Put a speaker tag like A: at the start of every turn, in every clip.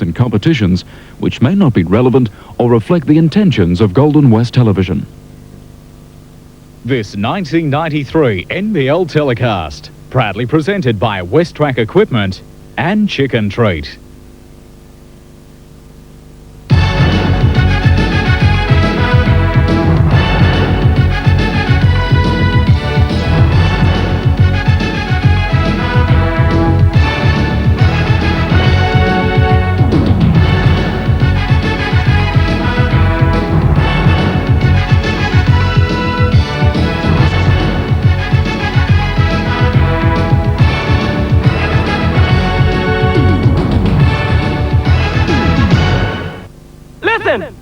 A: and competitions which may not be relevant or reflect the intentions of Golden West Television.
B: This 1993 NBL telecast, proudly presented by West Track Equipment and Chicken Treat.
C: Listen!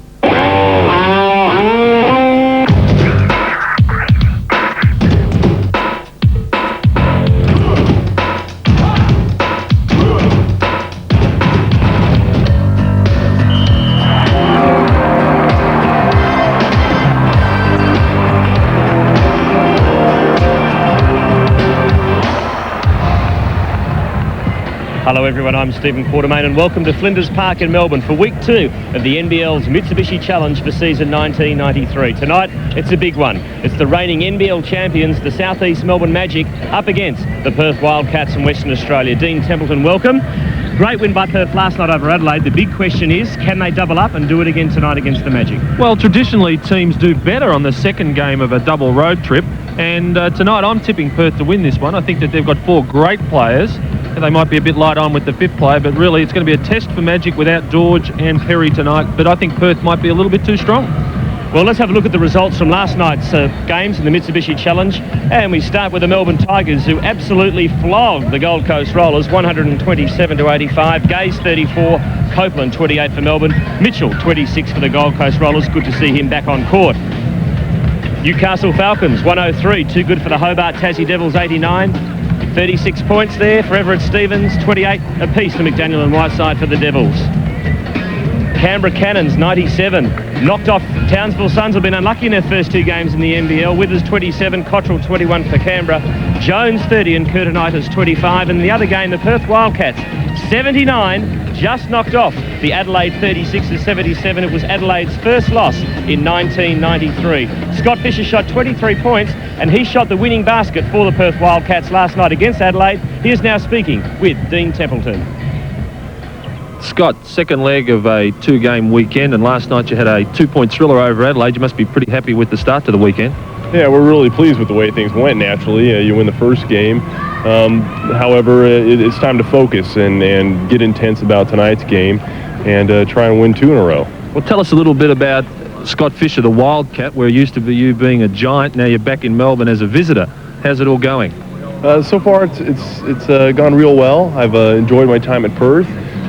C: Hello everyone, I'm Stephen Quartermain and welcome to Flinders Park in Melbourne for week 2 of the NBL's Mitsubishi Challenge for season 1993. Tonight, it's a big one. It's the reigning NBL champions, the South East Melbourne Magic, up against the Perth Wildcats from Western Australia. Dean Templeton, welcome. Great win by Perth last night over Adelaide. The big question is, can they double up and do it again tonight against the Magic?
D: Well, traditionally teams do better on the second game of a double road trip, and tonight I'm tipping Perth to win this one. I think that they've got 4 great players. They might be a bit light on with the 5th player, but really it's going to be a test for Magic without George and Perry tonight. But I think Perth might be a little bit too strong.
C: Well, let's have a look at the results from last night's games in the Mitsubishi Challenge. And we start with the Melbourne Tigers, who absolutely flogged the Gold Coast Rollers, 127-85. Gaze 34, Copeland 28 for Melbourne, Mitchell 26 for the Gold Coast Rollers. Good to see him back on court. Newcastle Falcons 103, too good for the Hobart Tassie Devils 89. 36 points there for Everett Stevens, 28 apiece to McDaniel and Whiteside for the Devils. Canberra Cannons 97, knocked off Townsville Suns, have been unlucky in their first 2 games in the NBL. Withers 27, Cottrell 21 for Canberra, Jones 30 and Curtinitis 25. And the other game, the Perth Wildcats 79, just knocked off the Adelaide 36-77. It was Adelaide's first loss in 1993. Scott Fisher shot 23 points and he shot the winning basket for the Perth Wildcats last night against Adelaide. He is now speaking with Dean Templeton.
D: Scott, second leg of a 2-game weekend, and last night you had a 2-point thriller over Adelaide. You must be pretty happy with the start to the weekend.
E: Yeah, we're really pleased with the way things went, naturally. You win the first game. However, it's time to focus and get intense about tonight's game and try and win 2 in a row.
D: Well, tell us a little bit about Scott Fisher, the Wildcat, where it used to be you being a giant. Now you're back in Melbourne as a visitor. How's it all going?
E: So far, it's gone real well. I've enjoyed my time at Perth.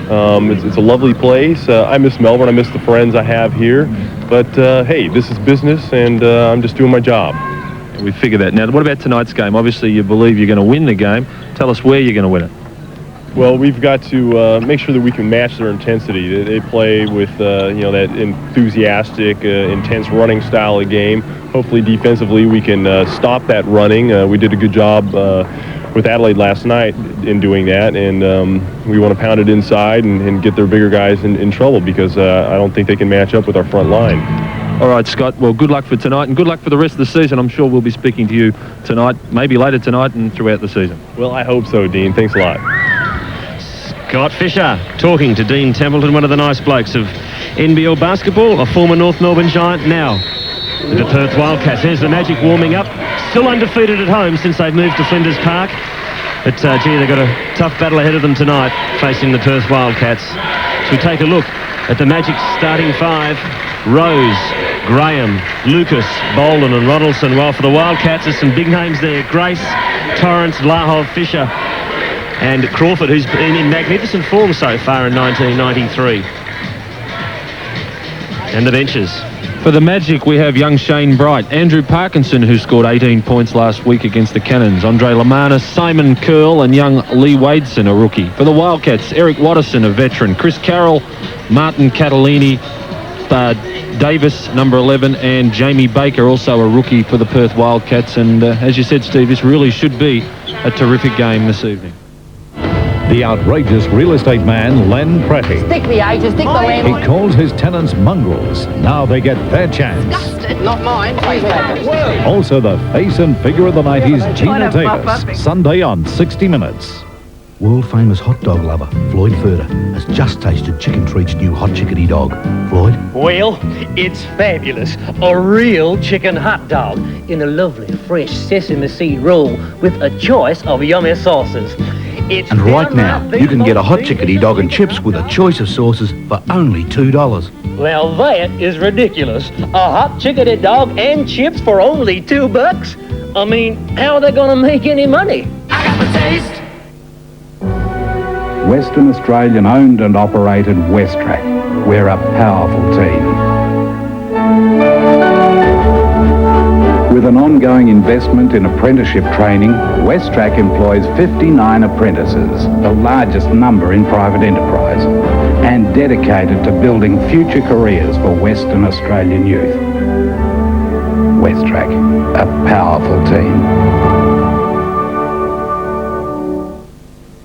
E: It's a lovely place. I miss Melbourne. I miss the friends I have here. But, hey, this is business, and I'm just doing my job.
D: We figure that. Now, what about tonight's game? Obviously, you believe you're going to win the game. Tell us where you're going to win it.
E: Well, we've got to make sure that we can match their intensity. They play with, that enthusiastic, intense running style of game. Hopefully, defensively, we can stop that running. We did a good job with Adelaide last night in doing that, and we want to pound it inside and get their bigger guys in trouble because I don't think they can match up with our front line.
D: All right, Scott, well, good luck for tonight and good luck for the rest of the season. I'm sure we'll be speaking to you tonight, maybe later tonight and throughout the season.
E: Well, I hope so, Dean. Thanks a lot.
C: Scott Fisher talking to Dean Templeton, one of the nice blokes of NBL basketball, a former North Melbourne Giant now with the Perth Wildcats. There's the Magic warming up, still undefeated at home since they've moved to Flinders Park. But, they've got a tough battle ahead of them tonight, facing the Perth Wildcats. So we take a look at the Magic's starting 5. Rose, Graham, Lucas, Bolden and Ronaldson. While for the Wildcats, there's some big names there. Grace, Torrance, Lahov, Fisher and Crawford, who's been in magnificent form so far in 1993. And the benches.
D: For the Magic, we have young Shane Bright, Andrew Parkinson, who scored 18 points last week against the Cannons, Andre Lamanis, Simon Curl, and young Lee Wadeson, a rookie. For the Wildcats, Eric Watterson, a veteran, Chris Carroll, Martin Catalini, Davis, number 11, and Jamie Baker, also a rookie for the Perth Wildcats. And as you said, Steve, this really should be a terrific game this evening.
F: The outrageous real estate man, Len Pretty.
G: Stick the agent, stick the land.
F: He calls his tenants mongrels. Now they get their chance.
G: Disgusted. Not mine.
F: Also the face and figure of the 90s, Gina Davis. Sunday on 60 Minutes.
H: World-famous hot dog lover, Floyd Furter, has just tasted Chicken Treat's new hot chickadee dog. Floyd?
I: Well, it's fabulous. A real chicken hot dog in a lovely fresh sesame seed roll with a choice of yummy sauces. It's
H: And right now, you can get a hot chickadee dog and chips with a choice of sauces for only $2.
I: Well, that is ridiculous. A hot chickadee dog and chips for only $2? I mean, how are they going to make any money? I got the taste.
J: Western Australian owned and operated Westrac. We're a powerful team. With an ongoing investment in apprenticeship training, Westrac employs 59 apprentices, the largest number in private enterprise, and dedicated to building future careers for Western Australian youth. Westrac, a powerful team.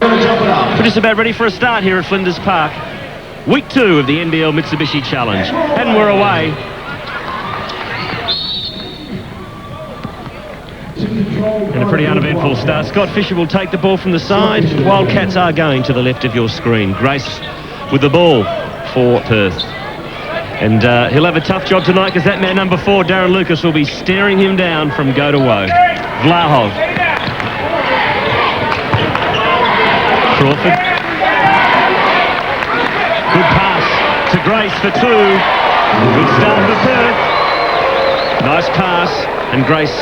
C: We're just about ready for a start here at Flinders Park. Week 2 of the NBL Mitsubishi Challenge. And we're away. And a pretty uneventful start. Scott Fisher will take the ball from the side. Wildcats are going to the left of your screen. Grace with the ball for Perth. And he'll have a tough job tonight because that man number 4, Darren Lucas, will be staring him down from go to woe. Vlahov. Crawford. Good pass to Grace for 2. Good start for Perth. Nice pass, and Grace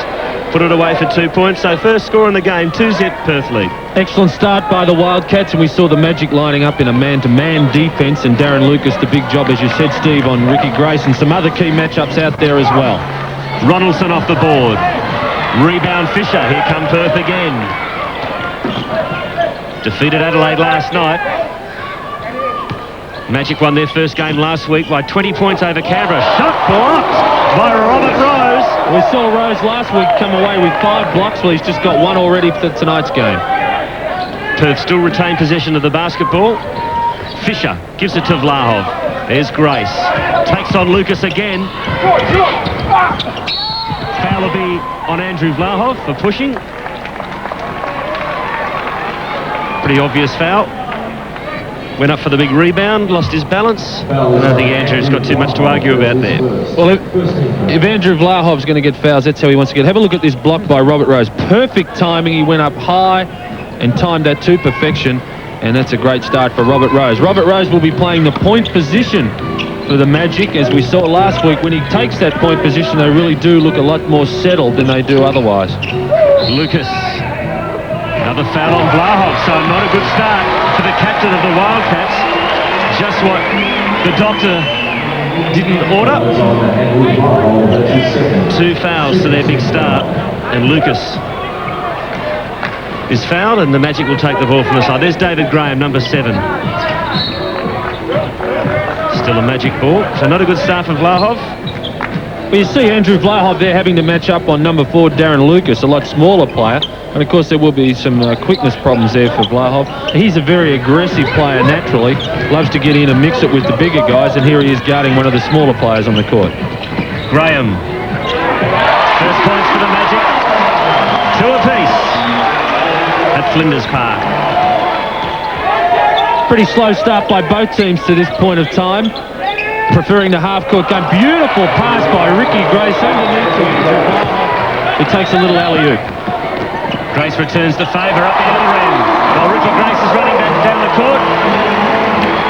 C: put it away for 2 points. So first score in the game, 2-zip Perth lead.
D: Excellent start by the Wildcats, and we saw the Magic lining up in a man-to-man defence, and Darren Lucas, the big job, as you said, Steve, on Ricky Grace, and some other key matchups out there as well.
C: Ronaldson off the board. Rebound Fisher. Here come Perth again. Defeated Adelaide last night. Magic won their first game last week by 20 points over Canberra. Shot blocked by Robert Rose.
D: We saw Rose last week come away with 5 blocks. Well, he's just got 1 already for tonight's game.
C: Perth still retain possession of the basketball. Fisher gives it to Vlahov. There's Grace. Takes on Lucas again. Foul will be on Andrew Vlahov for pushing. Pretty obvious foul. Went up for the big rebound, lost his balance. I don't think Andrew's got too much to argue about there.
D: Well, if Andrew Vlahov's going to get fouls, that's how he wants to get. Have a look at this block by Robert Rose. Perfect timing. He went up high and timed that to perfection. And that's a great start for Robert Rose. Robert Rose will be playing the point position for the Magic. As we saw last week, when he takes that point position, they really do look a lot more settled than they do otherwise.
C: Lucas. Another foul on Vlahov, so not a good start for the captain of the Wildcats. Just what the doctor didn't order. 2 fouls to their big start, and Lucas is fouled, and the Magic will take the ball from the side. There's David Graham, number 7. Still a Magic ball, so not a good start for Vlahov.
D: Well, you see Andrew Vlahov there having to match up on number 4, Darren Lucas, a lot smaller player. And, of course, there will be some quickness problems there for Vlahov. He's a very aggressive player naturally, loves to get in and mix it with the bigger guys, and here he is guarding one of the smaller players on the court.
C: Graham. First points for the Magic. 2 apiece at Flinders Park.
D: Pretty slow start by both teams to this point of time. Preferring the half-court game. Beautiful pass by Ricky Grace underneath to Vlahov. He takes a little alley-oop.
C: Grace returns the favour up the other end. While Ricky Grace is running back down the court.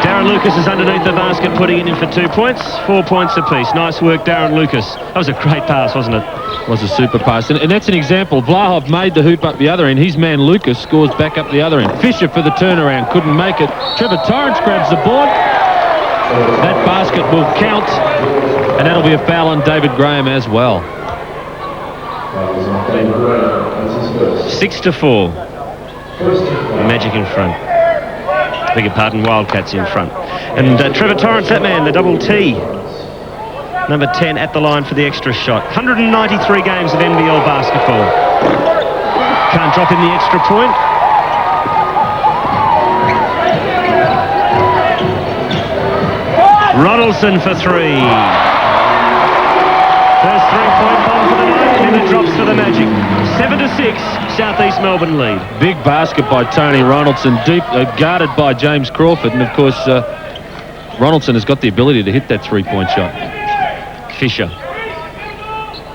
C: Darren Lucas is underneath the basket, putting it in for 2 points. 4 points apiece. Nice work, Darren Lucas. That was a great pass, wasn't it?
D: It was a super pass. And that's an example. Vlahov made the hoop up the other end. His man Lucas scores back up the other end. Fisher for the turnaround. Couldn't make it. Trevor Torrance grabs the board. That basket will count. And that'll be a foul on David Graham as well.
C: 6-4. Magic in front. Beg your pardon, Wildcats in front. And Trevor Torrance, that man, the double T. Number 10 at the line for the extra shot. 193 games of NBL basketball. Can't drop in the extra point. Ronaldson for 3. First 3-point bomb for the night, and then it drops for the Magic. 7-6, South East Melbourne lead.
D: Big basket by Tony Ronaldson, deep guarded by James Crawford, and of course Ronaldson has got the ability to hit that 3-point shot.
C: Fisher.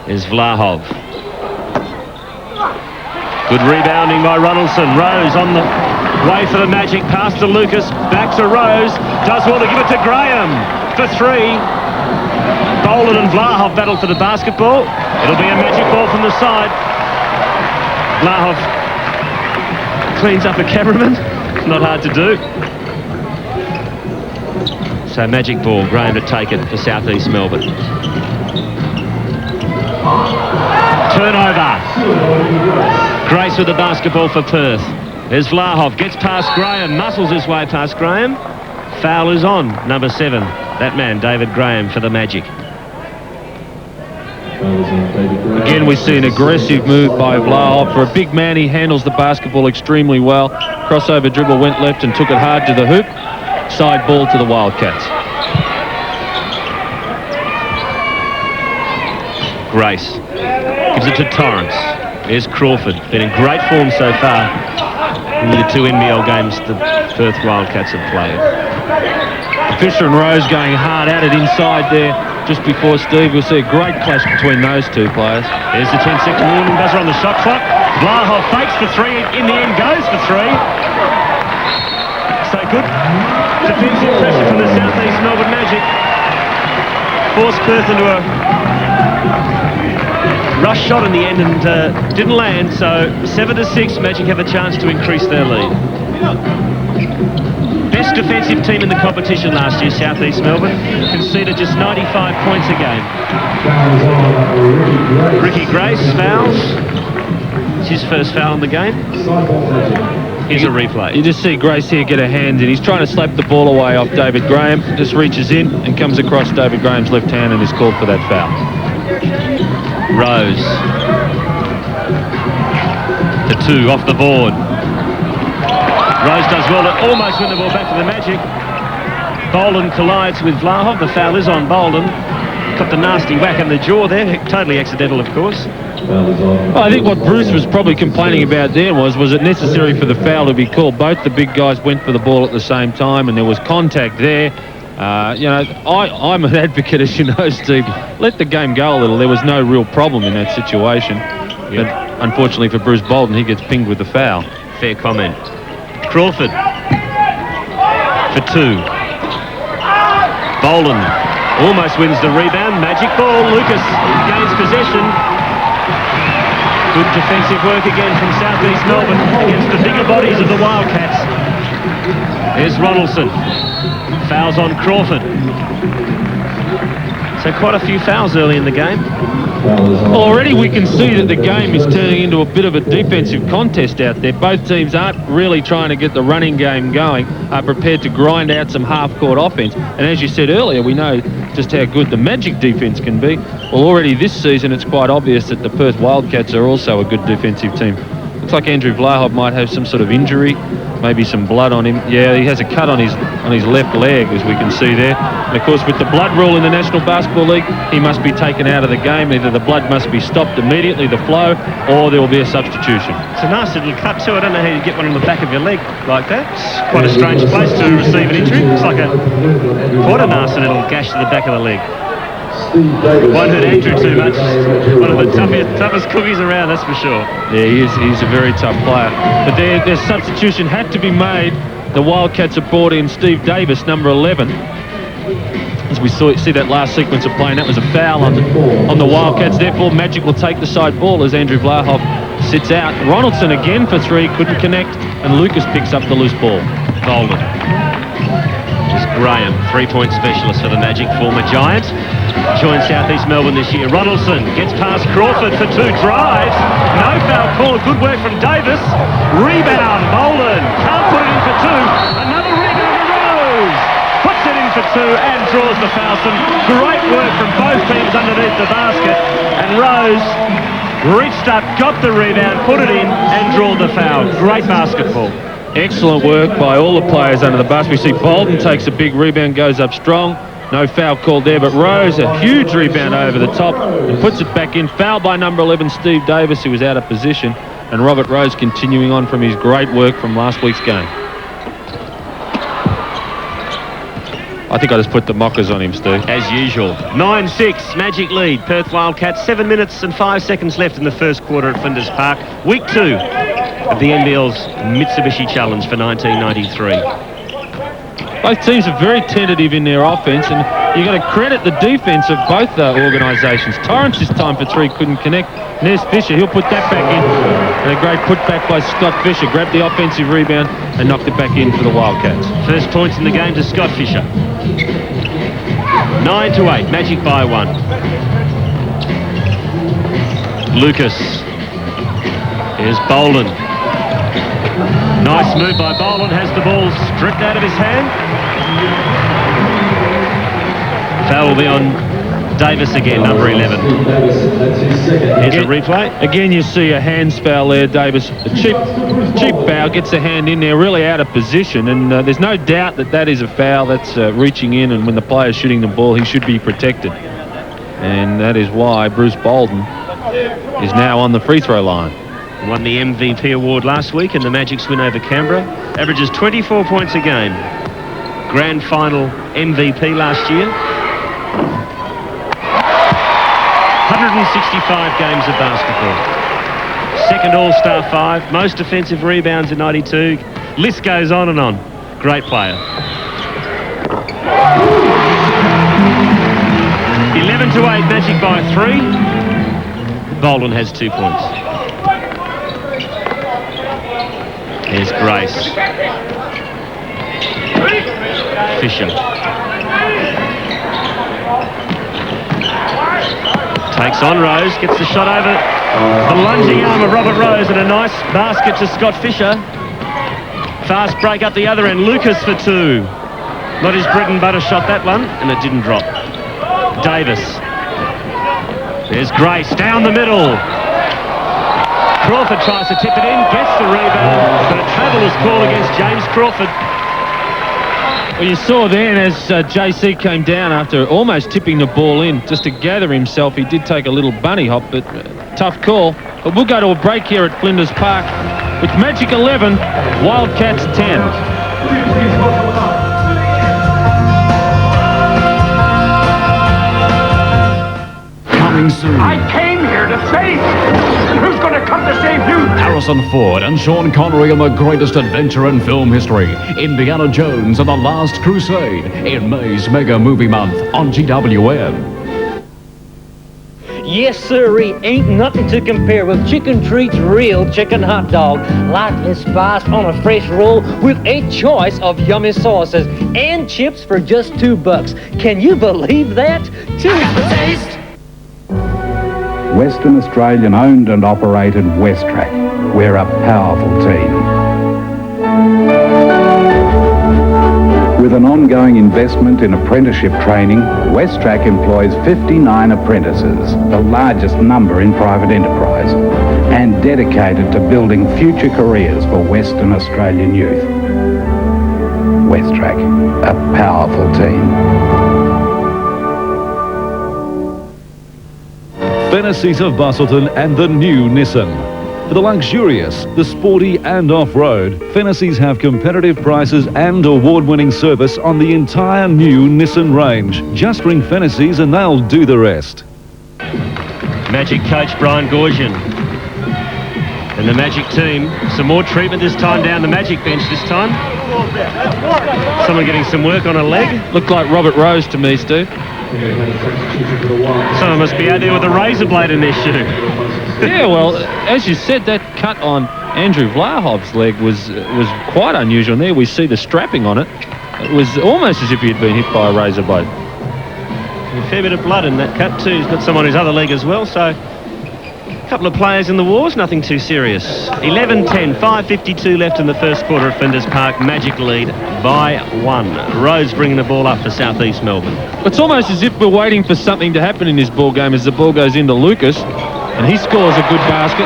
C: There's Vlahov. Good rebounding by Ronaldson. Rose on the way for the Magic. Pass to Lucas. Back to Rose. Does well to give it to Graham for 3. Boland and Vlahov battle for the basketball. It'll be a Magic ball from the side. Vlahov cleans up a cameraman. Not hard to do. So Magic ball. Graham to take it for South East Melbourne. Turnover. Grace with the basketball for Perth. There's Vlahov, gets past Graham, muscles his way past Graham. Foul is on, number 7. That man, David Graham, for the Magic.
D: Again, we see an aggressive move by Vlahov. For a big man, he handles the basketball extremely well. Crossover dribble, went left and took it hard to the hoop. Side ball to the Wildcats.
C: Grace gives it to Torrance. There's Crawford, been in great form so far in the 2 NBL games the Perth Wildcats have played.
D: Fisher and Rose going hard at it inside there just before Steve. We'll see a great clash between those two players.
C: There's the 10-second warning buzzer on the shot clock. Vlahov fakes for 3, in the end goes for 3. So good defensive pressure from the South East Melbourne Magic. Forced Perth into a rush shot in the end and didn't land, so 7-6, Magic have a chance to increase their lead. Best defensive team in the competition last year, South East Melbourne, conceded just 95 points a game. Ricky Grace fouls. It's his first foul in the game. Here's a replay.
D: You just see Grace here get a hand in. He's trying to slap the ball away off David Graham, just reaches in and comes across David Graham's left hand and is called for that foul.
C: Rose. The 2 off the board. Rose does well to almost win the ball back to the Magic. Boland collides with Vlahov. The foul is on Boland. Got the nasty whack in the jaw there. Totally accidental, of course.
D: Well, I think what Bruce was probably complaining about there was it necessary for the foul to be called? Both the big guys went for the ball at the same time and there was contact there. You know, I'm an advocate, as you know, Steve. Let the game go a little. There was no real problem in that situation. But unfortunately for Bruce Bolden, he gets pinged with the foul.
C: Fair comment. Crawford for 2. Boland almost wins the rebound. Magic ball. Lucas gains possession. Good defensive work again from South East Melbourne against the bigger bodies of the Wildcats. There's Ronaldson. Fouls on Crawford. So quite a few fouls early in the game.
D: Well, already we can see that the game is turning into a bit of a defensive contest out there. Both teams aren't really trying to get the running game going, are prepared to grind out some half-court offense. And as you said earlier, we know just how good the Magic defense can be. Well, already this season it's quite obvious that the Perth Wildcats are also a good defensive team. Looks like Andrew Vlahov might have some sort of injury, maybe some blood on him. Yeah, he has a cut on his left leg, as we can see there. And of course, with the blood rule in the National Basketball League, he must be taken out of the game. Either the blood must be stopped immediately, the flow, or there will be a substitution.
C: It's a nice little cut too. I don't know how you get one on the back of your leg like that. It's quite a strange place to receive an injury. It's like quite a nasty little gash to the back of the leg. Won't hurt Andrew too much. One of the toughest cookies around, that's for sure.
D: Yeah, he's a very tough player. But their substitution had to be made. The Wildcats have brought in Steve Davis, number 11. As we see that last sequence of play, and that was a foul on the Wildcats. Therefore, Magic will take the side ball as Andrew Vlahov sits out. Ronaldson again for 3, couldn't connect, and Lucas picks up the loose ball.
C: Boland. Just Graham, 3-point specialist for the Magic, former Giant. Joined South East Melbourne this year. Ronaldson gets past Crawford for 2, drives. No foul call. Good work from Davis. Rebound, Boland. Can't put it in for 2. Another rebound to Rose. Puts it in for 2 and draws the foul. Some great work from both teams underneath the basket. And Rose reached up, got the rebound, put it in and drew the foul. Great basketball.
D: Excellent work by all the players under the basket. We see Bolden takes a big rebound, goes up strong. No foul called there, but Rose, a huge rebound over the top and puts it back in. Foul by number 11, Steve Davis, who was out of position. And Robert Rose continuing on from his great work from last week's game. I think I just put the mockers on him, Steve.
C: As usual. 9-6, Magic lead. Perth Wildcats, 7 minutes and 5 seconds left in the first quarter at Flinders Park. Week 2 of the NBL's Mitsubishi Challenge for 1993.
D: Both teams are very tentative in their offense, and you've got to credit the defense of both organisations. Torrance this time for 3 couldn't connect. There's Fisher, he'll put that back in. And a great putback by Scott Fisher. Grabbed the offensive rebound and knocked it back in for the Wildcats.
C: First points in the game to Scott Fisher. 9-8, Magic by 1. Lucas. Here's Bolden. Nice move by Bolden, has the ball stripped out of his hand. Foul will be on Davis again, number 11. Here's a replay.
D: Again, you see a hands foul there, Davis. A cheap foul, gets a hand in there, really out of position, and there's no doubt that that is a foul. That's reaching in, and when the player's shooting the ball, he should be protected. And that is why Bruce Bolden is now on the free throw line.
C: Won the MVP award last week in the Magic's win over Canberra. Averages 24 points a game. Grand final MVP last year. 165 games of basketball. Second All-Star 5. Most defensive rebounds in 92. List goes on and on. Great player. 11-8, Magic by 3. Bolden has 2 points. Here's Grace. Fisher. Takes on Rose, gets the shot over the lunging arm of Robert Rose, and a nice basket to Scott Fisher. Fast break up the other end, Lucas for 2. Not his bread and butter shot, that one, and it didn't drop. Davis. There's Grace, down the middle. Crawford tries to tip it in, gets the rebound, but a travel is called against James Crawford.
D: Well, you saw then as JC came down after almost tipping the ball in, just to gather himself, he did take a little bunny hop, but tough call. But we'll go to a break here at Flinders Park with Magic 11, Wildcats 10.
A: Soon.
K: I came here to save you. Who's going to come to save you?
A: Harrison Ford and Sean Connery in the greatest adventure in film history. Indiana Jones and the Last Crusade in May's Mega Movie Month on GWN.
I: Yes, sirree, ain't nothing to compare with Chicken Treat's real chicken hot dog. Light and spiced on a fresh roll with a choice of yummy sauces and chips for just $2. Can you believe that? Taste.
J: Western Australian owned and operated WestTrac. We're a powerful team. With an ongoing investment in apprenticeship training, WestTrac employs 59 apprentices, the largest number in private enterprise, and dedicated to building future careers for Western Australian youth. WestTrac, a powerful team.
F: Fennessy's of Busselton and the new Nissan. For the luxurious, the sporty and off-road, Fennessy's have competitive prices and award-winning service on the entire new Nissan range. Just ring Fennessy's and they'll do the rest.
C: Magic coach Brian Gorgian and the Magic team. Some more treatment this time down the Magic bench this time. Someone getting some work on a leg.
D: Looked like Robert Rose to me, Steve.
C: Someone must be out there with a razor blade in their shoe.
D: Yeah, well, as you said, that cut on Andrew Vlahov's leg was quite unusual. And there we see the strapping on it. It was almost as if he had been hit by a razor blade.
C: A fair bit of blood in that cut too. He's got some on his other leg as well, so a couple of players in the wars, nothing too serious. 11-10, 5:52 left in the first quarter at Flinders Park. Magic lead by 1. Rose bringing the ball up for South East Melbourne.
D: It's almost as if we're waiting for something to happen in this ball game as the ball goes into Lucas. and he scores a good basket.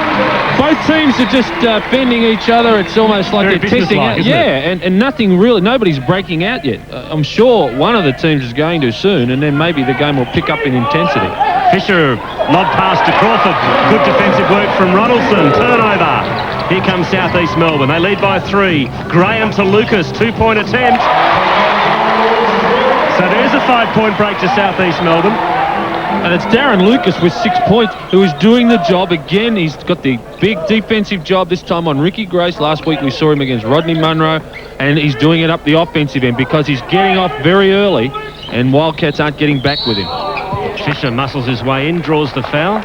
D: Both teams are just fending each other. It's almost like
C: Very
D: they're testing out.
C: businesslike,
D: Yeah,
C: isn't
D: and nothing really, nobody's breaking out yet. I'm sure one of the teams is going to soon, and then maybe the game will pick up in intensity.
C: Fisher, lob pass to Crawford. Good defensive work from Ronaldson. Turnover. Here comes South East Melbourne. They lead by 3. Graham to Lucas. 2-point attempt. So there's a 5-point break to South East Melbourne.
D: And it's Darren Lucas with 6 points who is doing the job again. He's got the big defensive job this time on Ricky Grace. Last week we saw him against Rodney Munro, and he's doing it up the offensive end because he's getting off very early and Wildcats aren't getting back with him.
C: Fisher muscles his way in, draws the foul,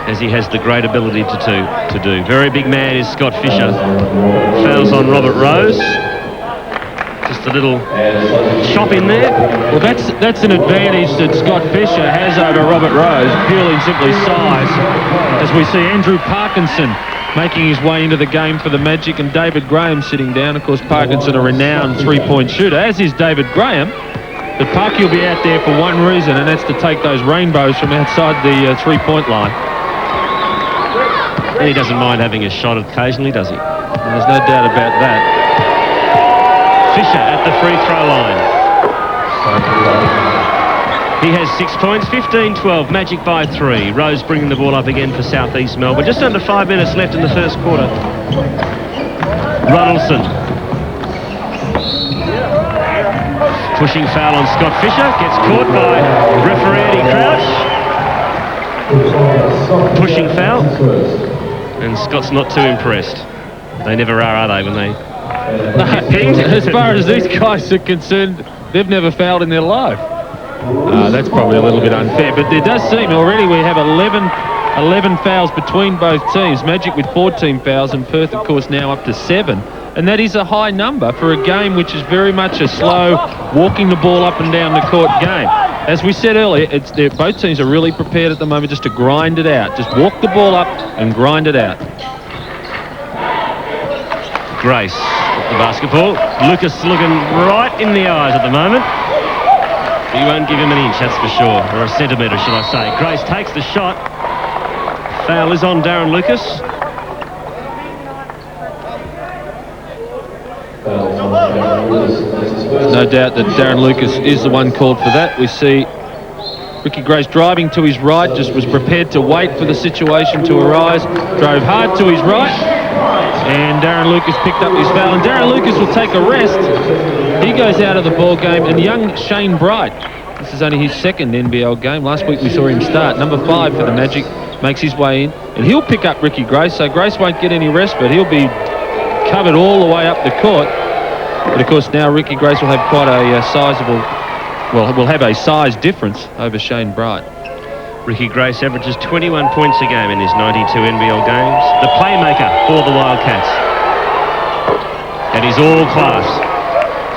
C: as he has the great ability to do. Very big man is Scott Fisher. Fouls on Robert Rose. Just a little chop in there.
D: Well, that's an advantage that Scott Fisher has over Robert Rose, purely and simply size. As we see Andrew Parkinson making his way into the game for the Magic, and David Graham sitting down. Of course, Parkinson, a renowned three-point shooter, as is David Graham. But Parky will be out there for one reason, and that's to take those rainbows from outside the three-point line.
C: He doesn't mind having a shot occasionally, does he?
D: There's no doubt about that.
C: Fisher at the free throw line. He has 6 points, 15-12, Magic by 3. Rose bringing the ball up again for South East Melbourne. Just under 5 minutes left in the first quarter. Ronaldson. Pushing foul on Scott Fisher. Gets caught by referee Eddie Crouch. Pushing foul. And Scott's not too impressed. They never are they, when they...
D: As far as these guys are concerned, they've never fouled in their life. That's probably a little bit unfair, but there does seem already we have 11 fouls between both teams. Magic with 14 fouls, and Perth, of course, now up to 7. And that is a high number for a game which is very much a slow, walking the ball up and down the court game. As we said earlier, both teams are really prepared at the moment just to grind it out. Just walk the ball up and grind it out.
C: Grace with the basketball. Lucas looking right in the eyes at the moment. He won't give him an inch, that's for sure, or a centimetre, should I say. Grace takes the shot. Foul is on Darren Lucas.
D: No doubt that Darren Lucas is the one called for that. We see Ricky Grace driving to his right, just was prepared to wait for the situation to arise, drove hard to his right, and Darren Lucas picked up his foul, and Darren Lucas will take a rest. He goes out of the ball game, and young Shane Bright, this is only his second NBL game. Last week we saw him start, number 5 for the Magic, makes his way in, and he'll pick up Ricky Grace, so Grace won't get any rest, but he'll be covered all the way up the court. But of course now Ricky Grace will have quite a will have a size difference over Shane Bright.
C: Ricky Grace averages 21 points a game in his 92 NBL games. The playmaker for the Wildcats. And he's all class.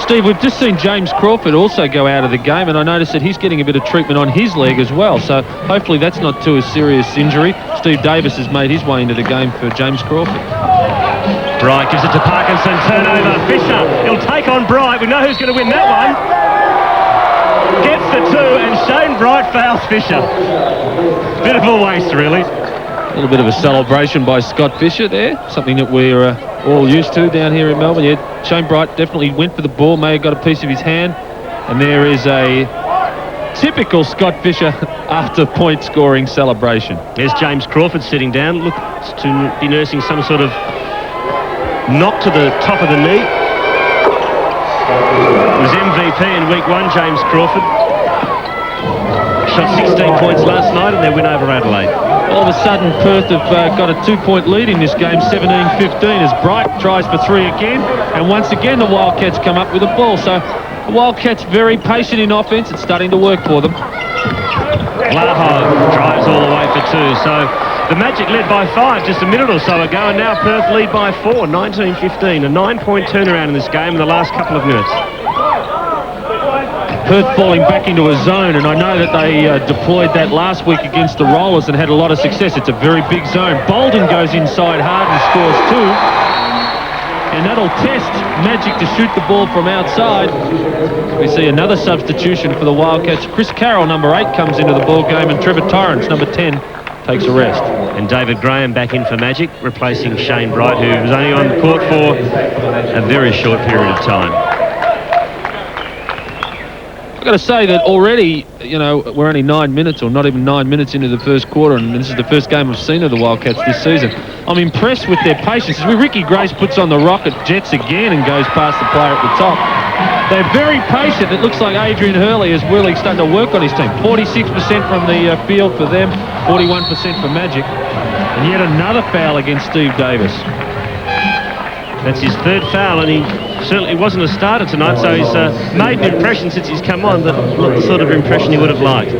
D: Steve, we've just seen James Crawford also go out of the game, and I noticed that he's getting a bit of treatment on his leg as well, so hopefully that's not too a serious injury. Steve Davis has made his way into the game for James Crawford.
C: Bright gives it to Parkinson, turnover, Fisher, he'll take on Bright, we know who's going to win that one. Gets the 2, and Shane Bright fouls Fisher. Bit of a waste, really.
D: A little bit of a celebration by Scott Fisher there, something that we're all used to down here in Melbourne. Yeah, Shane Bright definitely went for the ball, may have got a piece of his hand, and there is a typical Scott Fisher after point scoring celebration.
C: There's James Crawford sitting down, looks to be nursing some sort of knock to the top of the knee. It was MVP in week 1, James Crawford. Shot 16 points last night in their win over Adelaide.
D: All of a sudden, Perth have got a 2-point lead in this game, 17-15, as Bright tries for 3 again. And once again, the Wildcats come up with a ball. So the Wildcats very patient in offense. It's starting to work for them.
C: Laho drives all the way for 2. So the Magic led by 5 just a minute or so ago, and now Perth lead by 4, 19-15. A 9-point turnaround in this game in the last couple of minutes.
D: Perth falling back into a zone, and I know that they deployed that last week against the Rollers and had a lot of success. It's a very big zone. Bolden goes inside hard and scores 2. and that'll test Magic to shoot the ball from outside. We see another substitution for the Wildcats. Chris Carroll, number 8, comes into the ball game, and Trevor Torrance, number 10, takes a rest.
C: And David Graham back in for Magic, replacing Shane Bright, who was only on the court for a very short period of time.
D: I've got to say that already, you know, we're only 9 minutes, or not even 9 minutes into the first quarter, and this is the first game I've seen of the Wildcats this season. I'm impressed with their patience. As Ricky Grace puts on the rocket jets again and goes past the player at the top. They're very patient. It looks like Adrian Hurley is really starting to work on his team. 46% from the field for them, 41% for Magic. And yet another foul against Steve Davis.
C: That's his third foul, and he certainly wasn't a starter tonight, so he's made an impression since he's come on, but not the sort of impression he would have liked.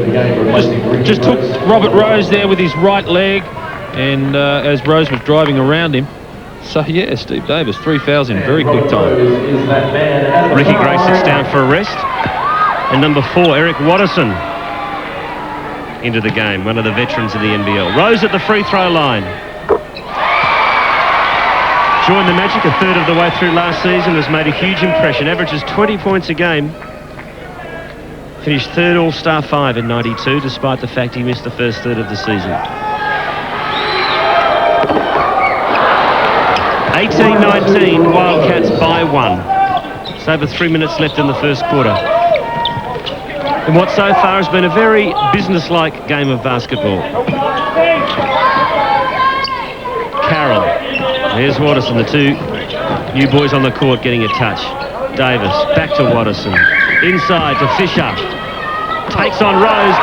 D: Just took Robert Rose there with his right leg, and as Rose was driving around him. So yeah, Steve Davis, 3 fouls in very quick time.
C: Ricky Gray sits down for a rest, and number 4, Eric Watterson, into the game, one of the veterans of the NBL. Rose at the free throw line. Joined the Magic a third of the way through last season, has made a huge impression, averages 20 points a game. Finished third All-Star 5 in '92, despite the fact he missed the first third of the season. 18-19, Wildcats by 1. It's over 3 minutes left in the first quarter. In what so far has been a very business-like game of basketball. Carroll. Here's Watterson, the 2 new boys on the court getting a touch. Davis, back to Watterson. Inside to Fisher. Takes on Rose.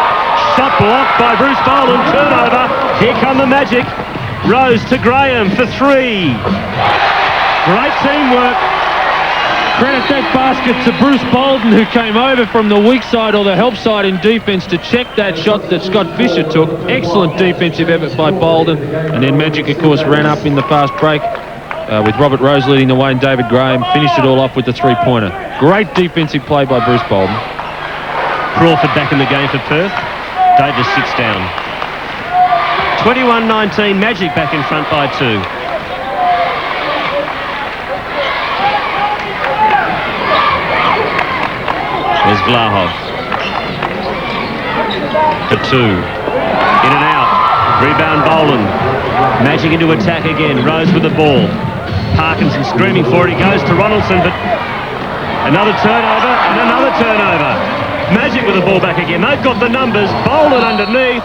C: Shot blocked by Bruce Bolden. Turnover. Here come the Magic. Rose to Graham for 3. Great teamwork.
D: Credit that basket to Bruce Bolden, who came over from the weak side or the help side in defence to check that shot that Scott Fisher took. Excellent defensive effort by Bolden. And then Magic, of course, ran up in the fast break with Robert Rose leading the way and David Graham finished it all off with the 3-pointer. Great defensive play by Bruce Bolden.
C: Crawford back in the game for Perth. Davis sits down. 21-19, Magic back in front by 2. There's Vlahov. For 2. In and out. Rebound Boland. Magic into attack again. Rose with the ball. Parkinson screaming for it. He goes to Ronaldson, but another turnover and another turnover. Magic with the ball back again. They've got the numbers. Boland underneath.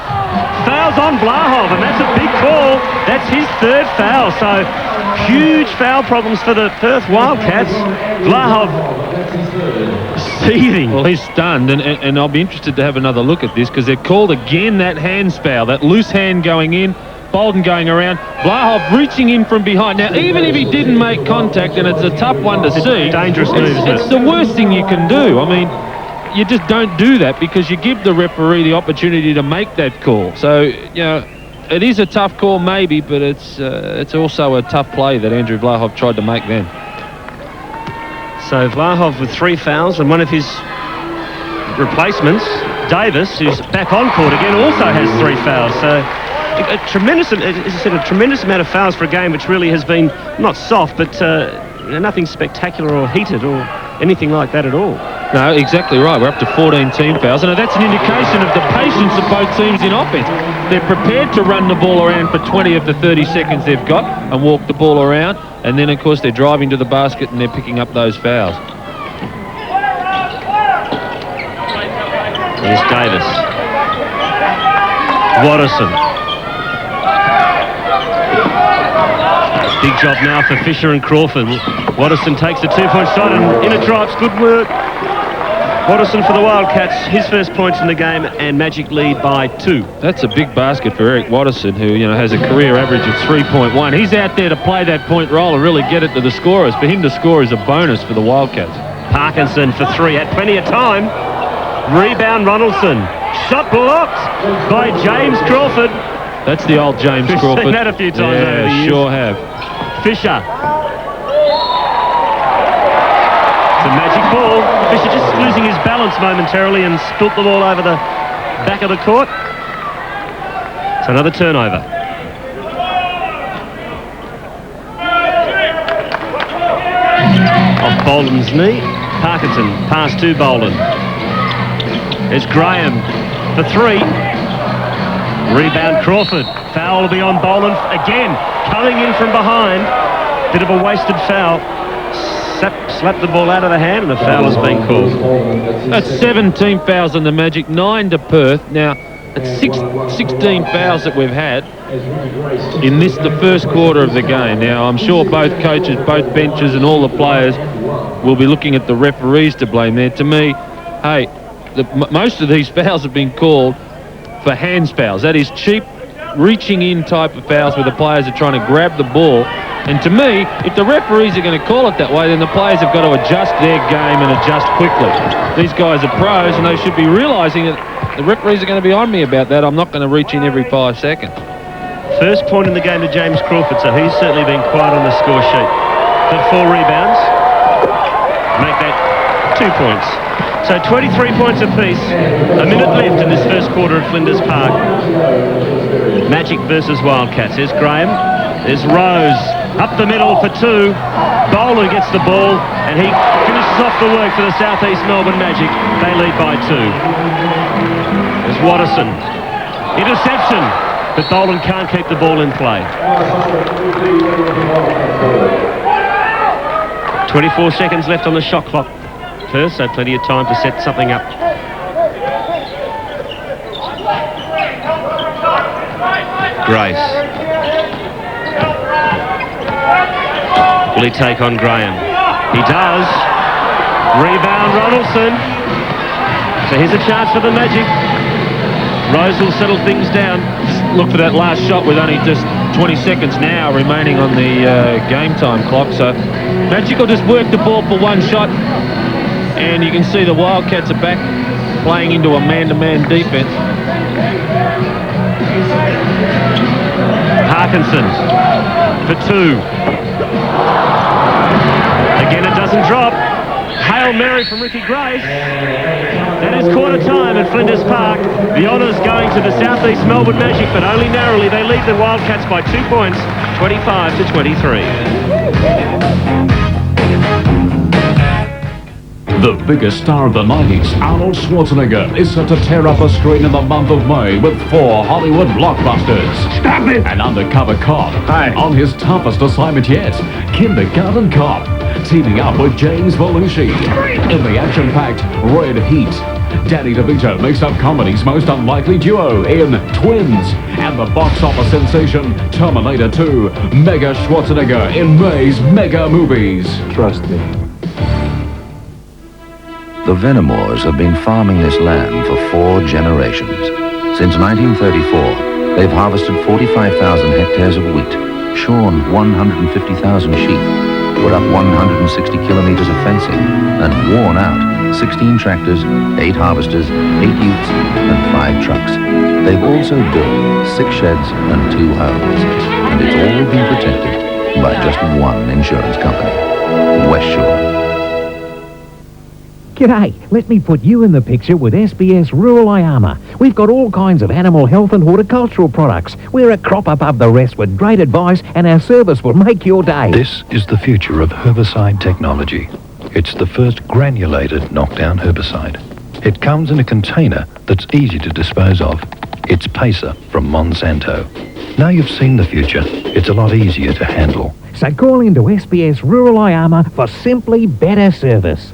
C: Fouls on Vlahov, and that's a big call. That's his 3rd foul. So huge foul problems for the Perth Wildcats. Vlahov seething.
D: Well, he's stunned, and I'll be interested to have another look at this, because they've called again that hands foul, that loose hand going in, Bolden going around, Vlahov reaching in from behind. Now, even if he didn't make contact, and it's a tough one to see,
C: dangerous move,
D: it's the worst thing you can do. I mean, you just don't do that, because you give the referee the opportunity to make that call. So, you know, it is a tough call maybe, but it's also a tough play that Andrew Vlahov tried to make then.
C: So Vlahov with 3 fouls, and one of his replacements, Davis, who's back on court again, also has 3 fouls. So a tremendous, as I said, a tremendous amount of fouls for a game which really has been not soft, but nothing spectacular or heated or anything like that at all.
D: No, exactly right. We're up to 14 team fouls, and that's an indication of the patience of both teams in offense. They're prepared to run the ball around for 20 of the 30 seconds they've got and walk the ball around, and then, of course, they're driving to the basket and they're picking up those fouls.
C: Here's Davis. Watterson. Big job now for Fisher and Crawford. Watterson takes the 2-point shot and in it drives. Good work. Watterson for the Wildcats, his first points in the game, and Magic lead by 2.
D: That's a big basket for Eric Watterson, who, you know, has a career average of 3.1. He's out there to play that point role and really get it to the scorers. For him to score is a bonus for the Wildcats.
C: Parkinson for 3, had plenty of time. Rebound Ronaldson. Shot blocked by James Crawford.
D: That's the old James Crawford.
C: We've seen that a few times over the years.
D: Sure have.
C: Fisher. It's a Magic ball. Fisher just losing his balance momentarily and spilt the ball over the back of the court. It's another turnover. Off Boland's knee. Parkinson, pass to Boland. There's Graham for 3. Rebound Crawford. Foul will be on Boland again. Coming in from behind. Bit of a wasted foul. Slapped the ball out of the hand and a foul has been called.
D: That's 17 fouls on the Magic, 9 to Perth. Now, it's 16 fouls that we've had in the first quarter of the game. Now, I'm sure both coaches, both benches and all the players will be looking at the referees to blame there. To me, hey, most of these fouls have been called for hands fouls. That is cheap, reaching in type of fouls where the players are trying to grab the ball. And to me, if the referees are going to call it that way, then the players have got to adjust their game and adjust quickly. These guys are pros, and they should be realising that the referees are going to be on me about that. I'm not going to reach in every 5 seconds.
C: First point in the game to James Crawford, so he's certainly been quiet on the score sheet. Got 4 rebounds. Make that 2 points. So 23 points apiece. A minute left in this first quarter at Flinders Park. Magic versus Wildcats. There's Graham. There's Rose. Up the middle for 2. Bowler gets the ball and he finishes off the work for the South East Melbourne Magic. They lead by 2. There's Watterson. Interception. But Boland can't keep the ball in play. 24 seconds left on the shot clock. Perth, so plenty of time to set something up. Grace. Will he take on Graham? He does. Rebound Ronaldson. So here's a chance for the Magic. Rose will settle things down.
D: Look for that last shot with only just 20 seconds now remaining on the game time clock. So Magic will just work the ball for 1 shot. And you can see the Wildcats are back playing into a man-to-man defense.
C: Parkinson for 2. Again, it doesn't drop. Hail Mary from Ricky Grace. That is quarter time at Flinders Park. The honours going to the South East Melbourne Magic, but only narrowly. They lead the Wildcats by 2 points, 25 to 23.
A: The biggest star of the 90s, Arnold Schwarzenegger, is set to tear up a screen in the month of May with 4 Hollywood blockbusters.
K: Stop it!
A: An undercover cop on his toughest assignment yet, Kindergarten Cop, teaming up with James Belushi in the action-packed Red Heat. Danny DeVito makes up comedy's most unlikely duo in Twins, and the box office sensation Terminator 2, Mega Schwarzenegger in May's Mega Movies.
L: Trust me. The Venemores have been farming this land for 4 generations. Since 1934, they've harvested 45,000 hectares of wheat, shorn 150,000 sheep, put up 160 kilometers of fencing, and worn out 16 tractors, 8 harvesters, 8 utes, and 5 trucks. They've also built 6 sheds and 2 homes, and it's all been protected by just one insurance company, West Shore.
I: G'day, let me put you in the picture with SBS Rural IAMA. We've got all kinds of animal health and horticultural products. We're a crop above the rest with great advice, and our service will make your day.
M: This is the future of herbicide technology. It's the first granulated knockdown herbicide. It comes in a container that's easy to dispose of. It's Pacer from Monsanto. Now you've seen the future, it's a lot easier to handle.
I: So call into SBS Rural IAMA for simply better service.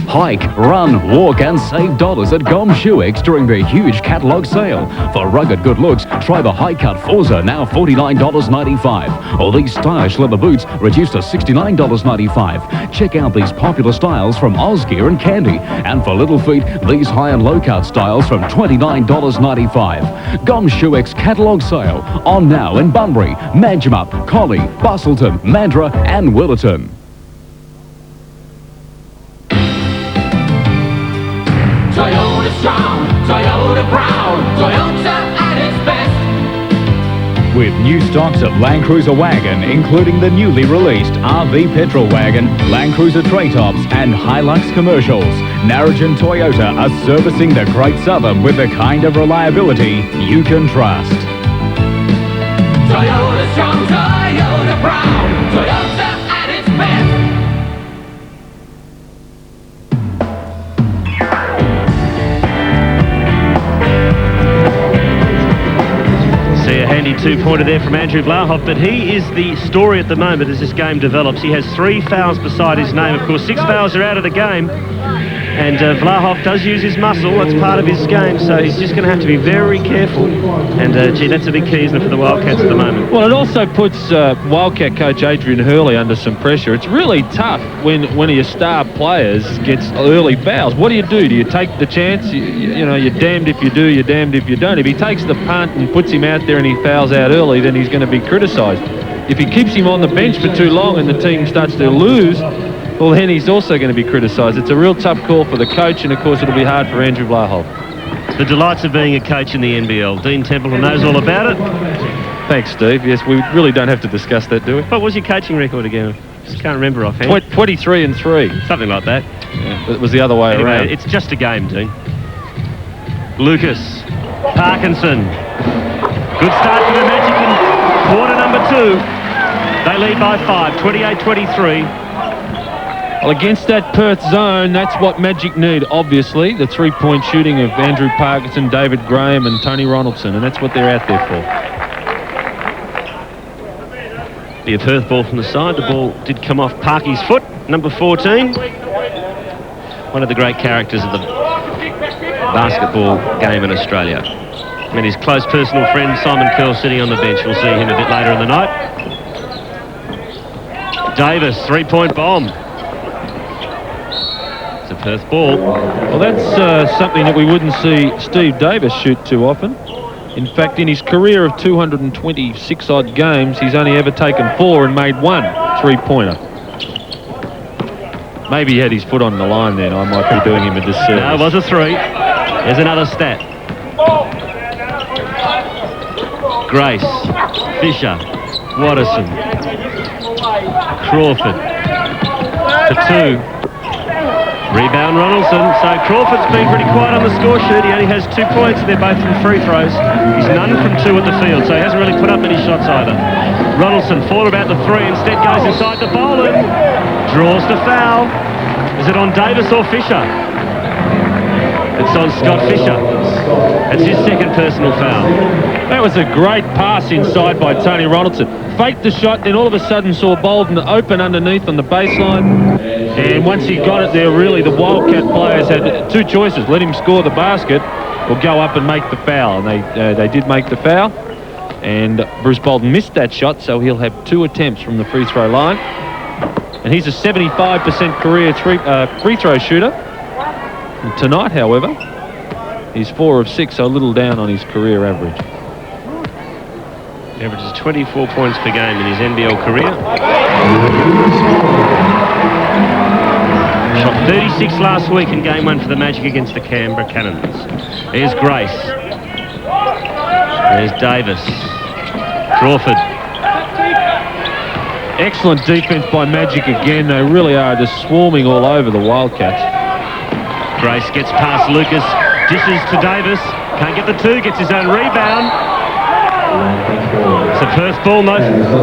A: Hike, run, walk and save dollars at Gom Shoex during their huge catalogue sale. For rugged good looks, try the High Cut Forza, now $49.95. Or these stylish leather boots reduced to $69.95. Check out these popular styles from Osgear and Candy. And for little feet, these high and low cut styles from $29.95. Gom Shoex catalogue sale on now in Bunbury, Manjimup, Collie, Bustleton, Mandurah and Willerton.
N: Toyota strong, Toyota proud, Toyota at its best.
B: With new stocks of Land Cruiser Wagon, including the newly released RV Petrol Wagon, Land Cruiser Tray Tops and Hilux Commercials, Narrogin Toyota are servicing the Great Southern with the kind of reliability you can trust.
N: Toyota strong, Toyota proud, Toyota at its best.
C: two-pointer there from Andrew Vlahoff, but he is the story at the moment as this game develops. He has 3 fouls beside his name. Of course, 6 fouls are out of the game. And Vlahoff does use his muscle. That's part of his game, so he's just going to have to be very careful. And, gee, that's a big key, isn't it, for the Wildcats at the moment?
D: Well, it also puts Wildcat coach Adrian Hurley under some pressure. It's really tough when one of your star players gets early fouls. What do? Do you take the chance? You know, you're damned if you do, you're damned if you don't. If he takes the punt and puts him out there and he fouls out early, then he's going to be criticised. If he keeps him on the bench for too long and the team starts to lose, well, then he's also going to be criticised. It's a real tough call for the coach, and of course it'll be hard for Andrew Vlahoff.
C: The delights of being a coach in the NBL. Dean Templeton knows all about it.
D: Thanks, Steve. Yes, we really don't have to discuss that, do we?
C: What was your coaching record again? Just can't remember offhand.
D: 23-3.
C: Something like that.
D: Yeah, it was the other way around.
C: It's just a game, Dean. Lucas. Parkinson. Good start for the Magic in quarter number 2. They lead by 5, 28-23.
D: Well, against that Perth zone, that's what Magic need, obviously. The three-point shooting of Andrew Parkinson, David Graham and Tony Ronaldson, and that's what they're out there for.
C: The Perth ball from the side. The ball did come off Parky's foot, number 14. One of the great characters of the basketball game in Australia. And his close personal friend, Simon Curl, sitting on the bench. We'll see him a bit later in the night. Davis, three-point bomb. It's a Perth ball.
D: Well, that's something that we wouldn't see Steve Davis shoot too often. In fact, in his career of 226-odd games, he's only ever taken 4 and made 1 three-pointer. Maybe he had his foot on the line then. I might be doing him a disservice.
C: No, it was a 3. There's another stat. Grace, Fisher, Watterson, Crawford for 2. Rebound Ronaldson. So Crawford's been pretty quiet on the score sheet. He only has 2 points. They're both from free throws. He's none from 2 at the field, so he hasn't really put up any shots either. Ronaldson thought about the 3, instead goes inside the bowling. Draws the foul. Is it on Davis or Fisher? It's on Scott Fisher. That's his second personal foul.
D: That was a great pass inside by Tony Ronaldson. Faked the shot, then all of a sudden saw Bolden open underneath on the baseline. And once he got it there, really, the Wildcat players had 2 choices. Let him score the basket or go up and make the foul. And they did make the foul. And Bruce Bolden missed that shot, so he'll have 2 attempts from the free throw line. And he's a 75% career free throw shooter. And tonight, however, he's 4 of 6, so a little down on his career average.
C: He averages 24 points per game in his NBL career. Shot 36 last week in game 1 for the Magic against the Canberra Cannons. There's Grace. There's Davis. Crawford.
D: Excellent defense by Magic again. They really are just swarming all over the Wildcats.
C: Grace gets past Lucas, dishes to Davis, can't get the 2, gets his own rebound. It's a Perth ball, no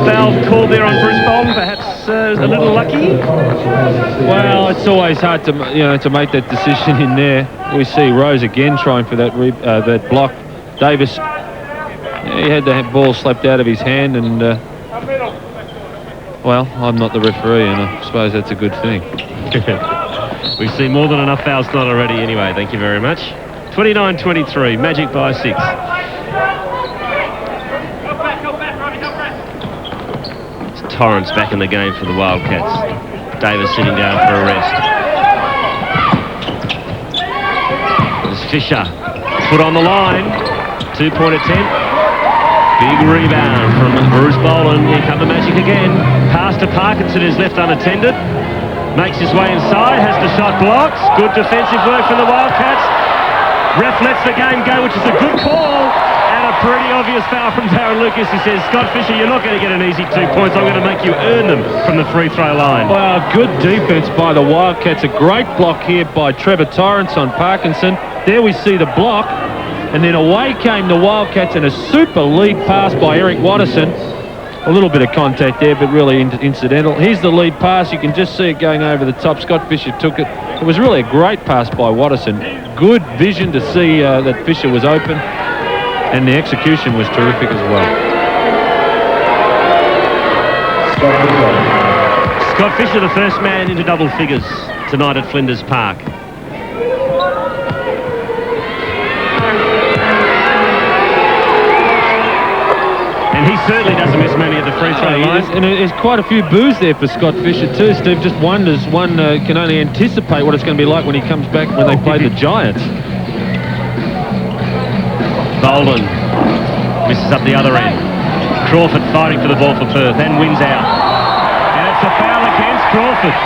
C: foul called there on Bruce Bolden, perhaps a little lucky.
D: Well, it's always hard to to make that decision in there. We see Rose again trying for that that block. Davis, he had the ball slapped out of his hand, and well, I'm not the referee, and I suppose that's a good thing.
C: We've seen more than enough fouls tonight already anyway, thank you very much. 29-23, Magic by 6. It's Torrance back in the game for the Wildcats. Davis sitting down for a rest. There's Fisher, foot on the line, 2-point attempt. Big rebound from Bruce Bolden. Here come the Magic again. Pass to Parkinson, who's left unattended. Makes his way inside, has the shot blocked. Good defensive work from the Wildcats. Ref lets the game go, which is a good call. And a pretty obvious foul from Darren Lucas. He says, Scott Fisher, you're not going to get an easy 2 points. I'm going to make you earn them from the free throw line.
D: Well, good defense by the Wildcats. A great block here by Trevor Torrance on Parkinson. There we see the block. And then away came the Wildcats, and a super lead pass by Eric Watterson. A little bit of contact there, but really incidental. Here's the lead pass. You can just see it going over the top. Scott Fisher took it. It was really a great pass by Watterson. Good vision to see that Fisher was open, and the execution was terrific as well.
C: Scott Fisher, the first man into double figures tonight at Flinders Park. And he certainly doesn't miss many of the free throw lines.
D: And there's quite a few boos there for Scott Fisher too. Steve just wonders, one can only anticipate what it's going to be like when he comes back when they play the Giants.
C: Bolden misses up the other end. Crawford fighting for the ball for Perth and wins out. And it's a foul against Crawford.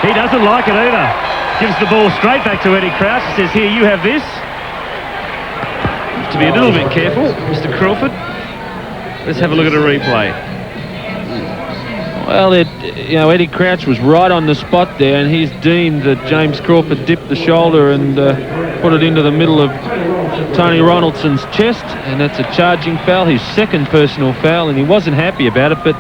C: He doesn't like it either. Gives the ball straight back to Eddie Crouch. He says, here, you have this. Have to be a little bit careful, Mr. Crawford. Let's have a look at a replay.
D: Well, Eddie Crouch was right on the spot there, and he's deemed that James Crawford dipped the shoulder and put it into the middle of Tony Ronaldson's chest, and that's a charging foul, his second personal foul, and he wasn't happy about it. But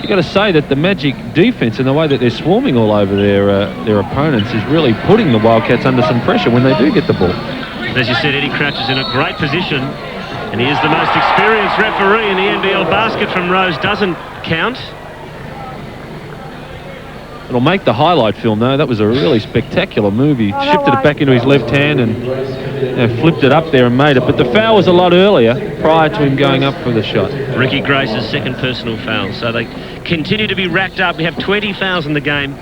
D: you got to say that the Magic defence and the way that they're swarming all over their opponents is really putting the Wildcats under some pressure when they do get the ball.
C: As you said, Eddie Crouch is in a great position, and he is the most experienced referee in the NBL. Basket from Rose doesn't count.
D: It'll make the highlight film, though. That was a really spectacular move. He shifted it back into his left hand and flipped it up there and made it. But the foul was a lot earlier, prior to him going up for the shot.
C: Ricky Grace's second personal foul. So they continue to be racked up. We have 20 fouls in the game.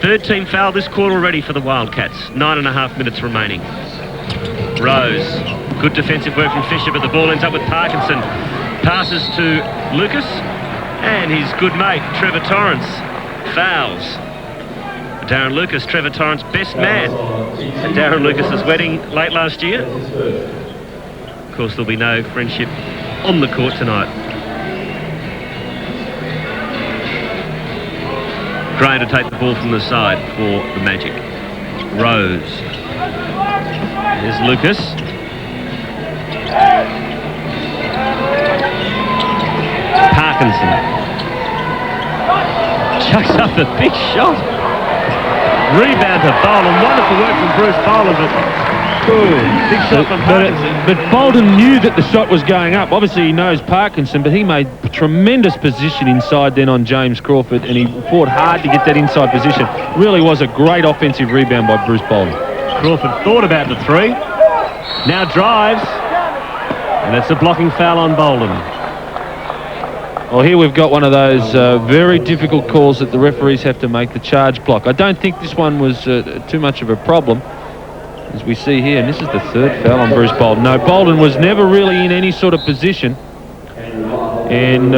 C: Third team foul this quarter already for the Wildcats. 9.5 minutes remaining. Rose. Good defensive work from Fisher, but the ball ends up with Parkinson. Passes to Lucas. And his good mate, Trevor Torrance, fouls. Darren Lucas, Trevor Torrance, best man at Darren Lucas's wedding late last year. Of course, there'll be no friendship on the court tonight. Gray to take the ball from the side for the Magic. Rose. Here's Lucas. Parkinson. Chucks up a big shot. Rebound to Bolden. Wonderful work from Bruce Bolden. Big shot from Parkinson.
D: But Bolden knew that the shot was going up. Obviously, he knows Parkinson, but he made tremendous position inside then on James Crawford, and he fought hard to get that inside position. Really was a great offensive rebound by Bruce Bolden.
C: Crawford thought about the three. Now drives. And it's a blocking foul on Bolden.
D: Well, here we've got one of those very difficult calls that the referees have to make, the charge block. I don't think this one was too much of a problem, as we see here. And this is the third foul on Bruce Bolden. No, Bolden was never really in any sort of position. And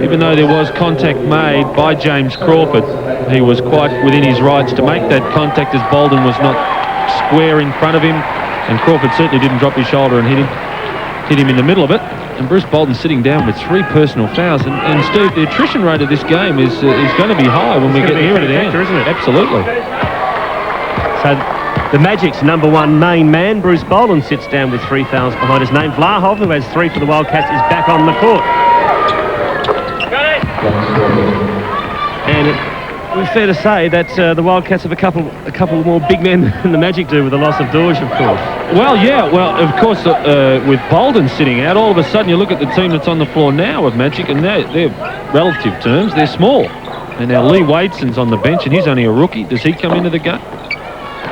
D: even though there was contact made by James Crawford, he was quite within his rights to make that contact, as Bolden was not square in front of him. And Crawford certainly didn't drop his shoulder and hit him in the middle of it. And Bruce Bolden sitting down with 3 personal fouls. And Steve, the attrition rate of this game is going to be high when we get nearer to the end,
C: isn't it?
D: Absolutely.
C: So the Magic's number one main man, Bruce Bolden, sits down with 3 fouls behind his name. Vlahov, who has 3 for the Wildcats, is back on the court. And it's fair to say that the Wildcats have a couple more big men than the Magic do, with the loss of Dorge, of course.
D: Well, yeah, of course, with Bolden sitting out, all of a sudden you look at the team that's on the floor now of Magic, and they're relative terms, they're small. And now Lee Wadeson's on the bench, and he's only a rookie. Does he come into the game?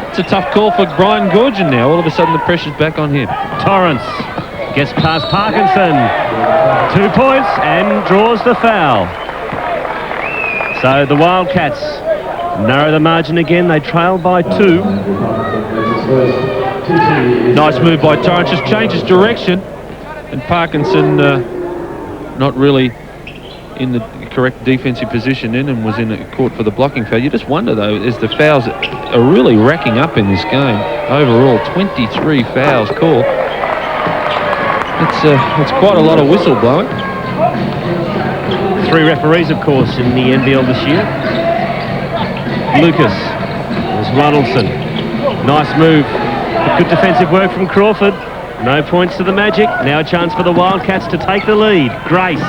D: It's a tough call for Brian Gorgon now. All of a sudden the pressure's back on him.
C: Torrance gets past Parkinson. 2 points and draws the foul. So the Wildcats narrow the margin again. They trail by 2.
D: Nice move by Torrance. Just changes direction. And Parkinson not really in the correct defensive position then, and was in a court for the blocking foul. You just wonder, though, as the fouls are really racking up in this game. Overall, 23 fouls called. It's quite a lot of whistle blowing.
C: 3 referees, of course, in the NBL this year. Lucas. There's Ronaldson. Nice move. Good defensive work from Crawford. No points to the Magic. Now a chance for the Wildcats to take the lead. Grace.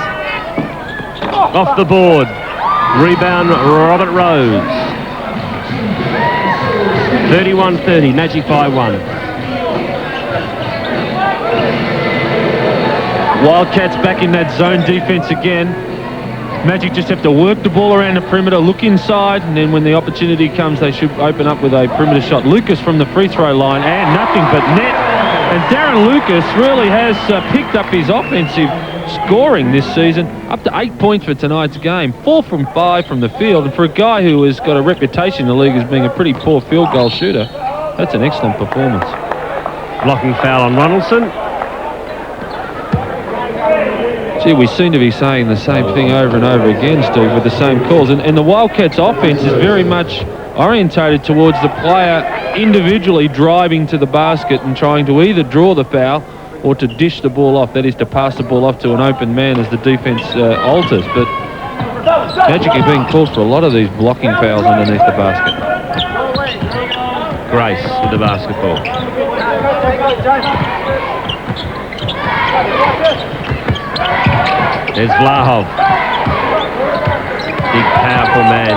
C: Off the board. Rebound, Robert Rose. 31-30. Magic by 1. Wildcats back in that zone defense again.
D: Magic just have to work the ball around the perimeter, look inside, and then when the opportunity comes, they should open up with a perimeter shot. Lucas from the free throw line, and nothing but net. And Darren Lucas really has picked up his offensive scoring this season, up to 8 points for tonight's game. 4 from 5 from the field, and for a guy who has got a reputation in the league as being a pretty poor field goal shooter, that's an excellent performance.
C: Blocking foul on Ronaldson.
D: Gee, we seem to be saying the same thing over and over again, Steve, with the same calls. And the Wildcats' offense is very much orientated towards the player individually driving to the basket and trying to either draw the foul or to dish the ball off, that is to pass the ball off to an open man as the defence alters. But Magic are being called for a lot of these blocking fouls underneath the basket.
C: Grace with the basketball. There's Vlahov. Big, powerful man.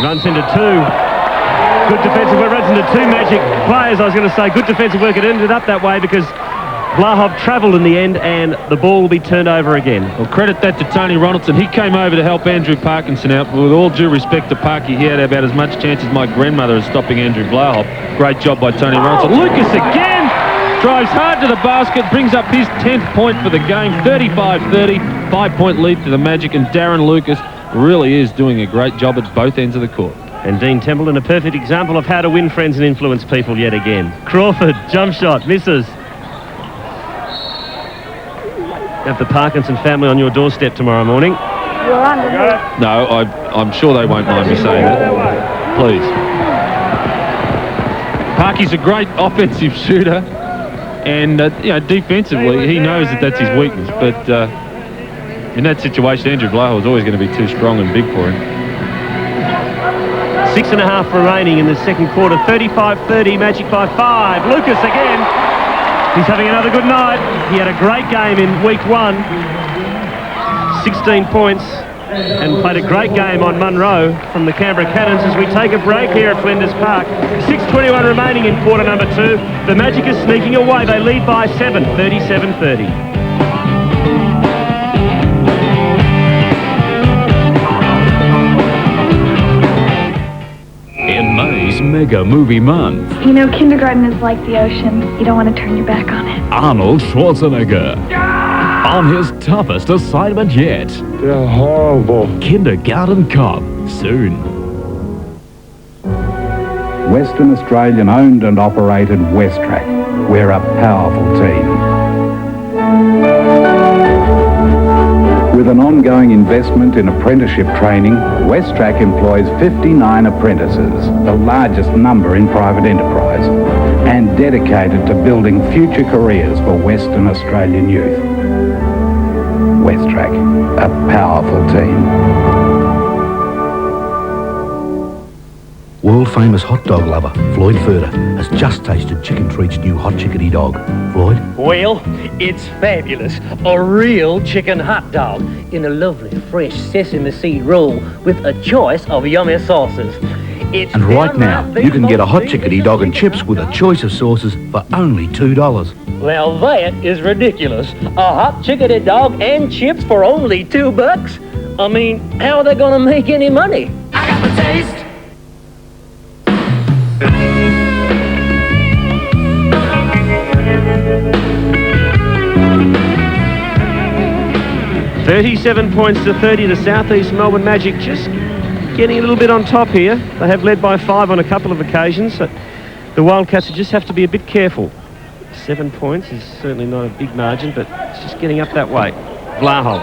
C: Runs into two. Good defensive work. Runs into two Magic players. I was going to say good defensive work. It ended up that way because Vlahov travelled in the end and the ball will be turned over again.
D: Well, credit that to Tony Ronaldson. He came over to help Andrew Parkinson out. With all due respect to Parky, he had about as much chance as my grandmother of stopping Andrew Vlahov. Great job by Tony Ronaldson. Lucas again! Drives hard to the basket, brings up his 10th point for the game, 35-30, 5-point lead to the Magic, and Darren Lucas really is doing a great job at both ends of the court.
C: And Dean Templeton, a perfect example of how to win friends and influence people yet again. Crawford, jump shot, misses. Have the Parkinson family on your doorstep tomorrow morning.
D: No, I'm sure they won't mind me saying that. Please. Parky's a great offensive shooter. And, defensively, he knows that that's his weakness. But in that situation, Andrew Vlahov was always going to be too strong and big for him.
C: 6.5 remaining in the second quarter. 35-30, Magic by 5. Lucas again. He's having another good night. He had a great game in week 1. 16 points. And played a great game on Munro from the Canberra Cannons as we take a break here at Flinders Park. 6:21 remaining in quarter number 2. The Magic is sneaking away. They lead by 7, 37-30.
A: In May's Mega Movie Month,
O: You know, kindergarten is like the ocean. You don't want to turn your back on it.
A: Arnold Schwarzenegger on his toughest assignment yet.
K: They're horrible.
A: Kindergarten Cop, soon.
J: Western Australian owned and operated WestTrack. We're a powerful team. With an ongoing investment in apprenticeship training, WestTrack employs 59 apprentices, the largest number in private enterprise, and dedicated to building future careers for Western Australian youth. WestTrack, a powerful team.
H: World-famous hot dog lover, Floyd Furter, has just tasted Chicken Treat's new hot chickadee dog. Floyd?
I: Well, it's fabulous. A real chicken hot dog in a lovely fresh sesame seed roll with a choice of yummy sauces.
H: And right now, you can get a hot chickadee dog and chips with a choice of sauces for only $2.
I: Well, that is ridiculous. A hot chickadee dog and chips for only $2? I mean, how are they going to make any money?
N: I got the taste.
C: 37 points to 30 to Southeast Melbourne Magic, just getting a little bit on top here. They have led by 5 on a couple of occasions. So the Wildcats just have to be a bit careful. 7 points is certainly not a big margin, but it's just getting up that way. Vlahov.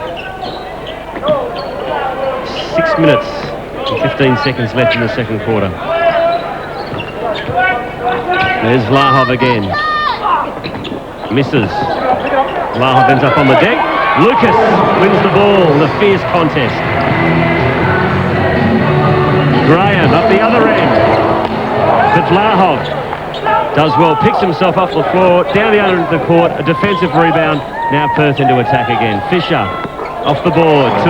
C: 6 minutes and 15 seconds left in the second quarter. There's Vlahov again. Misses. Vlahov ends up on the deck. Lucas wins the ball in a fierce contest. Graham up the other end. But Vlahov does well, picks himself off the floor, down the other end of the court, a defensive rebound. Now Perth into attack again. Fisher off the board, 2.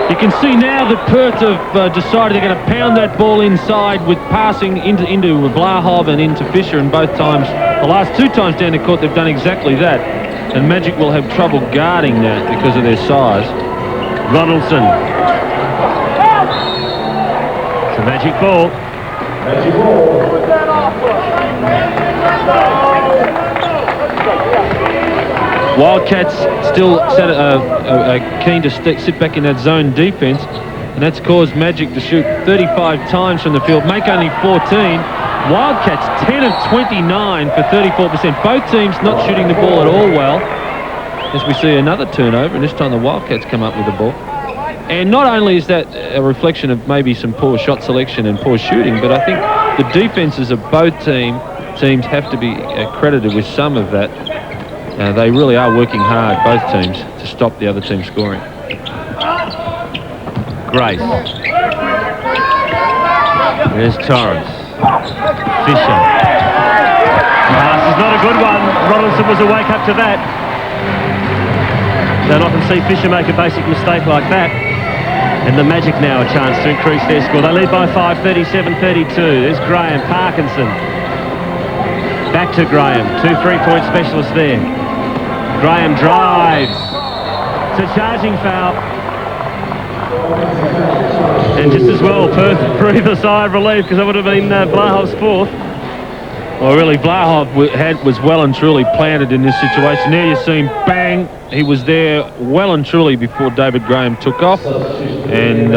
D: You can see now that Perth have decided they're going to pound that ball inside with passing into Vlahov and into Fisher, and both times, the last 2 times down the court, they've done exactly that. And Magic will have trouble guarding that because of their size.
C: Ronaldson. It's a magic ball.
D: Wildcats still keen to sit back in that zone defence, and that's caused Magic to shoot 35 times from the field, make only 14. Wildcats 10 of 29 for 34%. Both teams not shooting the ball at all well, as we see another turnover, and this time the Wildcats come up with the ball. And not only is that a reflection of maybe some poor shot selection and poor shooting, but I think the defences of both teams have to be credited with some of that. They really are working hard, both teams, to stop the other team scoring.
C: Grace. There's Torrance. Fisher. Pass is not a good one. Ronaldson was awake up to that. Don't often see Fisher make a basic mistake like that. And the Magic now a chance to increase their score. They lead by 5, 37-32. There's Graham. Parkinson. Back to Graham. 2 3-point specialists there. Graham drives. It's a charging foul. And just as well, Perth breathed a sigh of relief, because that would have been Blahov's fourth.
D: Well, really, Blahov was well and truly planted in this situation. There you see him, bang. He was there well and truly before David Graham took off, and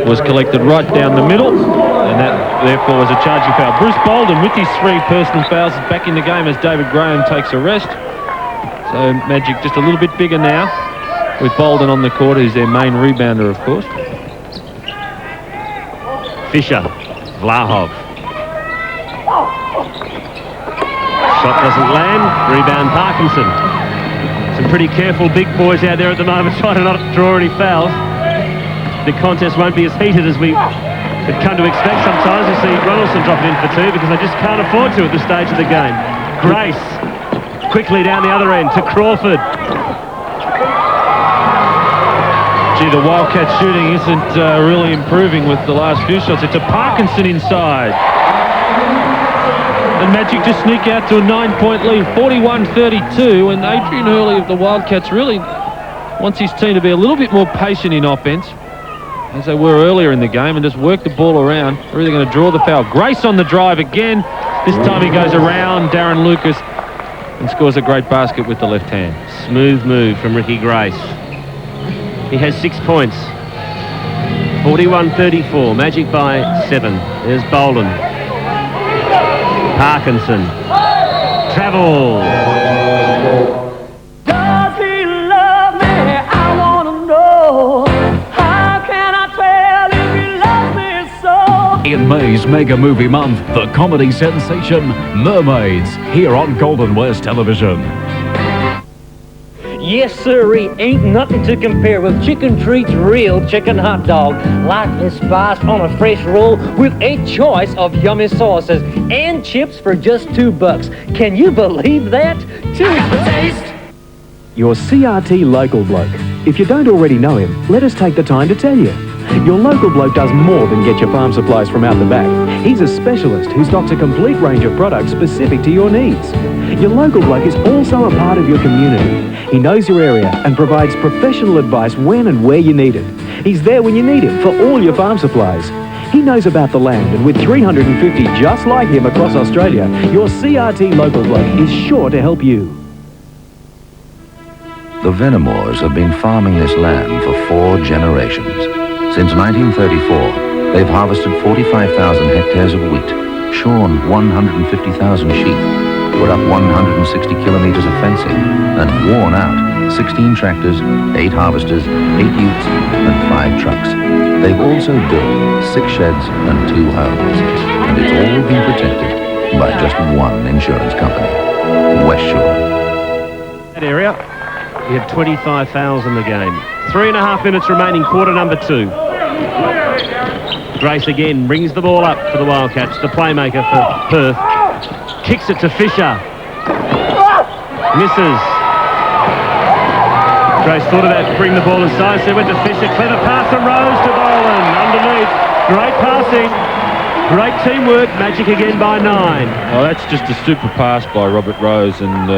D: was collected right down the middle, and that therefore was a charging foul. Bruce Bolden, with his 3 personal fouls, is back in the game as David Graham takes a rest. So Magic just a little bit bigger now, with Bolden on the court, who's their main rebounder, of course.
C: Fisher. Vlahov. Shot doesn't land. Rebound Parkinson. Some pretty careful big boys out there at the moment trying to not draw any fouls. The contest won't be as heated as we had come to expect sometimes. You see Ronaldson dropping in for 2 because they just can't afford to at this stage of the game. Grace quickly down the other end to Crawford.
D: Gee, the Wildcats shooting isn't really improving with the last few shots. It's a Parkinson inside. And Magic just sneak out to a 9-point lead, 41-32, and Adrian Hurley of the Wildcats really wants his team to be a little bit more patient in offense, as they were earlier in the game, and just work the ball around. They're really going to draw the foul. Grace on the drive again. This time he goes around Darren Lucas and scores a great basket with the left hand.
C: Smooth move from Ricky Grace. He has 6 points. 41-34, Magic by 7. There's Bolden. Parkinson. Travel.
N: Does he love me? I want to know. How can I tell if he loves me so?
A: In May's Mega Movie Month, the comedy sensation Mermaids, here on Golden West Television.
I: Yes, sirree, ain't nothing to compare with Chicken Treat's real chicken hot dog. Lightly spiced on a fresh roll with a choice of yummy sauces and chips for just $2. Can you believe that? $2.
P: Your CRT local bloke. If you don't already know him, let us take the time to tell you. Your local bloke does more than get your farm supplies from out the back. He's a specialist who stocks a complete range of products specific to your needs. Your local bloke is also a part of your community. He knows your area and provides professional advice when and where you need it. He's there when you need him for all your farm supplies. He knows about the land, and with 350 just like him across Australia, your CRT local bloke is sure to help you.
L: The Venemores have been farming this land for 4 generations. Since 1934, they've harvested 45,000 hectares of wheat, shorn 150,000 sheep, put up 160 kilometers of fencing, and worn out 16 tractors, 8 harvesters, 8 utes, and 5 trucks. They've also built 6 sheds and 2 homes, and it's all been protected by just one insurance company, West Shore.
C: That area, we have 25,000 the game. 3.5 minutes remaining, quarter number 2. Grace again brings the ball up for the Wildcats, the playmaker for Perth. Kicks it to Fisher. Misses. Grace thought about bring the ball inside, so went to Fisher. Clever pass from Rose to Boland. Underneath. Great passing. Great teamwork. Magic again by 9.
D: Well, that's just a super pass by Robert Rose, and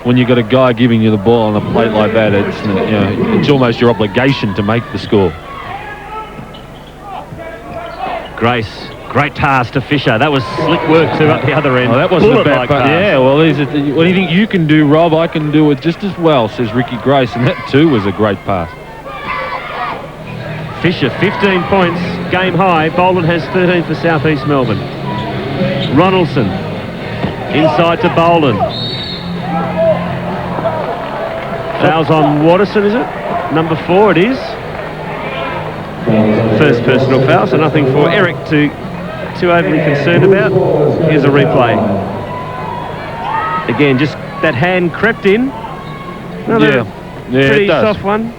D: when you've got a guy giving you the ball on a plate like that, it's almost your obligation to make the score.
C: Grace, great pass to Fisher. That was slick work too up the other end.
D: Oh, that wasn't a bad pass.
C: Pass.
D: Yeah, well, what do you think you can do, Rob? I can do it just as well, says Ricky Grace, and that too was a great pass.
C: Fisher, 15 points, game high. Bolden has 13 for South East Melbourne. Ronaldson, inside to Bolden. Fouls on Watterson, is it? Number 4 it is. First personal foul, so nothing for Eric to overly concerned about. Here's a replay. Again, just that hand crept in. Another pretty soft one.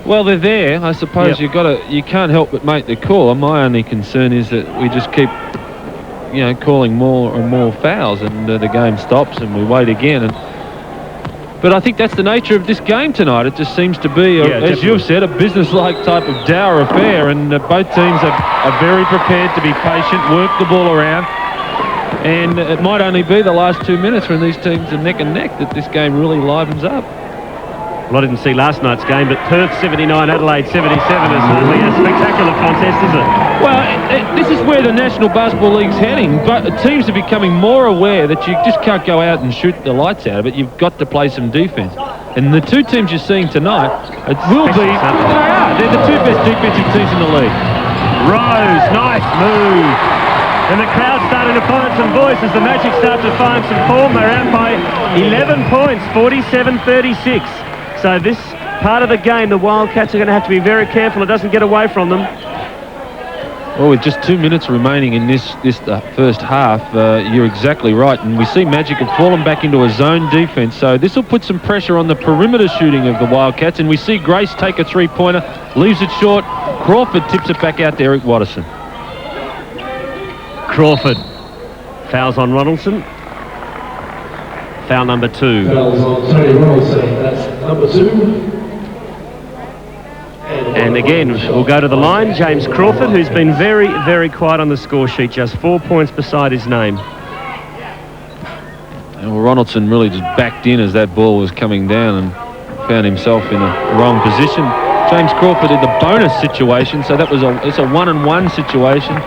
D: Well, they're there. I suppose you can't help but make the call. And my only concern is that we just keep, calling more and more fouls, and the game stops, and we wait again. But I think that's the nature of this game tonight. It just seems to be, as you've said, a business-like type of dour affair, and both teams are very prepared to be patient, work the ball around, and it might only be the last 2 minutes when these teams are neck and neck that this game really livens up.
C: Well, I didn't see last night's game, but Perth 79, Adelaide 77 is certainly a spectacular contest, is it?
D: Well, this is where the National Basketball League's heading, but teams are becoming more aware that you just can't go out and shoot the lights out of it. You've got to play some defence. And the two teams you're seeing tonight, they're the two best defensive teams in the league.
C: Rose, nice move. And the crowd's starting to find some voice as the Magic start to find some form. They're out by 11 points, 47-36. So this part of the game, the Wildcats are going to have to be very careful it doesn't get away from them.
D: Well, with just 2 minutes remaining in this first half, you're exactly right. And we see Magic have fallen back into a zone defence. So this will put some pressure on the perimeter shooting of the Wildcats. And we see Grace take a three-pointer, leaves it short. Crawford tips it back out to Eric Watterson.
C: Crawford fouls on Ronaldson. Foul number 2.
Q: Fouls on Tony Ronaldson, that's number 2.
C: And again, we'll go to the line. James Crawford, who's been very, very quiet on the score sheet, just 4 points beside his name.
D: And well, Ronaldson really just backed in as that ball was coming down and found himself in a wrong position. James Crawford did the bonus situation, so it's a 1-and-1 situation.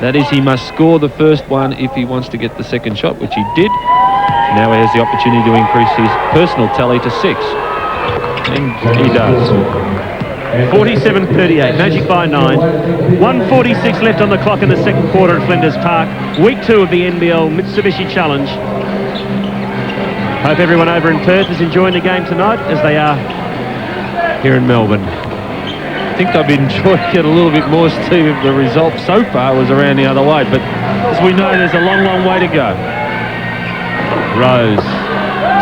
D: That is, he must score the first one if he wants to get the second shot, which he did. Now he has the opportunity to increase his personal tally to 6. And he does.
C: 47-38, Magic by 9. 1:46 left on the clock in the second quarter at Flinders Park. Week 2 of the NBL Mitsubishi Challenge. Hope everyone over in Perth is enjoying the game tonight, as they are here in Melbourne.
D: I think they've enjoyed it a little bit more, Steve, if the result so far was around the other way. But as we know, there's a long, long way to go.
C: Rose,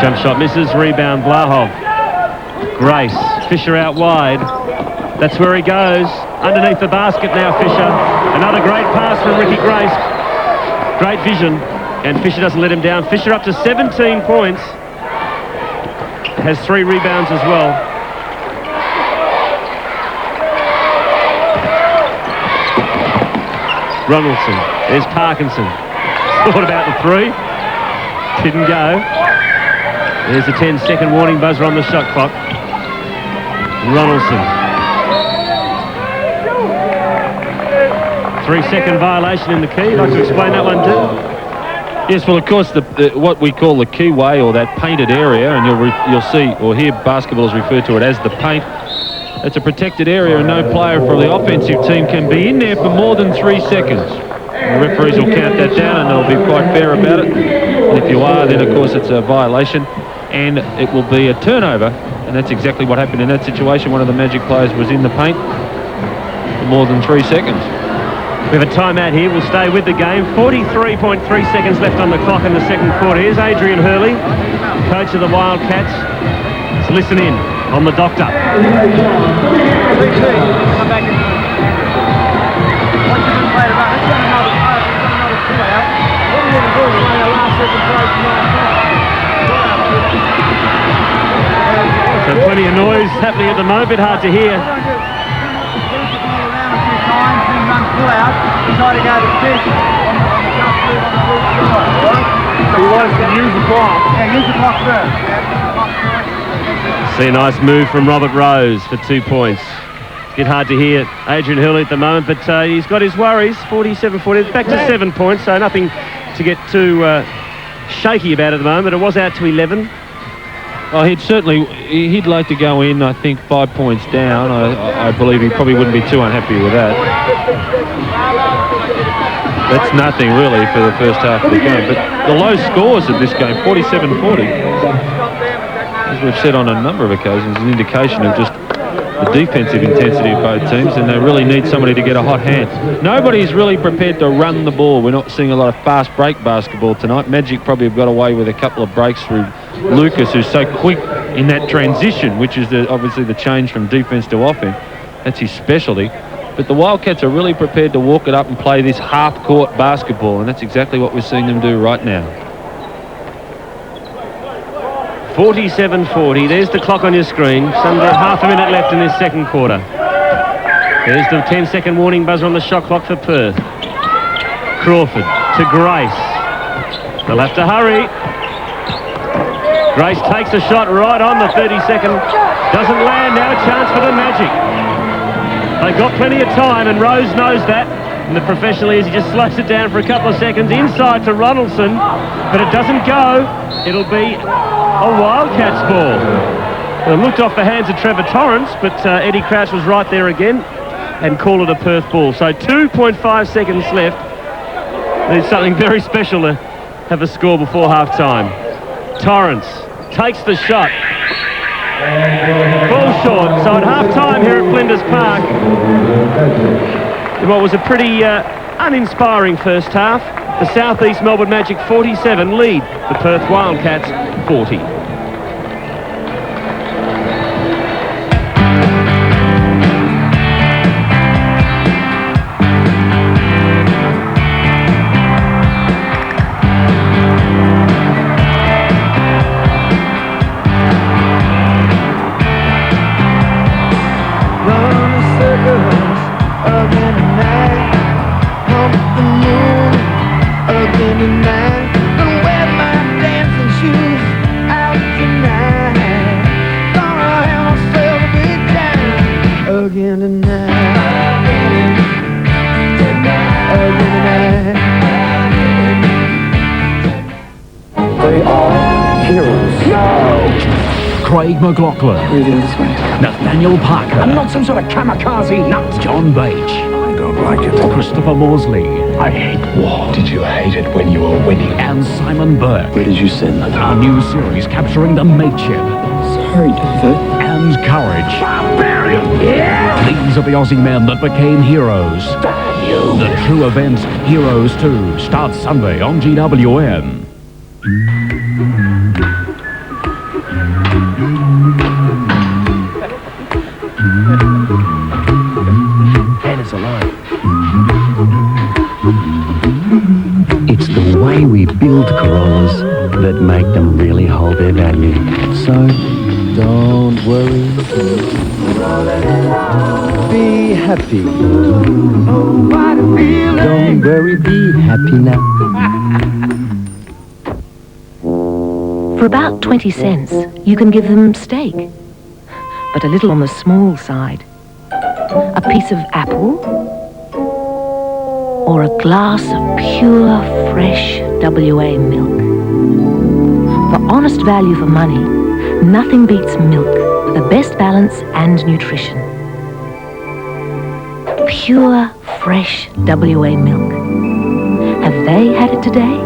C: jump shot misses, rebound Blahov. Grace, Fisher out wide. That's where he goes. Underneath the basket now, Fisher. Another great pass from Ricky Grace. Great vision, and Fisher doesn't let him down. Fisher up to 17 points. Has 3 rebounds as well. Ronaldson, there's Parkinson. Thought about the 3. Didn't go. There's a 10-second warning buzzer on the shot clock. Ronaldson. 3-second violation in the key. You'd like to explain that one too?
D: Yes, well, of course, what we call the keyway, or that painted area, and you'll see or hear basketballers refer to it as the paint. It's a protected area, and no player for the offensive team can be in there for more than 3 seconds. The referees will count that down, and they'll be quite fair about it. And if you are, then of course it's a violation, and it will be a turnover. And that's exactly what happened in that situation. One of the Magic players was in the paint for more than 3 seconds.
C: We have a timeout here. We'll stay with the game. 43.3 seconds left on the clock in the second quarter. Here's Adrian Hurley, coach of the Wildcats. Let's listen in on the doctor. So plenty of noise happening at the moment, a bit hard to hear.
Q: He wants to use the
C: See a nice move from Robert Rose for 2 points. A bit hard to hear Adrian Hurley at the moment, but he's got his worries. 47-40, back to 7 points, so nothing to get too shaky about at the moment. It was out to 11.
D: Well, he'd like to go in, I think, 5 points down. I believe he probably wouldn't be too unhappy with that. That's nothing, really, for the first half of the game. But the low scores of this game, 47-40, as we've said on a number of occasions, an indication of just the defensive intensity of both teams, and they really need somebody to get a hot hand. Nobody's really prepared to run the ball. We're not seeing a lot of fast break basketball tonight. Magic probably have got away with a couple of breaks through Lucas, who's so quick in that transition, which is obviously the change from defense to offense. That's his specialty. But the Wildcats are really prepared to walk it up and play this half-court basketball, and that's exactly what we're seeing them do right now.
C: 47-40. There's the clock on your screen. Just under half a minute left in this second quarter. There's the 10-second warning buzzer on the shot clock for Perth. Crawford to Grace. They'll have to hurry. Grace takes a shot right on the 30-second. Doesn't land. Now a chance for the Magic. They've got plenty of time, and Rose knows that. And the professional is, he just slows it down for a couple of seconds. Inside to Ronaldson, but it doesn't go. It'll be a Wildcats ball. Well, it looked off the hands of Trevor Torrance, but Eddie Crouch was right there again and called it a Perth ball. So 2.5 seconds left. There's something very special to have a score before half-time. Torrance takes the shot. Ball short. So at half-time here at Flinders Park, in what was a pretty uninspiring first half, the South East Melbourne Magic 47 lead the Perth Wildcats 40.
A: Craig McLaughlin.
K: Reading this way.
A: Nathaniel Parker.
K: I'm not some sort of kamikaze nut.
A: John Beach.
K: I don't like it.
A: Christopher Morsley.
K: I hate war. Did you hate it when you were winning?
A: And Simon Burke.
K: Where did you send them?
A: Our new series capturing the mateship.
K: Sorry, David.
A: And courage.
K: Barbarian! Yeah!
A: These are the Aussie men that became heroes. The true event, Heroes 2, starts Sunday on GWN.
H: Hannah's alive. It's the way we build Corollas that make them really hold their value. So, don't worry. Be happy. Don't worry, be happy now.
R: For about 20 cents, you can give them steak, but a little on the small side. A piece of apple, or a glass of pure, fresh WA milk. For honest value for money, nothing beats milk with the best balance and nutrition. Pure, fresh WA milk. Have they had it today?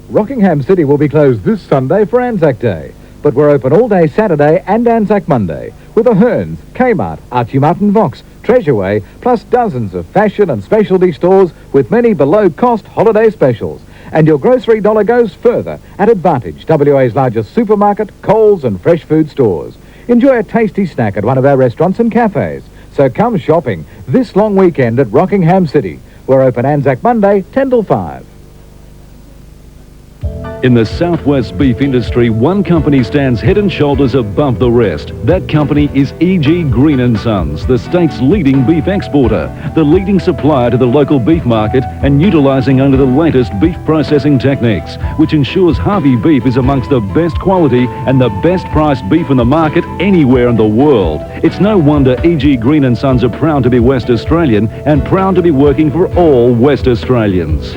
S: Rockingham City will be closed this Sunday for Anzac Day, but we're open all day Saturday and Anzac Monday with a Hearns, Kmart, Archie Martin Vox, Treasureway, plus dozens of fashion and specialty stores with many below-cost holiday specials. And your grocery dollar goes further at Advantage, WA's largest supermarket, Coles and fresh food stores. Enjoy a tasty snack at one of our restaurants and cafes. So come shopping this long weekend at Rockingham City. We're open Anzac Monday, 10 till 5.
F: In the southwest beef industry, one company stands head and shoulders above the rest. That company is E.G. Green & Sons, the state's leading beef exporter, the leading supplier to the local beef market and utilising only the latest beef processing techniques, which ensures Harvey beef is amongst the best quality and the best priced beef in the market anywhere in the world. It's no wonder E.G. Green & Sons are proud to be West Australian and proud to be working for all West Australians.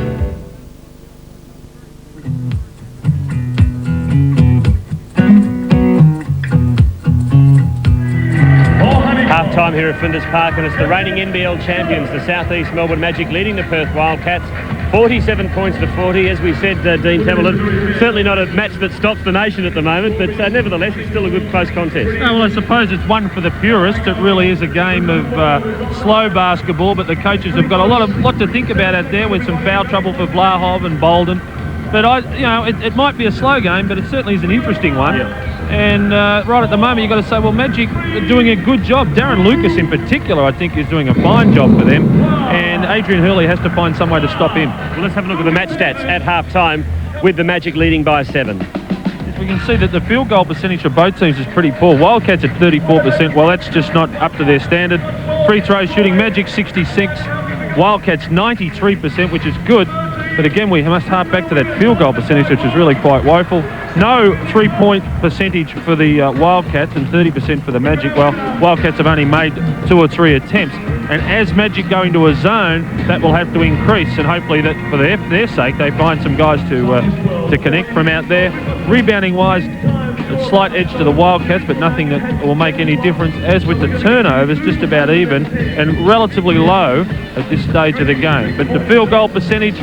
C: Half-time here at Flinders Park, and it's the reigning NBL champions, the South East Melbourne Magic, leading the Perth Wildcats 47 points to 40. As we said, Dean Templeton, certainly not a match that stops the nation at the moment, but nevertheless it's still a good close contest.
D: Well, I suppose it's one for the purists. It really is a game of slow basketball, but the coaches have got a lot to think about out there, with some foul trouble for Vlahov and Bolden. But it might be a slow game, but it certainly is an interesting one. Yeah. And right at the moment, you've got to say, well, Magic are doing a good job. Darren Lucas in particular, I think, is doing a fine job for them. And Adrian Hurley has to find some way to stop him.
C: Well, let's have a look at the match stats at half-time, with the Magic leading by 7.
D: We can see that the field goal percentage for both teams is pretty poor. Wildcats at 34%. Well, that's just not up to their standard. Free throw shooting, Magic 66. Wildcats 93%, which is good. But again, we must hark back to that field goal percentage, which is really quite woeful. No three-point percentage for the Wildcats and 30% for the Magic. Well, Wildcats have only made 2 or 3 attempts. And as Magic go into a zone, that will have to increase. And hopefully that, for their sake, they find some guys to connect from out there. Rebounding-wise, a slight edge to the Wildcats, but nothing that will make any difference. As with the turnovers, just about even and relatively low at this stage of the game. But the field goal percentage,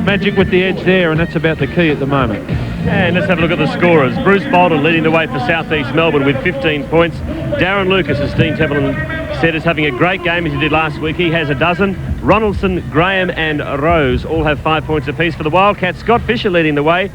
D: Magic with the edge there, and that's about the key at the moment.
C: And let's have a look at the scorers. Bruce Bolden leading the way for South East Melbourne with 15 points. Darren Lucas, as Dean Templeton said, is having a great game as he did last week. He has a dozen. Ronaldson, Graham and Rose all have 5 points apiece. For the Wildcats, Scott Fisher leading the way.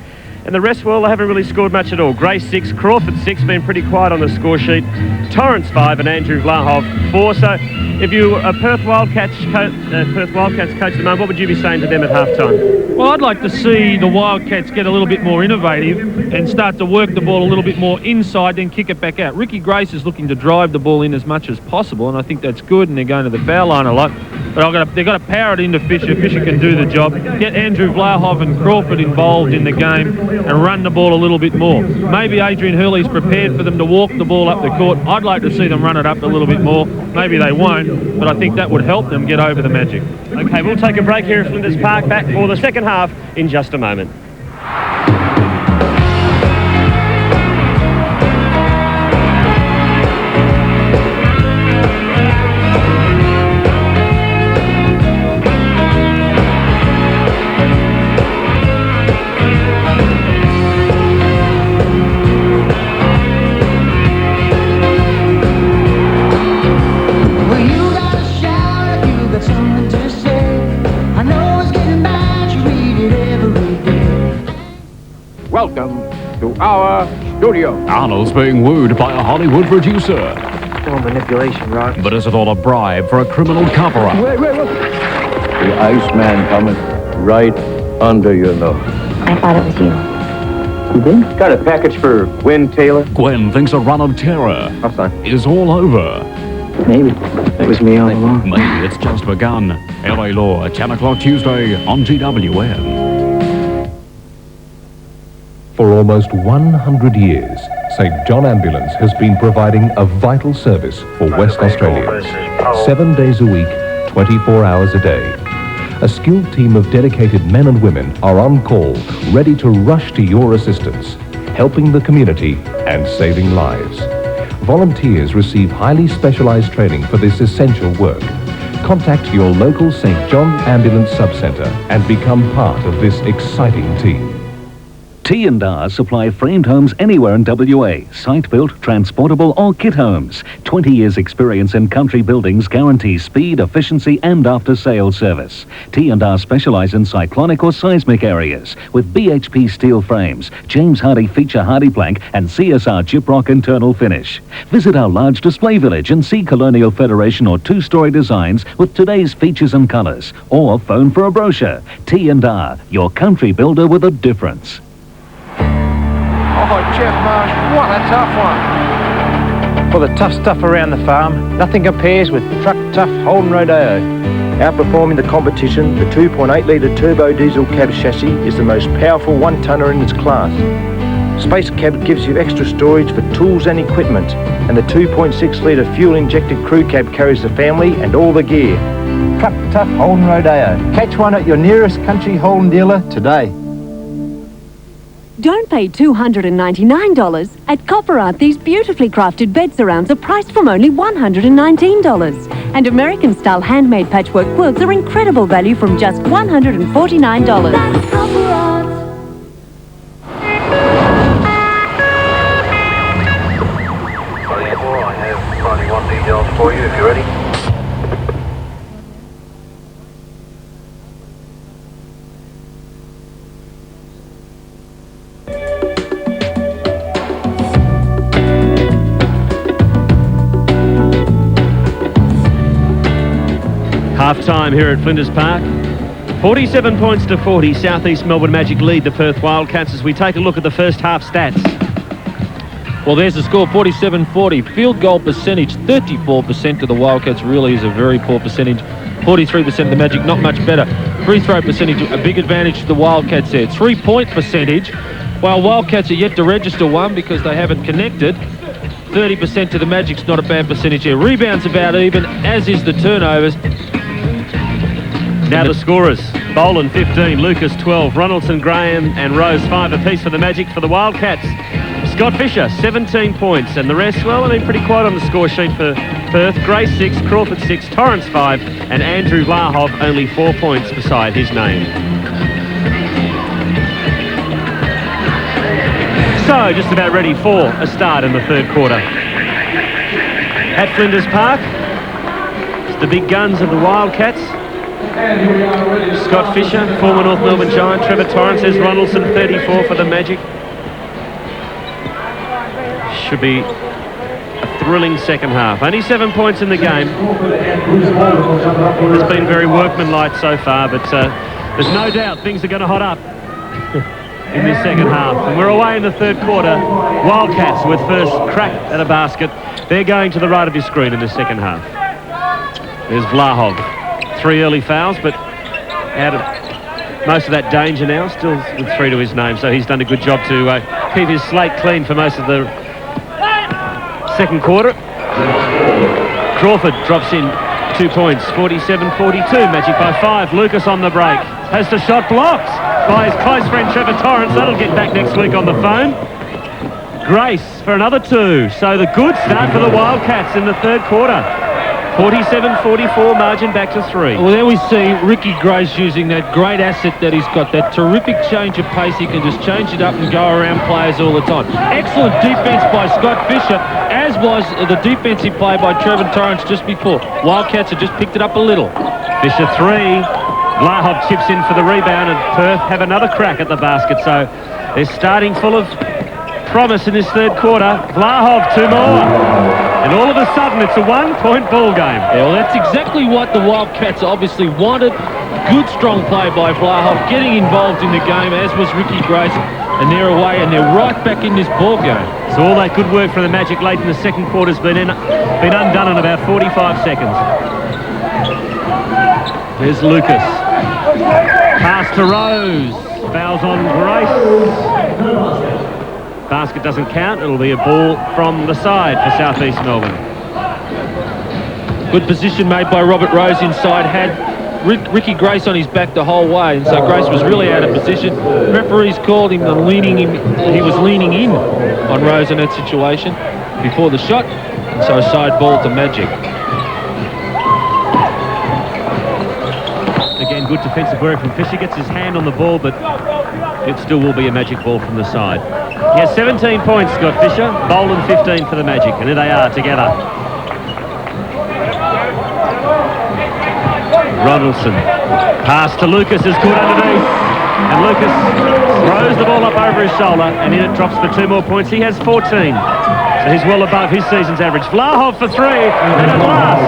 C: And the rest, well, they haven't really scored much at all. Gray 6, Crawford 6, been pretty quiet on the score sheet. Torrance 5 and Andrew Vlahov 4. So if you were a Perth Wildcats coach at the moment, what would you be saying to them at half-time?
D: Well, I'd like to see the Wildcats get a little bit more innovative and start to work the ball a little bit more inside, then kick it back out. Ricky Grace is looking to drive the ball in as much as possible, and I think that's good, and they're going to the foul line a lot. But they've got to power it into Fisher. Fisher can do the job. Get Andrew Vlahov and Crawford involved in the game and run the ball a little bit more. Maybe Adrian Hurley's prepared for them to walk the ball up the court. I'd like to see them run it up a little bit more. Maybe they won't, but I think that would help them get over the Magic.
C: Okay, we'll take a break here at Flinders Park. Back for the second half in just a moment.
K: Welcome to our studio.
A: Arnold's being wooed by a Hollywood producer.
T: It's all manipulation, Rock.
A: But is it all a bribe for a criminal cover-up?
K: Wait.
H: The Iceman coming right under your nose.
O: I thought it was you.
T: You think? Got a package for Gwen Taylor?
A: Gwen thinks a run of terror is all over.
T: Maybe. It was me all along.
A: Maybe it's just begun. LA Law, 10 o'clock Tuesday on GWN.
M: For almost 100 years, St. John Ambulance has been providing a vital service for West Australians. 7 days a week, 24 hours a day. A skilled team of dedicated men and women are on call, ready to rush to your assistance, helping the community and saving lives. Volunteers receive highly specialized training for this essential work. Contact your local St. John Ambulance Subcentre and become part of this exciting team.
F: T&R supply framed homes anywhere in WA, site-built, transportable or kit homes. 20 years experience in country buildings guarantees speed, efficiency and after-sales service. T&R specialise in cyclonic or seismic areas with BHP steel frames, James Hardie feature Hardie plank and CSR gyprock internal finish. Visit our large display village and see Colonial Federation or two-story designs with today's features and colours, or phone for a brochure. T&R, your country builder with a difference.
T: Oh, Jeff Marsh, what a tough one. For the tough stuff around the farm, nothing compares with Truck Tough Holden Rodeo. Outperforming the competition, the 2.8 litre turbo diesel cab chassis is the most powerful one-tonner in its class. Space Cab gives you extra storage for tools and equipment, and the 2.6 litre fuel-injected crew cab carries the family and all the gear. Truck Tough Holden Rodeo. Catch one at your nearest country Holden dealer today.
U: Don't pay $299. At Copper Art, these beautifully crafted bed surrounds are priced from only $119. And American-style handmade patchwork quilts are incredible value from just $149. That's Copper Art.
V: I have 91 details for you if you're ready.
C: Half-time here at Flinders Park. 47 points to 40. Southeast Melbourne Magic lead the Perth Wildcats as we take a look at the first half stats.
D: Well, there's the score, 47-40. Field goal percentage, 34% to the Wildcats really is a very poor percentage. 43% of the Magic, not much better. Free throw percentage, a big advantage to the Wildcats there. 3-point percentage, while Wildcats are yet to register one because they haven't connected. 30% to the Magic's not a bad percentage here. Rebounds about even, as is the turnovers.
C: Now the scorers. Boland 15, Lucas 12, Ronaldson, Graham and Rose 5 apiece for the Magic. For the Wildcats, Scott Fisher 17 points, and the rest, well, I mean, pretty quiet on the score sheet for Perth. Gray 6, Crawford 6, Torrance 5 and Andrew Vlahov only 4 points beside his name. So just about ready for a start in the third quarter. At Flinders Park, it's the big guns of the Wildcats. Scott Fisher, former North Melbourne Giant. Trevor Torrance says Ronaldson 34 for the Magic. Should be a thrilling second half. Only 7 points in the game. It's been very workmanlike so far, but there's no doubt things are going to hot up in this second half. And we're away in the third quarter. Wildcats with first crack at a basket. They're going to the right of your screen in the second half. There's Vlahov. 3 early fouls, but out of most of that danger now, still with 3 to his name, so he's done a good job to keep his slate clean for most of the second quarter. Crawford drops in 2 points, 47-42, Magic by 5. Lucas on the break, has the shot blocked by his close friend Trevor Torrance. That'll get back next week on the phone. Grace for another 2, so the good start for the Wildcats in the third quarter. 47-44, margin back to 3.
D: Well, there we see Ricky Grace using that great asset that he's got, that terrific change of pace. He can just change it up and go around players all the time. Excellent defense by Scott Fisher, as was the defensive play by Trevor Torrance just before. Wildcats have just picked it up a little.
C: Fisher 3. Vlahov chips in for the rebound, and Perth have another crack at the basket, so they're starting full of promise in this third quarter. Vlahov 2 more. And all of a sudden, it's a 1-point ball game.
D: Yeah, well, that's exactly what the Wildcats obviously wanted. Good, strong play by Vlahov, getting involved in the game, as was Ricky Grace. And they're away, and they're right back in this ball game.
C: So all that good work from the Magic late in the second quarter has been undone in about 45 seconds. There's Lucas. Pass to Rose. Fouls on Grace. Basket doesn't count. It'll be a ball from the side for Southeast Melbourne.
D: Good position made by Robert Rose inside. Had Ricky Grace on his back the whole way, and so Grace was really out of position. Referees called him he was leaning in on Rose in that situation before the shot, and so a side ball to Magic.
C: Again, good defensive work from Fisher. Gets his hand on the ball, but it still will be a Magic ball from the side. He has 17 points, Scott Fisher. Boland 15 for the Magic, and here they are together. Ronaldson. Pass to Lucas is good underneath. And Lucas throws the ball up over his shoulder, and in it drops for 2 more points. He has 14. So he's well above his season's average. Vlahov for 3, and at last,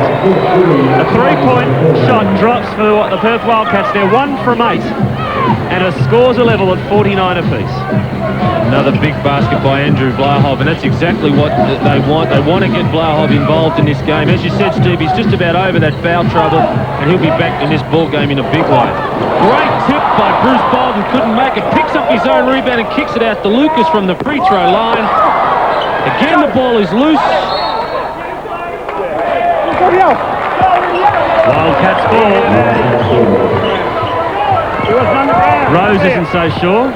C: a 3-point shot drops for the Perth Wildcats. They're 1 from 8. And it scores a level at 49 apiece.
D: Another big basket by Andrew Vlahov, and that's exactly what they want. They want to get Vlahov involved in this game. As you said, Steve, he's just about over that foul trouble, and he'll be back in this ball game in a big way. Great tip by Bruce Bolden, couldn't make it. Picks up his own rebound and kicks it out to Lucas from the free throw line. Again, the ball is loose.
C: Wildcats ball. Rose isn't so sure.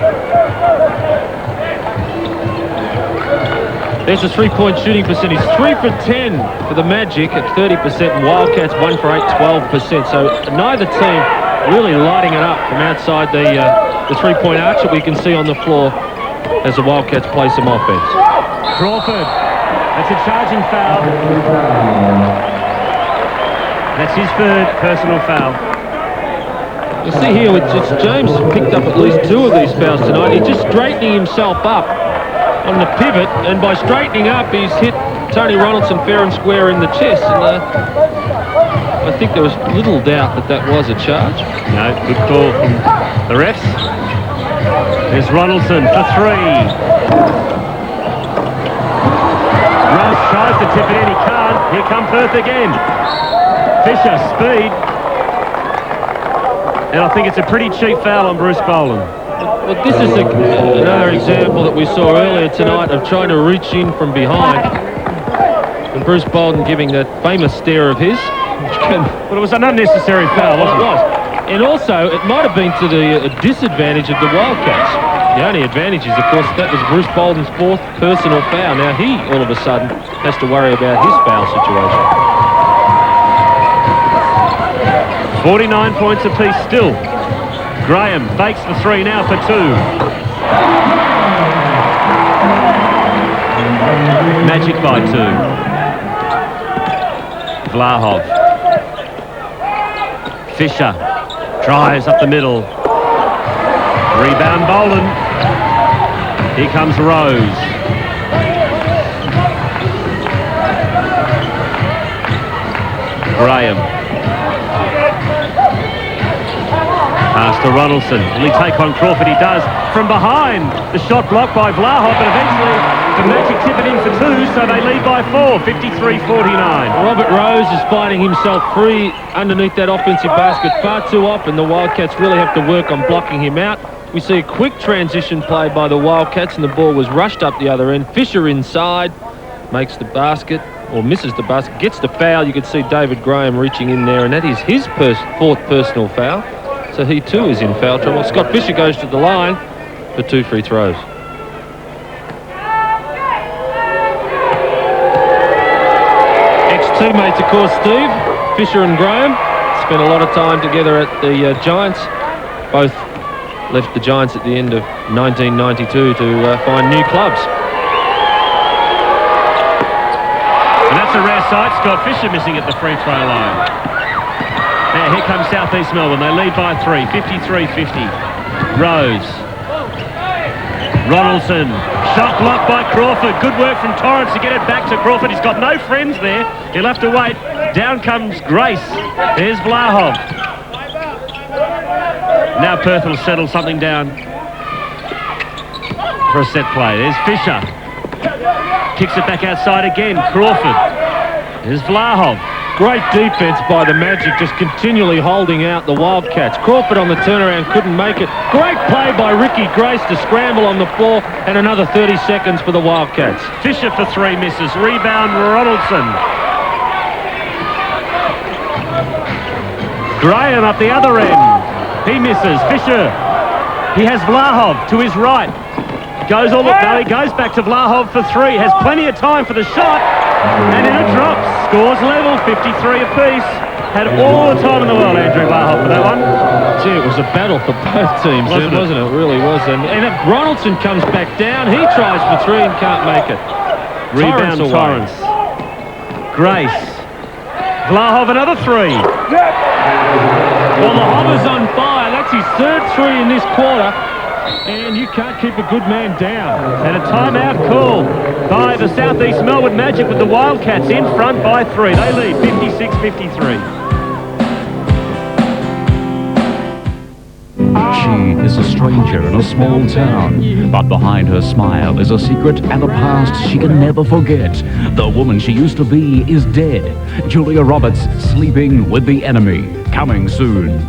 D: There's a three-point shooting percentage. 3 for 10 for the Magic at 30%, and Wildcats 1 for 8, 12%. So neither team really lighting it up from outside the three-point arch that we can see on the floor as the Wildcats play some offense.
C: Crawford. That's a charging foul. That's his third personal foul.
D: You see here, it's James picked up at least 2 of these fouls tonight. He's just straightening himself up on the pivot, and by straightening up, he's hit Tony Ronaldson fair and square in the chest. And I think there was little doubt that was a charge.
C: No, good call from the refs. There's Ronaldson for 3. Russ tries to tip it in, he can't. Here come Perth again. Fisher, speed. And I think it's a pretty cheap foul on Bruce Boland.
D: Well, this is another example that we saw earlier tonight of trying to reach in from behind. And Bruce Bolden giving that famous stare of his.
C: Well, it was an unnecessary foul, wasn't it?
D: It was. And also, it might have been to the disadvantage of the Wildcats. The only advantage is, of course, that was Bruce Bolden's 4th personal foul. Now he, all of a sudden, has to worry about his foul situation.
C: 49 points apiece still. Graham fakes the 3 now for 2. Magic by 2. Vlahov. Fisher drives up the middle. Rebound Boland. Here comes Rose. Graham. Pass to Ronaldson. Will he take on Crawford? He does. From behind. The shot blocked by Vlahov, but eventually the Magic tip it in for 2, so they lead by 4, 53-49.
D: Robert Rose is finding himself free underneath that offensive basket far too often. The Wildcats really have to work on blocking him out. We see a quick transition play by the Wildcats, and the ball was rushed up the other end. Fisher inside, makes the basket, or misses the basket, gets the foul. You could see David Graham reaching in there, and that is his 4th personal foul. So he too is in foul trouble. Scott Fisher goes to the line for 2 free throws. Ex-teammates, of course, Steve. Fisher and Graham spent a lot of time together at the Giants. Both left the Giants at the end of 1992 to find new clubs.
C: And that's a rare sight. Scott Fisher missing at the free throw line. Now, here comes South East Melbourne. They lead by 3, 53-50. Rose. Ronaldson. Shot blocked by Crawford. Good work from Torrance to get it back to Crawford. He's got no friends there. He'll have to wait. Down comes Grace. There's Vlahov. Now Perth will settle something down for a set play. There's Fisher. Kicks it back outside again. Crawford. There's Vlahov.
D: Great defense by the Magic, just continually holding out the Wildcats. Crawford on the turnaround couldn't make it. Great play by Ricky Grace to scramble on the floor, and another 30 seconds for the Wildcats.
C: Fisher for 3 misses. Rebound Ronaldson. Graham up the other end. He misses. Fisher. He has Vlahov to his right. Goes all the way. He goes back to Vlahov for 3. Has plenty of time for the shot. And then it drops. Scores level, 53 apiece. Had all the time in the world, Andrew Vlahov, for that one.
D: Gee, it was a battle for both teams, wasn't it? It really was. And Ronaldson comes back down. He tries for 3 and can't make it.
C: Rebound Torrance. Grace. Vlahov another 3.
D: Well, the Hobber's on fire. That's his 3rd 3 in this quarter. And you can't keep a good man down.
C: And a timeout call by the South East Melbourne Magic with the Wildcats in front by 3. They lead 56-53.
A: She is a stranger in a small town, but behind her smile is a secret and a past she can never forget. The woman she used to be is dead. Julia Roberts, Sleeping with the Enemy, coming soon.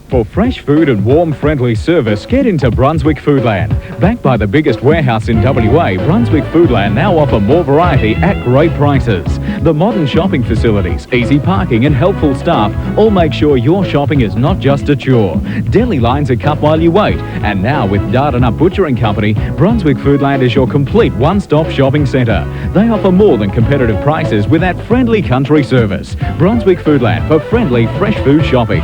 B: For fresh food and warm, friendly service, get into Brunswick Foodland. Backed by the biggest warehouse in WA, Brunswick Foodland now offer more variety at great prices. The modern shopping facilities, easy parking and helpful staff all make sure your shopping is not just a chore. Deli lines are cut while you wait. And now with Dardanup Butchering Company, Brunswick Foodland is your complete one-stop shopping centre. They offer more than competitive prices with that friendly country service. Brunswick Foodland for friendly, fresh food shopping.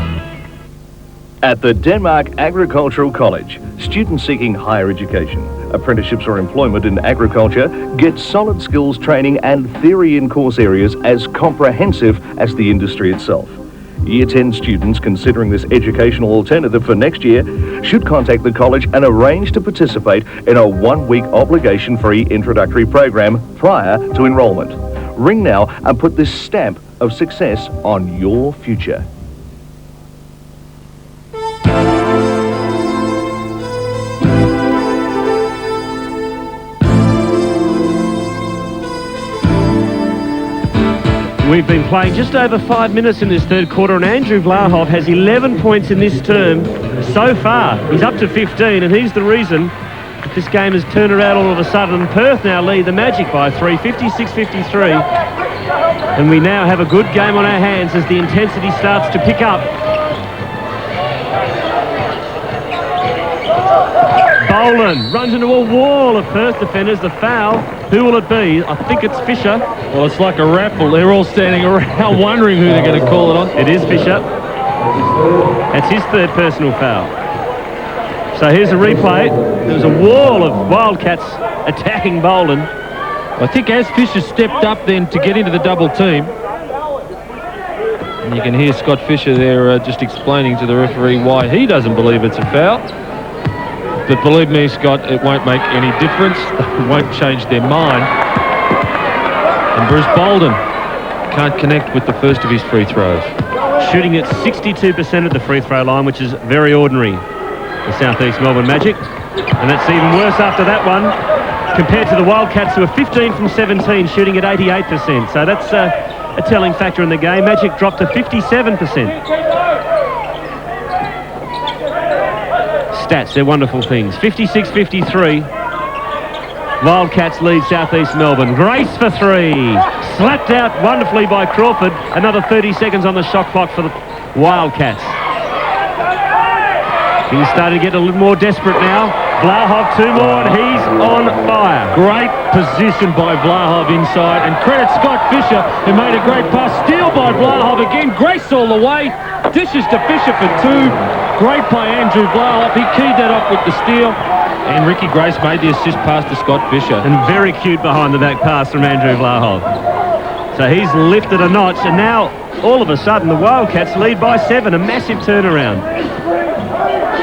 E: At the Denmark Agricultural College, students seeking higher education, apprenticeships or employment in agriculture get solid skills training and theory in course areas as comprehensive as the industry itself. Year 10 students considering this educational alternative for next year should contact the college and arrange to participate in a one-week obligation-free introductory program prior to enrolment. Ring now and put this stamp of success on your future.
C: We've been playing just over 5 minutes in this third quarter, and Andrew Vlahov has 11 points in this term so far. He's up to 15, and he's the reason that this game has turned around all of a sudden. Perth now lead the Magic by 3, 56-53. And we now have a good game on our hands as the intensity starts to pick up. Boland runs into a wall of Perth defenders. The foul. Who will it be? I think it's Fisher.
D: Well, it's like a raffle. They're all standing around wondering who they're going to call it on.
C: It is Fisher. That's his third personal foul. So here's a replay. There was a wall of Wildcats attacking Boland.
D: I think as Fisher stepped up then to get into the double team, and you can hear Scott Fisher there just explaining to the referee why he doesn't believe it's a foul. But believe me, Scott, it won't make any difference. They won't change their mind. And Bruce Bolden can't connect with the first of his free throws.
C: Shooting at 62% at the free throw line, which is very ordinary. The South East Melbourne Magic. And that's even worse after that one, compared to the Wildcats, who are 15 from 17, shooting at 88%. So that's a telling factor in the game. Magic dropped to 57%. Stats, they're wonderful things. 56-53. Wildcats lead South East Melbourne. Grace for three. Slapped out wonderfully by Crawford. Another 30 seconds on the shot clock for the Wildcats. He's starting to get a little more desperate now. Vlahov, two more, and he's on fire.
D: Great position by Vlahov inside, and credit Scott Fisher, who made a great pass. Steal by Vlahov again. Grace all the way. Dishes to Fisher for two. Great play, Andrew Vlahov. He keyed that off with the steal. And Ricky Grace made the assist pass to Scott Fisher.
C: And very cute behind the back pass from Andrew Vlahov. So he's lifted a notch, and now all of a sudden the Wildcats lead by 7, a massive turnaround.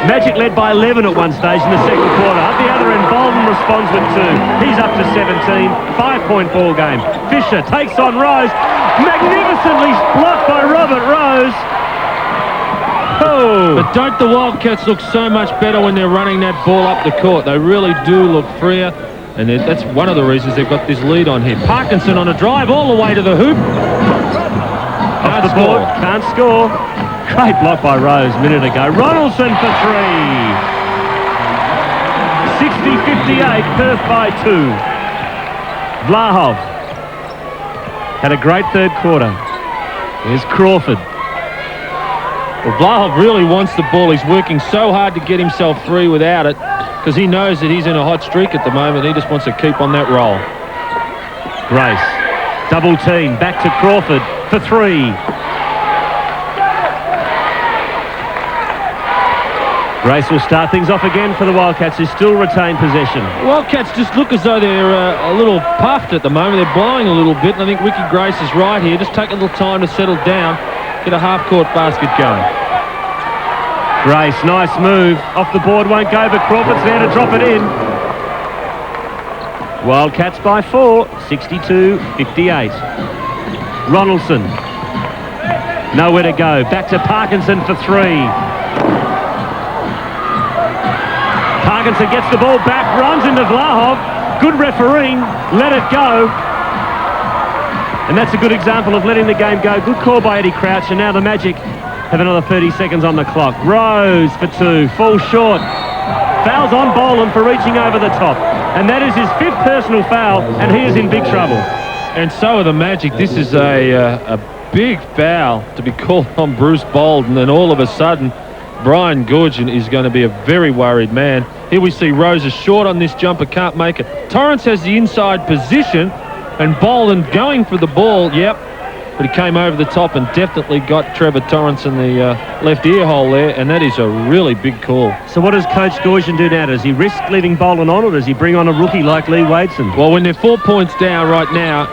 C: Magic led by 11 at one stage in the second quarter. At the other end, Bolden responds with 2. He's up to 17, 5-point ball game. Fisher takes on Rose. Magnificently blocked by Robert Rose. Oh.
D: But don't the Wildcats look so much better when they're running that ball up the court? They really do look freer, and that's one of the reasons they've got this lead on here. Parkinson on a drive all the way to the hoop.
C: Off the board, can't score. Great block by Rose a minute ago. Ronaldson for 3. 60-58, Perth by 2. Vlahov had a great third quarter. There's Crawford.
D: Well, Vlahov really wants the ball. He's working so hard to get himself free without it because he knows that he's in a hot streak at the moment. He just wants to keep on that roll.
C: Grace, double team, back to Crawford for 3. Grace will start things off again for the Wildcats, who still retain possession.
D: Wildcats just look as though they're a little puffed at the moment. They're blowing a little bit, and I think Ricky Grace is right here. Just take a little time to settle down, get a half-court basket going.
C: Grace, nice move. Off the board, won't go, but Crawford's there to drop it in. Wildcats by 4, 62-58. Ronaldson, nowhere to go. Back to Parkinson for 3. Parkinson gets the ball back, runs into Vlahov. Good refereeing, let it go. And that's a good example of letting the game go. Good call by Eddie Crouch, and now the Magic have another 30 seconds on the clock. Rose for 2, falls short. Fouls on Boland for reaching over the top. And that is his 5th personal foul, and he is in big trouble.
D: And so are the Magic. This is a big foul to be called on Bruce Bold, and then all of a sudden Brian Goorjian is going to be a very worried man. Here we see Rose is short on this jumper, can't make it. Torrance has the inside position, and Boland going for the ball, yep, but he came over the top and definitely got Trevor Torrance in the left ear hole there, and that is a really big call.
C: So what does Coach Goorjian do now? Does he risk leaving Boland on, or does he bring on a rookie like Lee Wadeson?
D: Well, when they're 4 points down right now,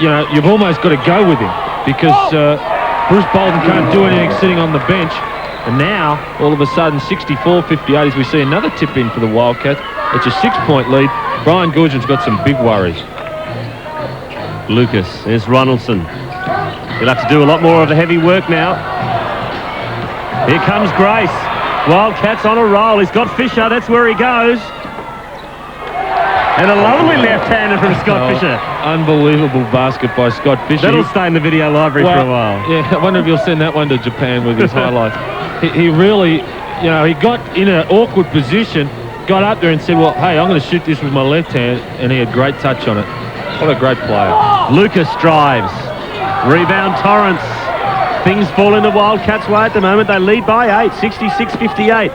D: you know, you've almost got to go with him, because Bruce Bolden can't do anything sitting on the bench. And now, all of a sudden, 64-58 as we see another tip in for the Wildcats. It's a 6-point lead. Brian Goorjian's got some big worries.
C: Lucas, there's Ronaldson. He'll have to do a lot more of the heavy work now. Here comes Grace. Wildcats on a roll. He's got Fisher. That's where he goes. And a lovely left-hander from Scott Fisher.
D: Unbelievable basket by Scott Fisher.
C: That'll stay in the video library for a while.
D: Yeah, I wonder if you'll send that one to Japan with his highlights. He really, you know, he got in an awkward position, got up there and said, well, hey, I'm going to shoot this with my left hand, and he had great touch on it. What a great player.
C: Lucas drives. Rebound Torrance. Things fall in the Wildcats' way at the moment. They lead by 8, 66-58.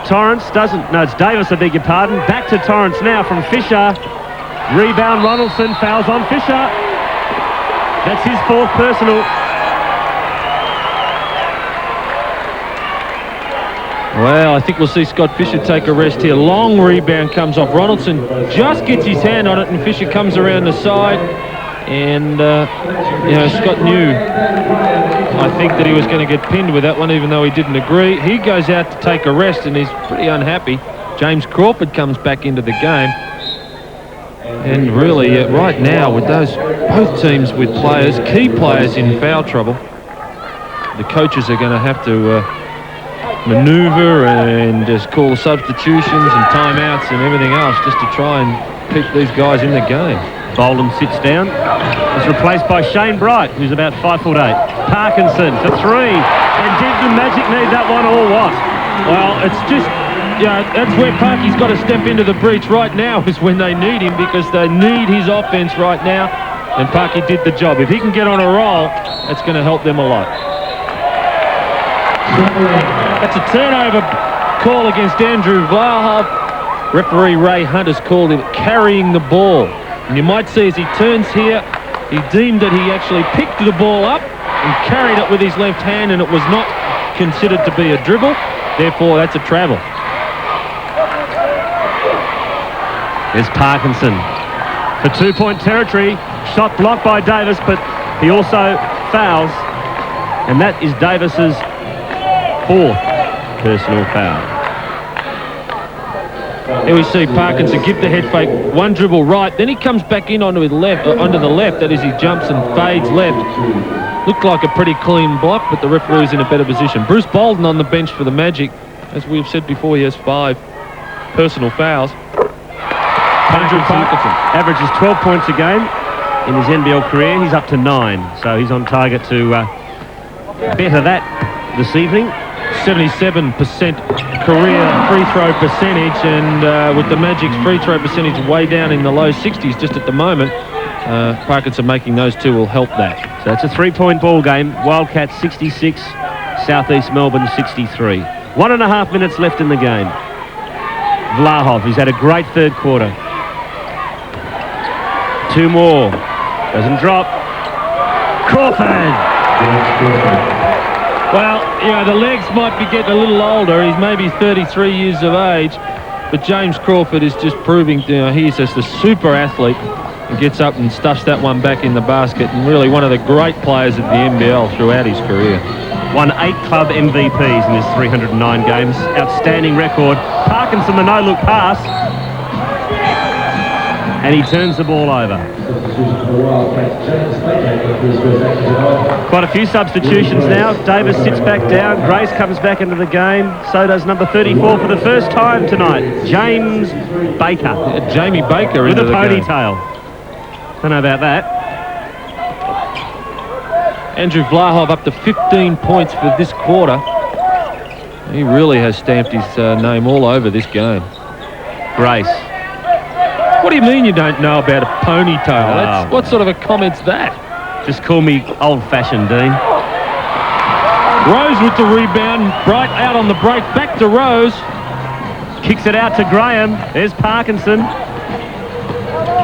C: Torrance doesn't, no, it's Davis, I beg your pardon. Back to Torrance now from Fisher. Rebound Ronaldson, fouls on Fisher. That's his 4th personal.
D: Well, I think we'll see Scott Fisher take a rest here. Long rebound comes off. Ronaldson just gets his hand on it, and Fisher comes around the side. And, you know, Scott knew, I think, that he was going to get pinned with that one, even though he didn't agree. He goes out to take a rest, and he's pretty unhappy. James Crawford comes back into the game. And really, right now, with both teams with players, key players in foul trouble, the coaches are going to have to manoeuvre and just call substitutions and timeouts and everything else just to try and keep these guys in the game.
C: Boland sits down. It's replaced by Shane Bright, who's about 5'8". Parkinson for 3. And did the Magic need that one or what?
D: Well, it's just, you know, that's where Parky's got to step into the breach right now, is when they need him, because they need his offense right now. And Parky did the job. If he can get on a roll, that's going to help them a lot. That's a turnover call against Andrew Vlahov. Referee Ray Hunt has called him carrying the ball. And you might see as he turns here, he deemed that he actually picked the ball up and carried it with his left hand, and it was not considered to be a dribble. Therefore, that's a travel.
C: There's Parkinson for 2-point territory. Shot blocked by Davis, but he also fouls. And that is Davis's 4th personal foul.
D: Here we see Parkinson give the head fake, one dribble right, then he comes back in onto the left, that is, he jumps and fades left. Looked like a pretty clean block, but the referee's in a better position. Bruce Bolden on the bench for the Magic. As we've said before, he has 5 personal fouls.
C: Parkinson averages 12 points a game in his NBL career. He's up to 9, so he's on target to better that this evening.
D: 77% career free throw percentage, and with the Magic's free throw percentage way down in the low 60s just at the moment, Parkinson making those 2 will help that.
C: So it's a 3-point ball game. Wildcats 66, Southeast Melbourne 63. 1.5 minutes left in the game. Vlahov, who's had a great 3rd quarter. 2 more. Doesn't drop. Crawford!
D: Well, you know, the legs might be getting a little older. He's maybe 33 years of age, but James Crawford is just proving, you know, he's just a super athlete and gets up and stuffs that one back in the basket, and really one of the great players of the NBL throughout his career.
C: Won 8 club MVPs in his 309 games. Outstanding record. Parkinson, the no-look pass. and he turns the ball over. Quite a few substitutions now. Davis sits back down. Grace comes back into the game. So does number 34 for the first time tonight, James Baker.
D: Yeah, Jamie Baker
C: with
D: into
C: a
D: the game.
C: ponytail. Don't know about that.
D: Andrew Vlahov up to 15 points for this quarter. He really has stamped his name all over this game.
C: Grace.
D: What do you mean you don't know about a ponytail? What sort of a comment's that?
C: Just call me old-fashioned, Dean.
D: Rose with the rebound. Bright out on the break. Back to Rose.
C: Kicks it out to Graham. There's Parkinson.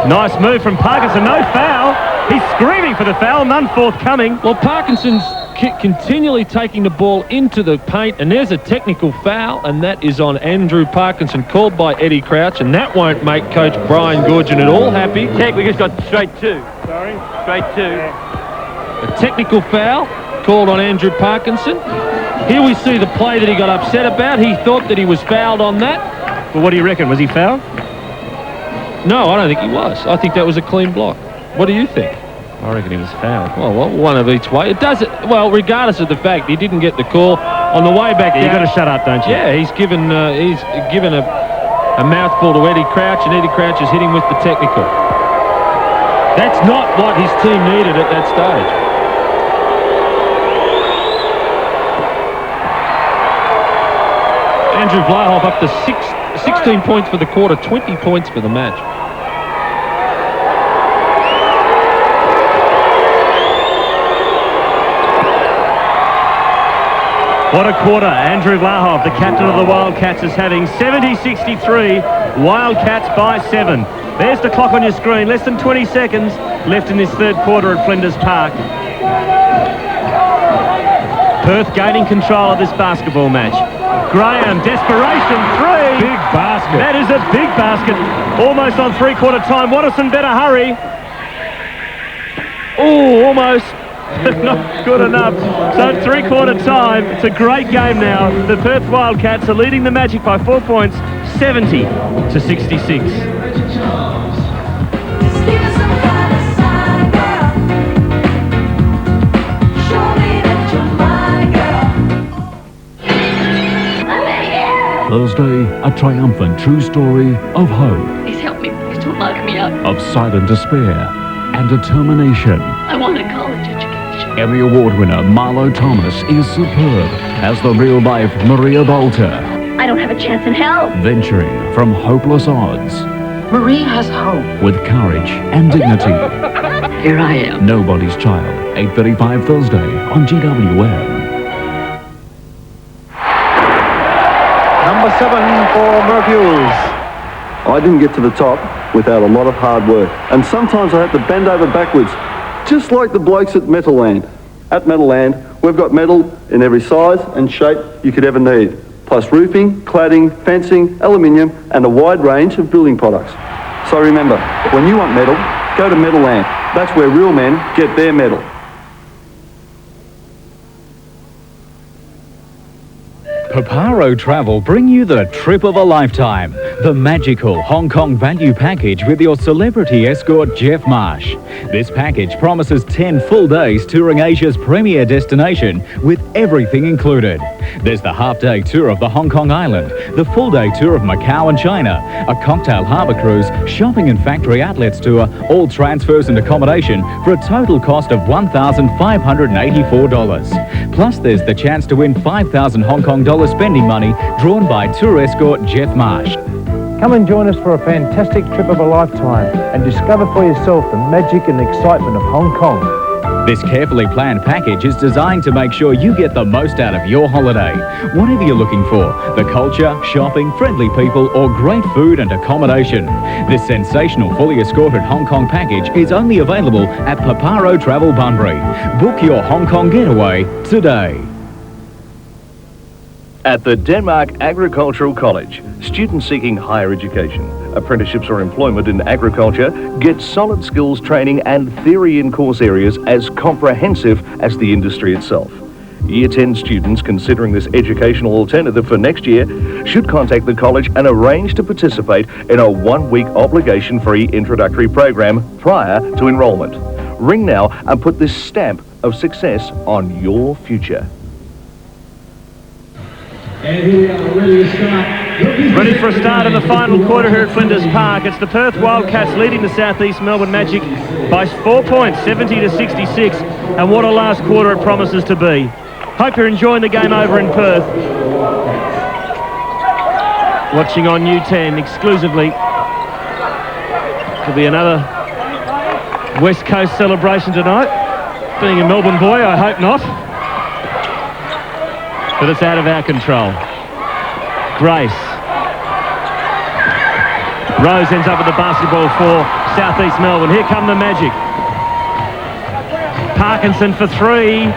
C: Nice move from Parkinson. No foul. He's screaming for the foul. None forthcoming.
D: Well, Parkinson's continually taking the ball into the paint, and there's a technical foul, and that is on Andrew Parkinson, called by Eddie Crouch, and that won't make Coach Brian Goodgen at all happy.
I: Check, we just got straight two.
C: Sorry?
I: Straight two.
D: A technical foul called on Andrew Parkinson. Here we see the play that he got upset about. He thought that he was fouled on that.
C: Well, what do you reckon? Was he fouled?
D: No, I don't think he was. I think that was a clean block. What do you think?
C: I reckon he was fouled.
D: Well, one of each way. It does it. Well, regardless of the fact he didn't get the call on the way back.
C: Yeah, you got to shut up, don't you?
D: Yeah, he's given a mouthful to Eddie Crouch, and Eddie Crouch is hitting with the technical. That's not what his team needed at that stage. Andrew Vlahov up to 16 points for the quarter, 20 points for the match.
C: What a quarter. Andrew Vlahov, the captain of the Wildcats, is having 70-63. Wildcats by 7. There's the clock on your screen. Less than 20 seconds left in this third quarter at Flinders Park. Perth gaining control of this basketball match. Graham, desperation, 3.
D: Big basket.
C: That is a big basket. Almost on three-quarter time. Watterson better hurry. Oh, almost. Not good enough. So at three-quarter time, it's a great game now. The Perth Wildcats are leading the Magic by 4 points, 70-66.
A: Thursday, a triumphant true story of hope,
G: Please help me. Please don't lock me up.
A: of silent despair, and determination.
G: I want a college education.
A: Emmy Award winner Marlo Thomas is superb as the real-life Maria Bolter,
G: I don't have a chance in hell.
A: venturing from hopeless odds
G: Marie has hope.
A: with courage and dignity.
G: Here I am.
A: Nobody's Child, 8:35 Thursday on GWM.
T: Number 7 for Mercules.
J: I didn't get to the top without a lot of hard work, and sometimes I had to bend over backwards, just like the blokes at Metalland. At Metalland, we've got metal in every size and shape you could ever need, plus roofing, cladding, fencing, aluminium, and a wide range of building products. So remember, when you want metal, go to Metalland. That's where real men get their metal.
P: Paparo Travel bring you the trip of a lifetime. The magical Hong Kong value package with your celebrity escort Jeff Marsh. This package promises 10 full days touring Asia's premier destination with everything included. There's the half-day tour of the Hong Kong island, the full-day tour of Macau and China, a cocktail harbour cruise, shopping and factory outlets tour, all transfers and accommodation for a total cost of $1,584. Plus there's the chance to win 5,000 Hong Kong dollars spending money drawn by tour escort Jeff Marsh.
T: Come and join us for a fantastic trip of a lifetime and discover for yourself the magic and excitement of Hong Kong.
P: This carefully planned package is designed to make sure you get the most out of your holiday. Whatever you're looking for, the culture, shopping, friendly people, or great food and accommodation. This sensational fully escorted Hong Kong package is only available at Paparo Travel Bunbury. Book your Hong Kong getaway today.
E: At the Denmark Agricultural College, students seeking higher education, apprenticeships or employment in agriculture get solid skills training and theory in course areas as comprehensive as the industry itself. Year 10 students considering this educational alternative for next year should contact the college and arrange to participate in a 1-week obligation-free introductory program prior to enrolment. Ring now and put this stamp of success on your future.
Q: And here we are, ready to start.
C: Ready for a start in the final quarter here at Flinders Park. It's the Perth Wildcats leading the Southeast Melbourne Magic by 4 points, 70-66. And what a last quarter it promises to be. Hope you're enjoying the game over in Perth. Watching on New 10 exclusively. Could be another West Coast celebration tonight. Being a Melbourne boy, I hope not. But it's out of our control. Grace. Rose ends up with the basketball for Southeast Melbourne. Here come the Magic. Parkinson for 3.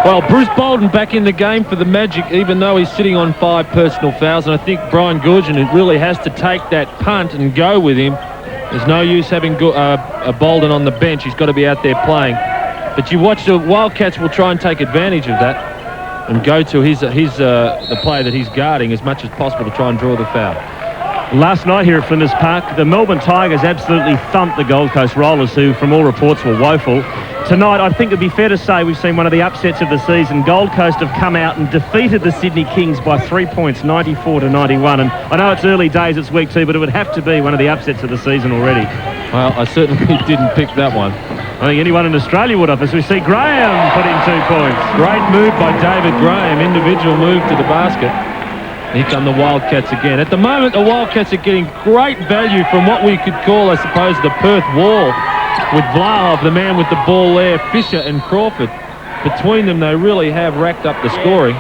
D: Well, Bruce Bolden back in the game for the Magic, even though he's sitting on 5 personal fouls. And I think Brian Goorjian really has to take that punt and go with him. There's no use having Bolden on the bench. He's got to be out there playing. But you watch the Wildcats will try and take advantage of that and go to the player that he's guarding as much as possible to try and draw the foul.
C: Last night here at Flinders Park, the Melbourne Tigers absolutely thumped the Gold Coast Rollers, who from all reports were woeful. Tonight, I think it'd be fair to say we've seen one of the upsets of the season. Gold Coast have come out and defeated the Sydney Kings by 3 points, 94-91. And I know it's early days, it's week 2, but it would have to be one of the upsets of the season already.
D: Well, I certainly didn't pick that one.
C: I think anyone in Australia would have, as we see Graham put in 2 points.
D: Great move by David Graham, individual move to the basket. Here come the Wildcats again. At the moment, the Wildcats are getting great value from what we could call, I suppose, the Perth wall, with Vlahov, the man with the ball there, Fisher and Crawford. Between them, they really have racked up the scoring.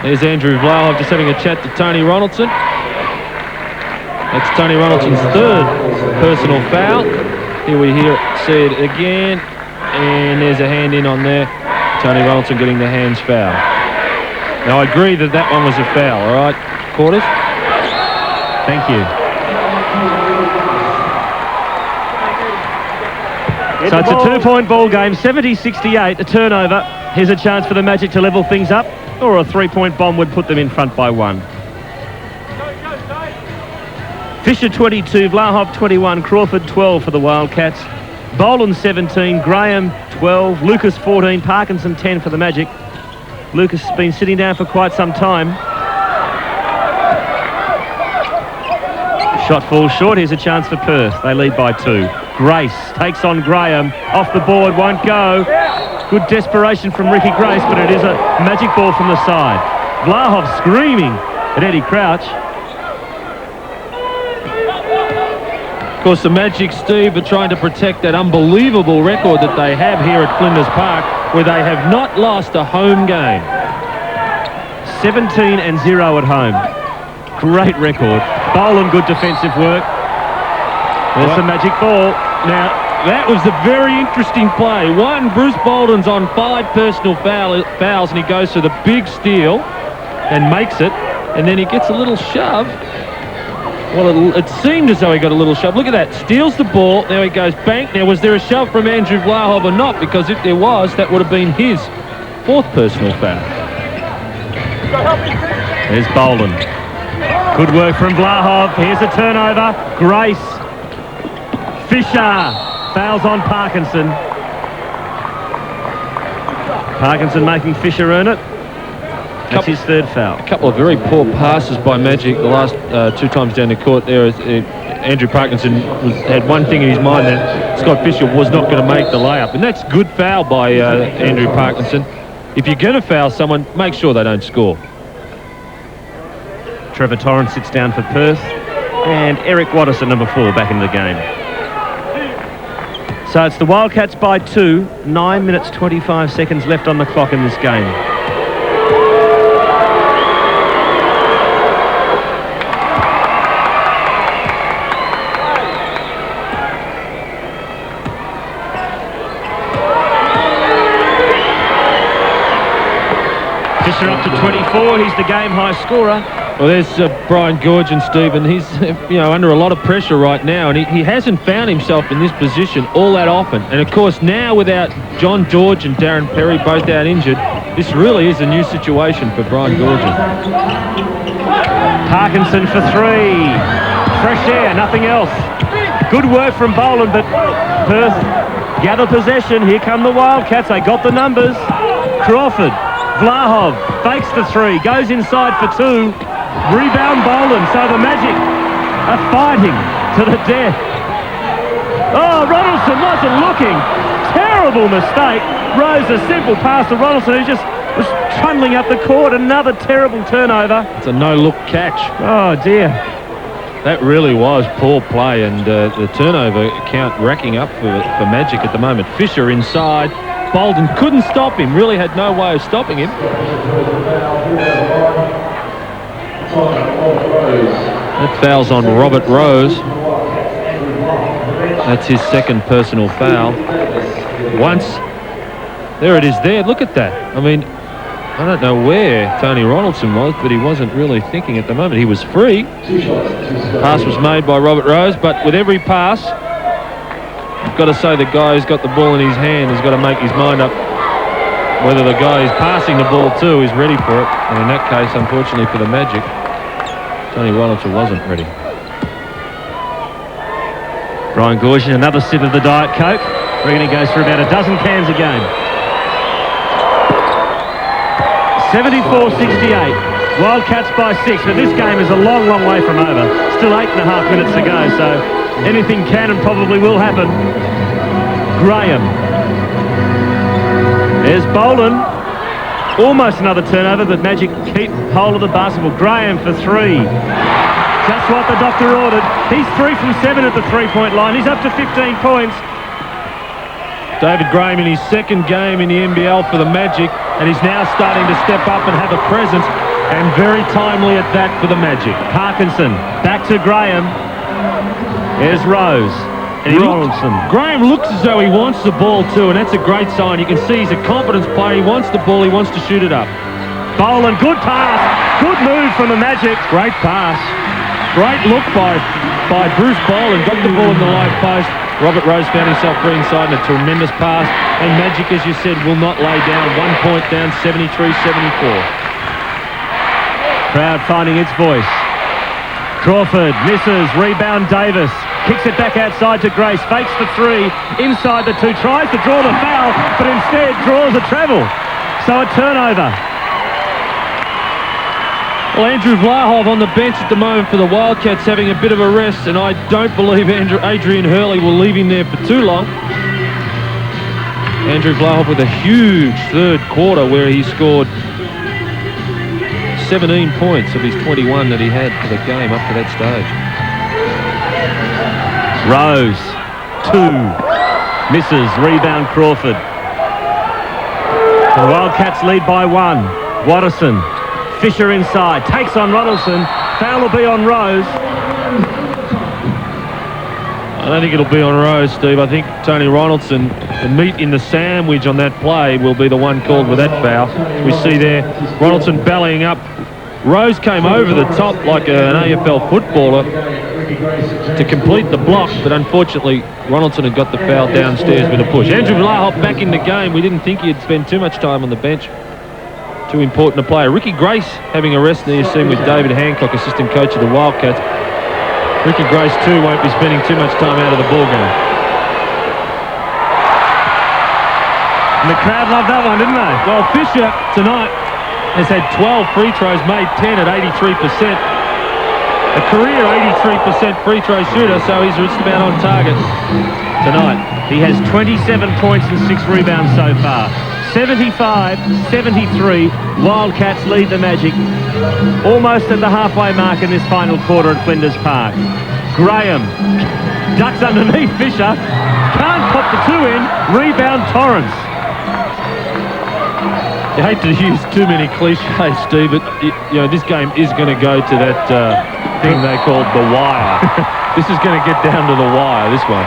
D: There's Andrew Vlahov just having a chat to Tony Ronaldson. That's Tony Ronaldson's 3rd personal foul. Here we see it again, and there's a hand in on there. Tony Ronaldson getting the hands foul. Now, I agree that that one was a foul, all right, Quarters?
C: Thank you. So it's a 2-point ball game, 70-68, a turnover. Here's a chance for the Magic to level things up, or a 3-point bomb would put them in front by 1. Fisher 22, Vlahov 21, Crawford 12 for the Wildcats. Boland 17, Graham 12, Lucas 14, Parkinson 10 for the Magic. Lucas has been sitting down for quite some time. Shot falls short. Here's a chance for Perth. They lead by 2. Grace takes on Graham. Off the board, won't go. Good desperation from Ricky Grace, but it is a Magic ball from the side. Vlahov screaming at Eddie Crouch.
D: Of course, the Magic, Steve, are trying to protect that unbelievable record that they have here at Flinders Park, where they have not lost a home game.
C: 17-0 at home. Great record. Boland, good defensive work. There's the Magic ball.
D: Now, that was the very interesting play. Bruce Bolden's on 5 personal fouls, and he goes to the big steal and makes it, and then he gets a little shove. Well, it seemed as though he got a little shove. Look at that. Steals the ball. Now he goes bank. Now, was there a shove from Andrew Vlahov or not? Because if there was, that would have been his 4th personal foul.
C: There's Boland. Good work from Vlahov. Here's a turnover. Grace. Fisher. Fouls on Parkinson. Parkinson making Fisher earn it. That's his 3rd foul.
D: A couple of very poor passes by Magic the last 2 times down the court there. Andrew Parkinson had one thing in his mind, that Scott Fisher was not going to make the layup. And that's good foul by Andrew Parkinson. If you're going to foul someone, make sure they don't score.
C: Trevor Torrance sits down for Perth. And Eric Watterson, number 4, back in the game. So it's the Wildcats by 2. 9 minutes 25 seconds left on the clock in this game. Fisher up to 24. He's the game high scorer.
D: Well, there's Brian Goorjian, Stephen. He's under a lot of pressure right now, and he hasn't found himself in this position all that often. And of course, now without John George and Darren Perry both out injured, this really is a new situation for Brian Goorjian.
C: Parkinson for 3. Fresh air, nothing else. Good work from Boland, but Perth gather possession. Here come the Wildcats. They got the numbers. Crawford, Vlahov fakes the 3, goes inside for 2. Rebound Boland, so the Magic are fighting to the death. Oh, Ronaldson wasn't looking. Terrible mistake. Rose, a simple pass to Ronaldson, who just was trundling up the court. Another terrible turnover.
D: It's a no-look catch.
C: Oh, dear.
D: That really was poor play, and the turnover count racking up for Magic at the moment. Fisher inside. Bolden couldn't stop him, really had no way of stopping him. That foul's on Robert Rose. That's his second personal foul. Once, there it is there, look at that. I mean, I don't know where Tony Ronaldson was, but he wasn't really thinking at the moment. He was free. Pass was made by Robert Rose, but with every pass, you've got to say the guy who's got the ball in his hand has got to make his mind up whether the guy he's passing the ball to is ready for it. And in that case, unfortunately for the Magic, Tony Ronaldson wasn't ready.
C: Brian Goorjian, another sip of the Diet Coke. I reckon he goes for about a dozen cans a game. 74-68. Wildcats by 6, but this game is a long, long way from over. Still 8.5 minutes to go, so anything can and probably will happen. Graham. There's Boland. Almost another turnover, but Magic keep hold of the basketball. Graham for 3. Just what the doctor ordered. He's 3 from 7 at the three-point line. He's up to 15 points.
D: David Graham in his second game in the NBL for the Magic, and he's now starting to step up and have a presence, and very timely at that for the Magic.
C: Parkinson, back to Graham. There's Rose. And
D: Graham looks as though he wants the ball too, and that's a great sign. You can see he's a confidence player. He wants the ball. He wants to shoot it up.
C: Boland, good pass. Good move from the Magic.
D: Great pass. Great look by Bruce Boland. Got the ball in the low post. Robert Rose found himself free inside, and a tremendous pass. And Magic, as you said, will not lay down. 1 point down, 73-74.
C: Crowd finding its voice. Crawford misses. Rebound Davis. Kicks it back outside to Grace. Fakes the 3. Inside the 2. Tries to draw the foul, but instead draws a travel. So a turnover.
D: Well, Andrew Vlahov on the bench at the moment for the Wildcats, having a bit of a rest, and I don't believe Adrian Hurley will leave him there for too long. Andrew Vlahov with a huge third quarter where he scored 17 points of his 21 that he had for the game up to that stage.
C: Rose, 2. Misses. Rebound Crawford. The Wildcats lead by 1. Watterson. Fisher inside. Takes on Ronaldson. Foul will be on Rose.
D: I don't think it'll be on Rose, Steve. I think Tony Ronaldson, the meat in the sandwich on that play, will be the one called with that foul. We see there Ronaldson bellying up. Rose came over the top like an AFL footballer to complete the block, but unfortunately Ronaldson had got the foul downstairs with a push. Andrew Vlahov back in the game. We didn't think he'd spend too much time on the bench. Too important a player. Ricky Grace having a rest there, you see, with David Hancock, assistant coach of the Wildcats. Ricky Grace too won't be spending too much time out of the ball game.
C: And the crowd loved that one, didn't they?
D: Well, Fisher tonight has had 12 free throws, made 10 at 83%. A career 83% free throw shooter, so he's just about on target tonight.
C: He has 27 points and 6 rebounds so far. 75-73, Wildcats lead the Magic almost at the halfway mark in this final quarter at Flinders Park. Graham ducks underneath Fisher, can't pop the 2 in, rebound Torrance.
D: You hate to use too many cliches, Steve, but you know this game is going to go to that thing they call the wire. This is going to get down to the wire, this one.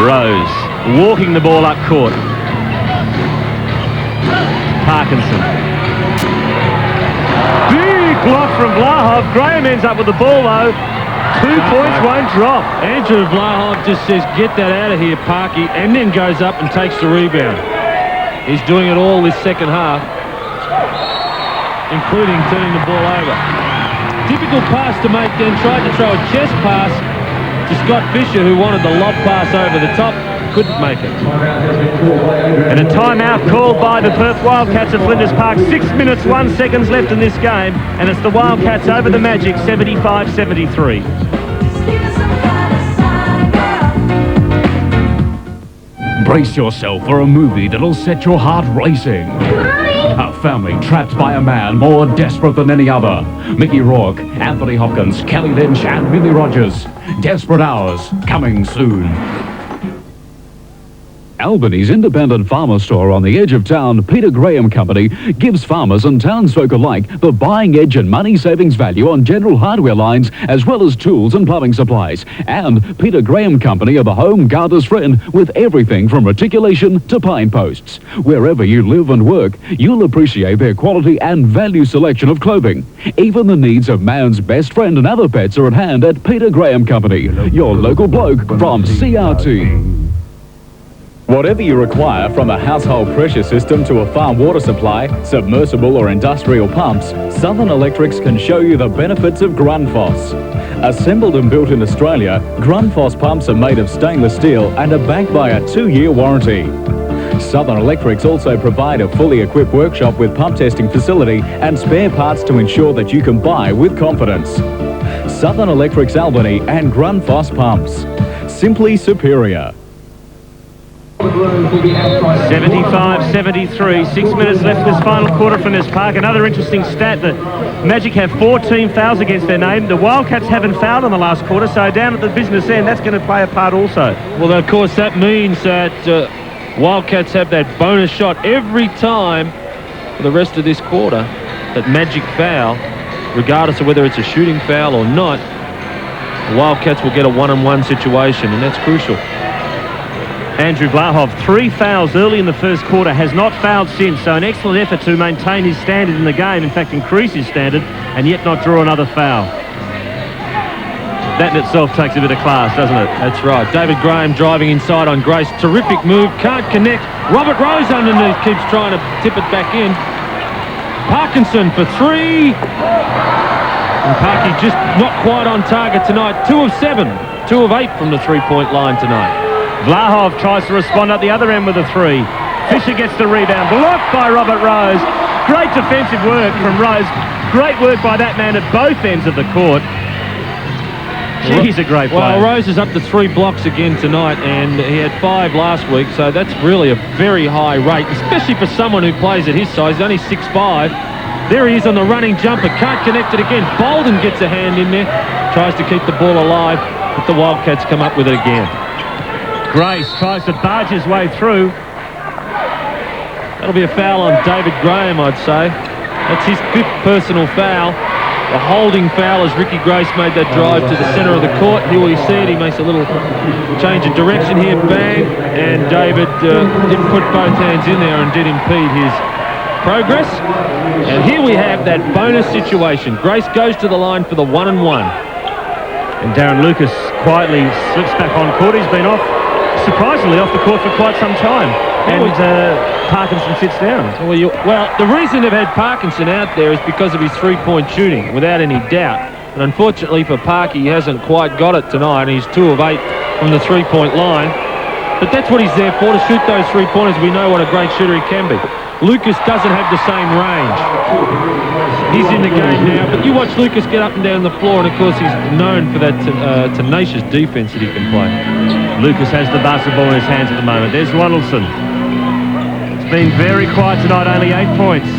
C: Rose walking the ball up court. Parkinson. Big block from Vlahov. Graham ends up with the ball though. 2 points won't drop.
D: Andrew Vlahov just says, get that out of here, Parky, and then goes up and takes the rebound. He's doing it all this second half, including turning the ball over. Difficult pass to make then, tried to throw a chest pass to Scott Fisher, who wanted the lob pass over the top, couldn't make it.
C: And a timeout called by the Perth Wildcats at Flinders Park. 6 minutes, 1 second left in this game, and it's the Wildcats over the Magic, 75-73.
A: Brace yourself for a movie that'll set your heart racing. A family trapped by a man more desperate than any other. Mickey Rourke, Anthony Hopkins, Kelly Lynch and Millie Rogers. Desperate Hours, coming soon. Albany's independent farmer store on the edge of town, Peter Graham Company, gives farmers and townsfolk alike the buying edge and money savings value on general hardware lines as well as tools and plumbing supplies. And Peter Graham Company are the home gardener's friend with everything from reticulation to pine posts. Wherever you live and work, you'll appreciate their quality and value selection of clothing. Even the needs of man's best friend and other pets are at hand at Peter Graham Company, your local bloke from CRT.
B: Whatever you require, from a household pressure system to a farm water supply, submersible or industrial pumps, Southern Electrics can show you the benefits of Grundfos. Assembled and built in Australia, Grundfos pumps are made of stainless steel and are backed by a 2-year warranty. Southern Electrics also provide a fully equipped workshop with pump testing facility and spare parts to ensure that you can buy with confidence. Southern Electrics Albany and Grundfos pumps. Simply superior.
C: 75-73, 6 minutes left in this final quarter from this park. Another interesting stat, the Magic have 4 team fouls against their name. The Wildcats haven't fouled in the last quarter, so down at the business end, that's going to play a part also.
D: Well, of course, that means that Wildcats have that bonus shot every time for the rest of this quarter. That Magic foul, regardless of whether it's a shooting foul or not, the Wildcats will get a 1-on-1 situation, and that's crucial.
C: Andrew Vlahov, 3 fouls early in the first quarter, has not fouled since, so an excellent effort to maintain his standard in the game, in fact increase his standard, and yet not draw another foul. That in itself takes a bit of class, doesn't it?
D: That's right. David Graham driving inside on Grace. Terrific move, can't connect. Robert Rose underneath, keeps trying to tip it back in. Parkinson for 3. And Parky just not quite on target tonight. 2 of 7. 2 of 8 from the three-point line tonight.
C: Vlahov tries to respond at the other end with a 3. Fisher gets the rebound, blocked by Robert Rose. Great defensive work from Rose. Great work by that man at both ends of the court. He's a great player.
D: Well, Rose is up to 3 blocks again tonight, and he had 5 last week, so that's really a very high rate, especially for someone who plays at his size. He's only 6'5". There he is on the running jumper, can't connect it again. Bolden gets a hand in there, tries to keep the ball alive, but the Wildcats come up with it again.
C: Grace tries to barge his way through.
D: That'll be a foul on David Graham, I'd say. That's his 5th personal foul. A holding foul as Ricky Grace made that drive to the centre of the court. Here we see it. He makes a little change of direction here. Bang. And David didn't put both hands in there and did impede his progress. And here we have that bonus situation. Grace goes to the line for the 1-and-1.
C: And Darren Lucas quietly slips back on court. He's been surprisingly off the court for quite some time. And Parkinson sits down.
D: Well, the reason they've had Parkinson out there is because of his three-point shooting, without any doubt. And unfortunately for Parky, he hasn't quite got it tonight. He's 2 of 8 from the three-point line. But that's what he's there for, to shoot those three-pointers. We know what a great shooter he can be. Lucas doesn't have the same range. He's in the game now, but you watch Lucas get up and down the floor, and of course he's known for that tenacious defense that he can play.
C: Lucas has the basketball in his hands at the moment. There's Ronaldson. It's been very quiet tonight, only 8 points.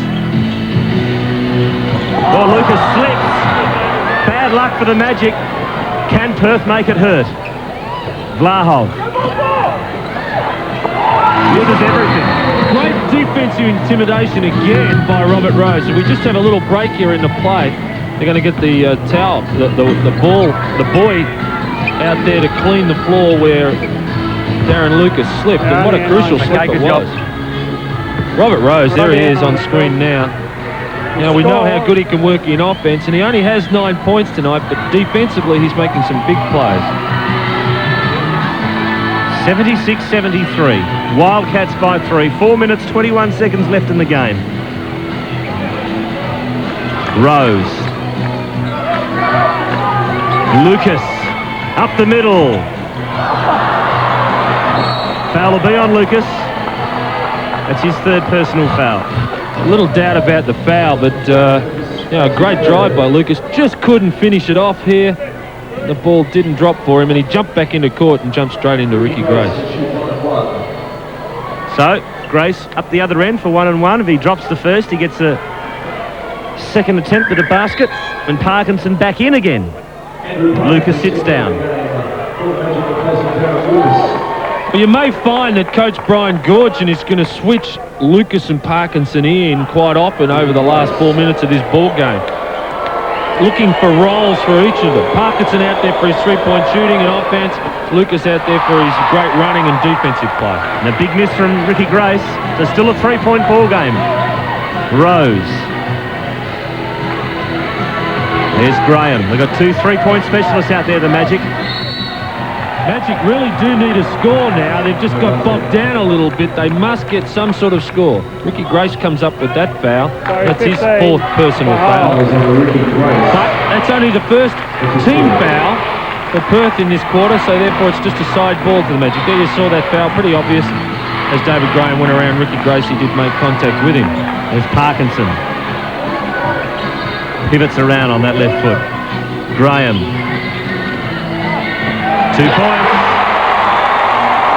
C: Well, Lucas slips. Bad luck for the Magic. Can Perth make it hurt? Vlahov. Uses everything.
D: Great defensive intimidation again by Robert Rose. So we just have a little break here in the play. They're going to get the towel, the boy out there to clean the floor where Darren Lucas slipped, and what a crucial slip it was. Robert Rose, there he is on screen now. Now, we know how good he can work in offence, and he only has 9 points tonight, but defensively he's making some big plays.
C: 76-73. Wildcats by 3. 4 minutes, 21 seconds left in the game. Rose. Lucas. Up the middle. Foul will be on Lucas. That's his third personal foul.
D: A little doubt about the foul, but a great drive by Lucas. Just couldn't finish it off here. The ball didn't drop for him, and he jumped back into court and jumped straight into Ricky Grace.
C: So, Grace up the other end for 1-on-1. If he drops the first, he gets a second attempt at a basket, and Parkinson back in again. Lucas sits down.
D: Well, you may find that Coach Brian Gorgian is going to switch Lucas and Parkinson in quite often over the last 4 minutes of this ball game. Looking for roles for each of them. Parkinson out there for his three-point shooting and offense. Lucas out there for his great running and defensive play.
C: And a big miss from Ricky Grace. So still a three-point ball game. Rose. There's Graham. They've got 2 3-point specialists out there, the Magic.
D: Magic really do need a score now. They've just got bogged down a little bit. They must get some sort of score. Ricky Grace comes up with that foul. That's his 4th personal foul. But that's only the first team foul for Perth in this quarter, so therefore it's just a side ball to the Magic. There you saw that foul, pretty obvious. As David Graham went around Ricky Grace, he did make contact with him.
C: There's Parkinson. Pivots around on that left foot. Graham. 2 points.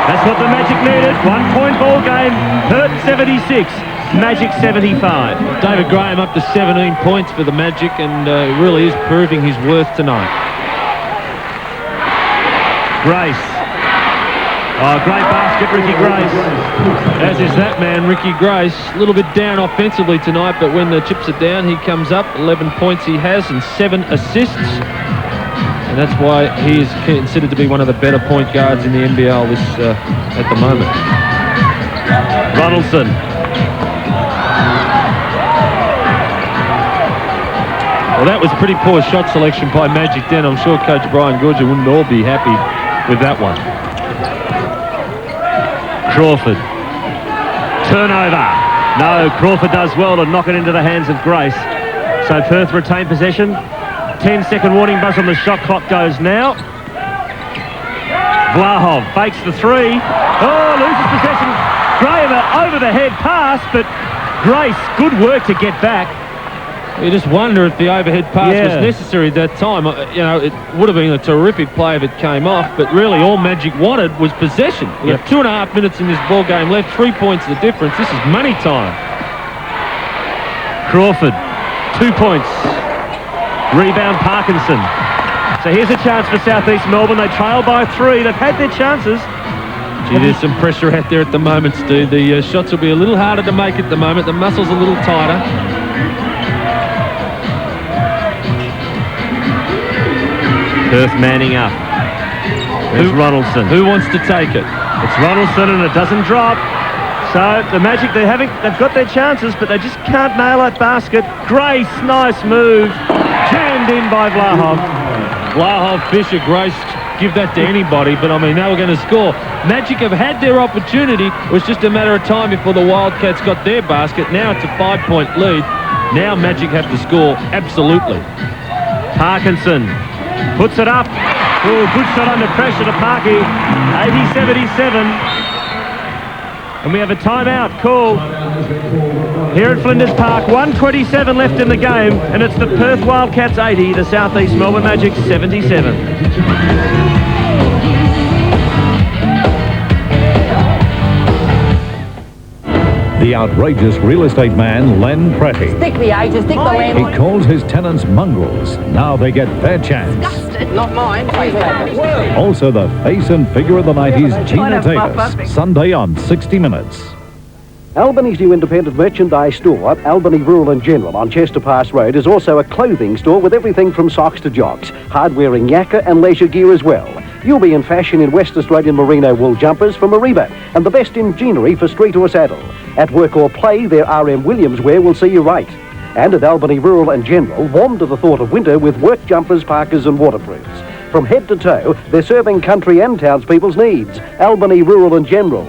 C: That's what the Magic needed. 1 point ball game. Perth 76. Magic 75.
D: David Graham up to 17 points for the Magic, and really is proving his worth tonight.
C: Grace. Oh, great basket, Ricky Grace.
D: As is that man, Ricky Grace. A little bit down offensively tonight, but when the chips are down, he comes up. 11 points he has and 7 assists. And that's why he is considered to be one of the better point guards in the NBL at the moment.
C: Ronaldson.
D: Well, that was pretty poor shot selection by Magic then. I'm sure Coach Brian Gorgian wouldn't all be happy with that one.
C: Crawford. Turnover. No, Crawford does well to knock it into the hands of Grace. So Perth retain possession. 10-second warning buzz on the shot clock goes now. Vlahov fakes the 3. Oh, loses possession. Graham over the head pass, but Grace, good work to get back.
D: You just wonder if the overhead pass was necessary at that time. You know, it would have been a terrific play if it came off, but really all Magic wanted was possession. We have 2.5 minutes in this ball game left, 3 points the difference. This is money time.
C: Crawford, 2 points. Rebound Parkinson. So here's a chance for South East Melbourne. They trail by 3. They've had their chances.
D: Gee, there's some pressure out there at the moment, Stu. The shots will be a little harder to make at the moment. The muscle's a little tighter.
C: Perth manning up. There's Ronaldson.
D: Who wants to take it?
C: It's Ronaldson, and it doesn't drop. So the Magic, they've got their chances, but they just can't nail that basket. Grace, nice move. Jammed in by Vlahov.
D: Vlahov, Fisher, Grace, give that to anybody, but I mean, they were going to score. Magic have had their opportunity. It was just a matter of time before the Wildcats got their basket. Now it's a 5-point lead. Now Magic have to score, absolutely.
C: Parkinson puts it up. Oh, good shot under pressure to Parky. 80-77. And we have a timeout called here at Flinders Park. 1:27 left in the game, and it's the Perth Wildcats 80, the South East Melbourne Magic 77.
F: The outrageous real estate man, Len Pretty.
L: Stick the agent, stick the landlord.
F: He calls his tenants mongrels. Now they get their chance.
L: Disgusted. Not mine.
F: Also the face and figure of the 90s, Gina Davis. Sunday on 60 Minutes.
N: Albany's new independent merchandise store, Albany Rural and General on Chester Pass Road, is also a clothing store with everything from socks to jogs, hardware and yakka and leisure gear as well. You'll be in fashion in West Australian merino wool jumpers from Mariba and the best in jeanery for street or saddle. At work or play, their RM Williams wear will see you right. And at Albany Rural and General, warm to the thought of winter with work jumpers, parkas and waterproofs. From head to toe, they're serving country and townspeople's needs. Albany Rural and General.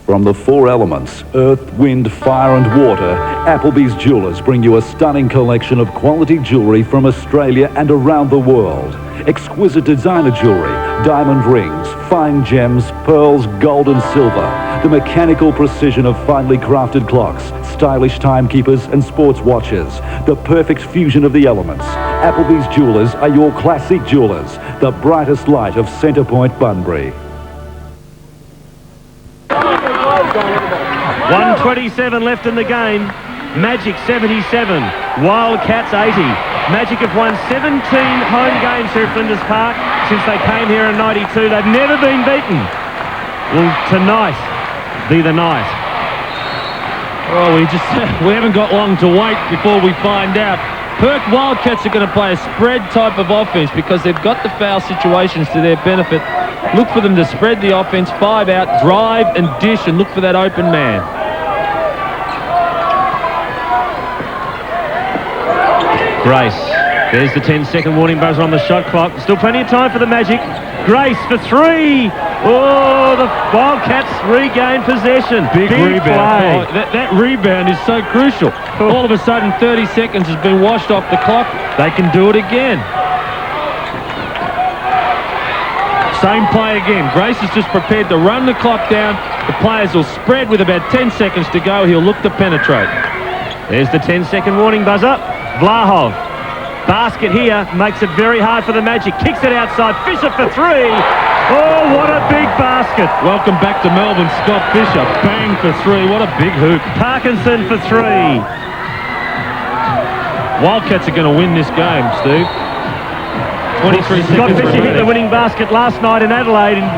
F: From the four elements, earth, wind, fire and water, Appleby's Jewellers bring you a stunning collection of quality jewellery from Australia and around the world. Exquisite designer jewellery, diamond rings, fine gems, pearls, gold and silver. The mechanical precision of finely crafted clocks, stylish timekeepers and sports watches. The perfect fusion of the elements. Appleby's Jewellers are your classic jewellers. The brightest light of Centre Point, Bunbury.
C: 1:27 left in the game. Magic 77, Wildcats 80. Magic have won 17 home games here at Flinders Park since they came here in '92. They've never been beaten. Will tonight be the night?
D: Well, we haven't got long to wait before we find out. Perth Wildcats are going to play a spread type of offense because they've got the foul situations to their benefit. Look for them to spread the offense, 5 out, drive and dish, and look for that open man.
C: Grace. There's the 10-second warning buzzer on the shot clock. Still plenty of time for the Magic. Grace for 3. Oh, the Wildcats regain possession.
D: Big rebound.
C: Play.
D: That rebound is so crucial. All of a sudden, 30 seconds has been washed off the clock. They can do it again. Same play again. Grace is just prepared to run the clock down. The players will spread with about 10 seconds to go. He'll look to penetrate.
C: There's the 10-second warning buzzer. Vlahov. Basket here makes it very hard for the Magic. Kicks it outside. Fisher for 3. Oh, what a big basket.
D: Welcome back to Melbourne, Scott Fisher. Bang for 3. What a big hoop.
C: Parkinson for 3.
D: Wildcats are going to win this game, Steve. 23 seconds.
C: Scott Fisher hit the winning basket last night in Adelaide and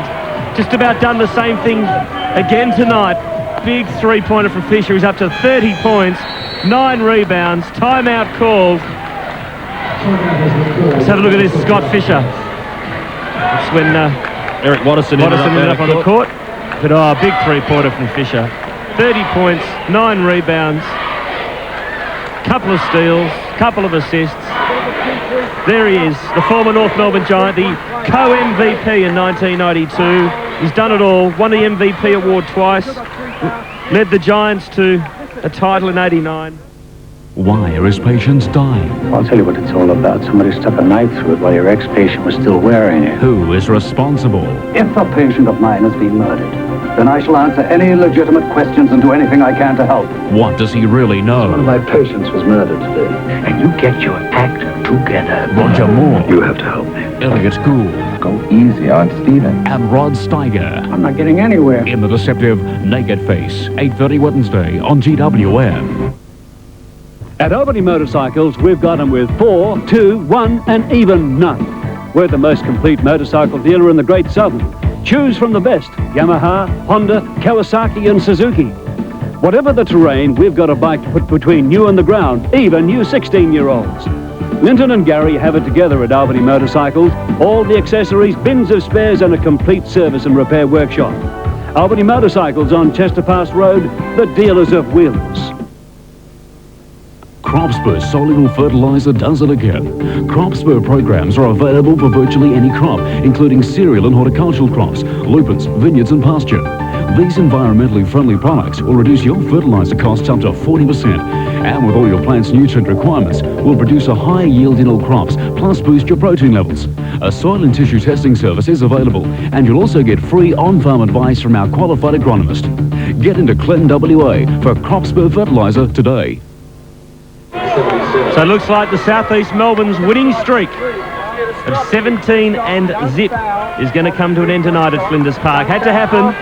C: just about done the same thing again tonight. Big three-pointer from Fisher. He's up to 30 points, 9 rebounds, timeout called. Let's have a look at this, Scott Fisher. That's when
D: Eric Watterson
C: ended up on the court. But big three-pointer from Fisher. 30 points, 9 rebounds, couple of steals, couple of assists. There he is, the former North Melbourne Giant, the co-MVP in 1992. He's done it all, won the MVP award twice, led the Giants to a title in '89.
A: Why are his patients dying?
R: I'll tell you what it's all about. Somebody stuck a knife through it while your ex-patient was still wearing it.
A: Who is responsible?
R: If a patient of mine has been murdered, then I shall answer any legitimate questions and do anything I can to help.
A: What does he really know?
R: One of my patients was murdered today. And you get your act together.
A: Roger Moore.
R: You have to help me.
A: Elliot Gould.
R: Go easy on Stephen.
A: And Rod Steiger.
R: I'm not getting anywhere.
A: In the deceptive Naked Face, 8:30 Wednesday on GWM.
N: At Albany Motorcycles, we've got them with 4, 2, 1 and even none. We're the most complete motorcycle dealer in the Great Southern. Choose from the best: Yamaha, Honda, Kawasaki and Suzuki. Whatever the terrain, we've got a bike to put between you and the ground, even you 16-year-olds. Linton and Gary have it together at Albany Motorcycles. All the accessories, bins of spares and a complete service and repair workshop. Albany Motorcycles on Chester Pass Road, the dealers of wheels.
A: Cropspur Soluble Fertilizer does it again. Cropspur programs are available for virtually any crop, including cereal and horticultural crops, lupins, vineyards and pasture. These environmentally friendly products will reduce your fertilizer costs up to 40%. And with all your plant's nutrient requirements, will produce a higher yield in all crops, plus boost your protein levels. A soil and tissue testing service is available, and you'll also get free on-farm advice from our qualified agronomist. Get into Clinton WA for Cropspur Fertilizer today.
C: So it looks like the Southeast Melbourne's winning streak of 17 and zip is going to come to an end tonight at Flinders Park. Had to happen.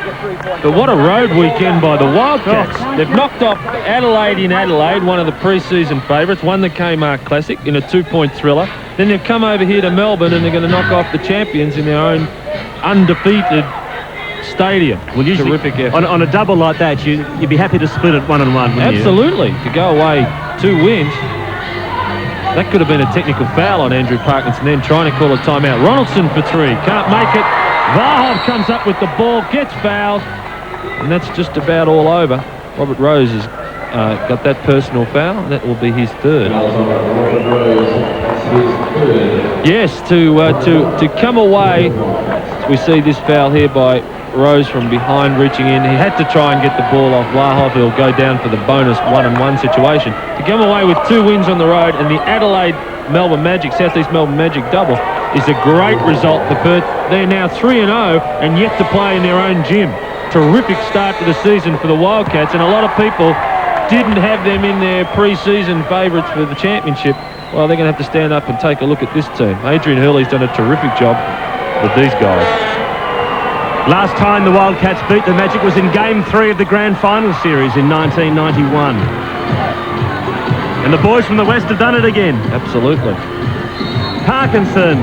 D: But what a road weekend by the Wildcats. They've knocked off Adelaide in Adelaide, one of the pre-season favourites, won the Kmart Classic in a 2-point thriller. Then they've come over here to Melbourne and they're going to knock off the champions in their own undefeated stadium.
C: Well, usually
D: terrific effort.
C: On a double like that, you'd be happy to split it 1-1, wouldn't
D: Absolutely. To go away 2 wins. That could have been a technical foul on Andrew Parkinson then, trying to call a timeout. Ronaldson for three, can't make it. Vlahov comes up with the ball, gets fouled, and that's just about all over. Robert Rose has got that personal foul, and that will be his third. Yes, to come away, we see this foul here by Rose from behind, reaching in. He had to try and get the ball off Vlahov, who'll go down for the bonus 1-on-1 situation. To come away with 2 wins on the road and the Adelaide Melbourne Magic, Southeast Melbourne Magic double is a great result for Perth. They're now 3-0 and yet to play in their own gym. Terrific start to the season for the Wildcats, and a lot of people didn't have them in their pre-season favourites for the championship. Well, they're going to have to stand up and take a look at this team. Adrian Hurley's done a terrific job with these guys.
C: Last time the Wildcats beat the Magic was in Game 3 of the Grand Final Series in 1991. And the boys from the West have done it again.
D: Absolutely.
C: Parkinson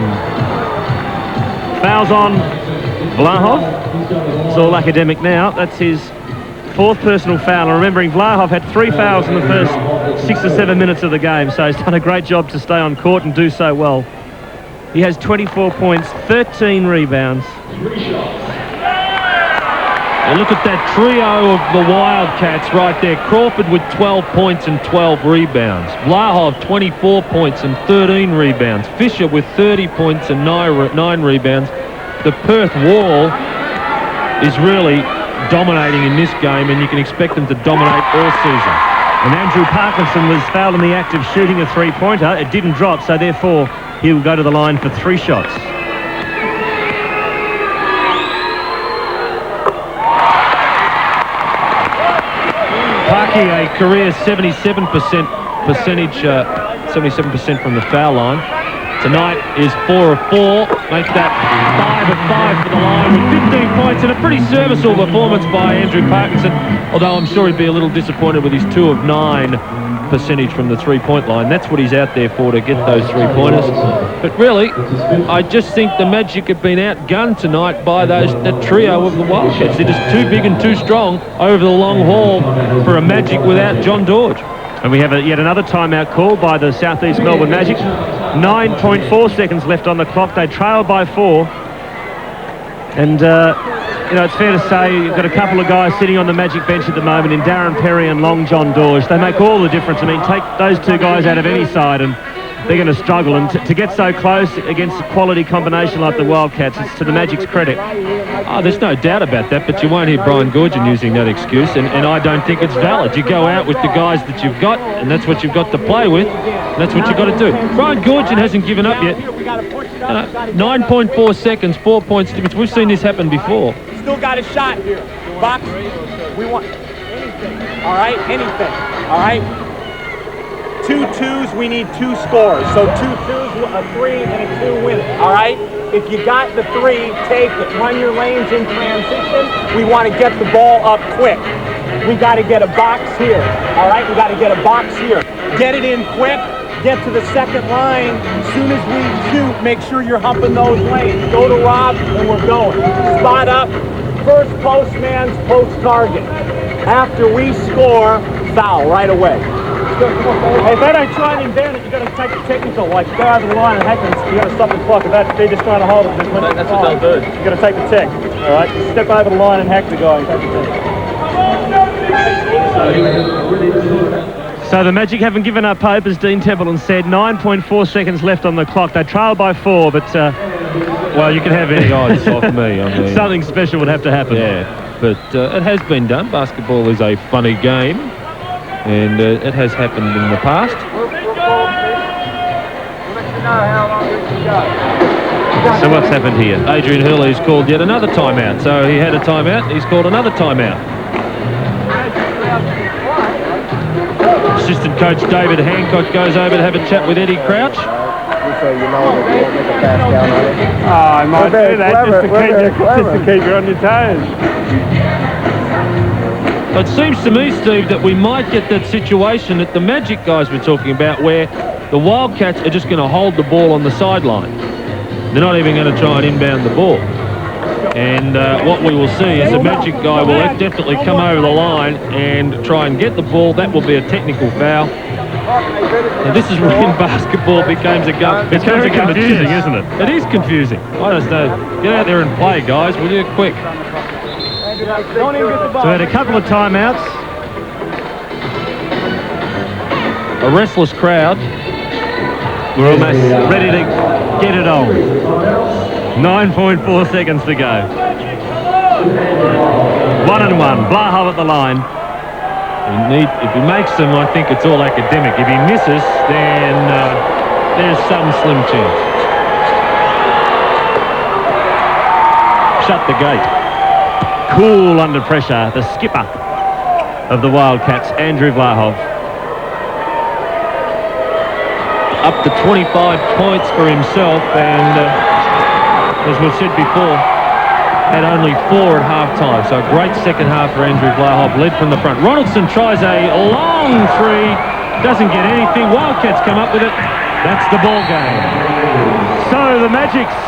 C: fouls on Vlahov. It's all academic now. That's his 4th personal foul. And remembering Vlahov had 3 fouls in the first 6 or 7 minutes of the game, so he's done a great job to stay on court and do so well. He has 24 points, 13 rebounds.
D: And look at that trio of the Wildcats right there. Crawford with 12 points and 12 rebounds. Vlahov 24 points and 13 rebounds. Fisher with 30 points and 9 rebounds. The Perth wall is really dominating in this game, and you can expect them to dominate all season.
C: And Andrew Parkinson was fouled in the act of shooting a 3-pointer. It didn't drop, so therefore he'll go to the line for 3 shots.
D: Parky, a career 77% from the foul line. Tonight is 4 of 4. Make that 5 of 5 for the line with 15 points and a pretty serviceable performance by Andrew Parkinson. Although I'm sure he'd be a little disappointed with his 2 of 9 percentage from the 3-point line. That's what he's out there for, to get those 3-pointers. But really, I just think the Magic have been outgunned tonight by that trio of the Wildcats. They're just too big and too strong over the long haul for a Magic without John Dorge.
C: And we have yet another timeout call by the Southeast Melbourne Magic. 9.4 seconds left on the clock. They trail by 4. And, you know, it's fair to say you've got a couple of guys sitting on the Magic bench at the moment in Darren Perry and Long John Dorge. They make all the difference. I mean, take those 2 guys out of any side and they're going to struggle. And to get so close against a quality combination like the Wildcats, it's to the Magic's credit.
D: Oh, there's no doubt about that, but you won't hear Brian Goorjian using that excuse, and I don't think it's valid. You go out with the guys that you've got, and that's what you've got to play with, and that's what you've got to do. Brian Goorjian hasn't given up yet. 9.4 seconds, 4 points difference. We've seen this happen before.
K: Still got a shot here. Buck, we want anything. All right, anything. All right. 2 twos, we need 2 scores. So 2 twos, a 3, and a 2 win. All right? If you got the 3, take it. Run your lanes in transition. We want to get the ball up quick. We got to get a box here. All right? We got to get a box here. Get it in quick. Get to the second line. As soon as we shoot, make sure you're humping those lanes. Go to Rob, and we're going. Spot up. First postman's post target. After we score, foul right away. If they don't try and invent it, you got to take the technical. Like, go over the line and hack them. You got to stop the clock. If they're just trying to hold it, that's what they'll do. You got to take the tech. All right, just step over the line and hack the guy. And take the tech.
C: So the Magic haven't given up hope, as Dean Templeton said. 9.4 seconds left on the clock. They trail by 4, but
D: well, you can have any odds off me. I mean,
C: something special would have to happen.
D: Yeah, but it has been done. Basketball is a funny game. And it has happened in the past.
C: So what's happened here?
D: Adrian Hurley's called yet another timeout. So he had a timeout, he's called another timeout. Assistant coach David Hancock goes over to have a chat with Eddie Crouch.
T: So you know that you won't make a pass down on it.
C: Oh, I might do that just to keep you on your toes.
D: It seems to me, Steve, that we might get that situation that the Magic guys were talking about, where the Wildcats are just going to hold the ball on the sideline. They're not even going to try and inbound the ball. And what we will see is the Magic guy will definitely come over the line and try and get the ball. That will be a technical foul. Now, this is when basketball becomes
C: It's very confusing, isn't it?
D: It is confusing. I just know. Get out there and play, guys, will you? Quick.
C: So we had a couple of timeouts.
D: A restless crowd.
C: We're almost ready to get it on. 9.4 seconds to go. 1-1. Blahov at the line.
D: If he makes them, I think it's all academic. If he misses, then there's some slim chance. Shut the gate.
C: Cool under pressure. The skipper of the Wildcats, Andrew Blahov.
D: Up to 25 points for himself, and as we've said before, had only 4 at half-time. So a great second half for Andrew Blahov, led from the front. Ronaldson tries a long three, doesn't get anything. Wildcats come up with it. That's the ball game.
C: So the Magic's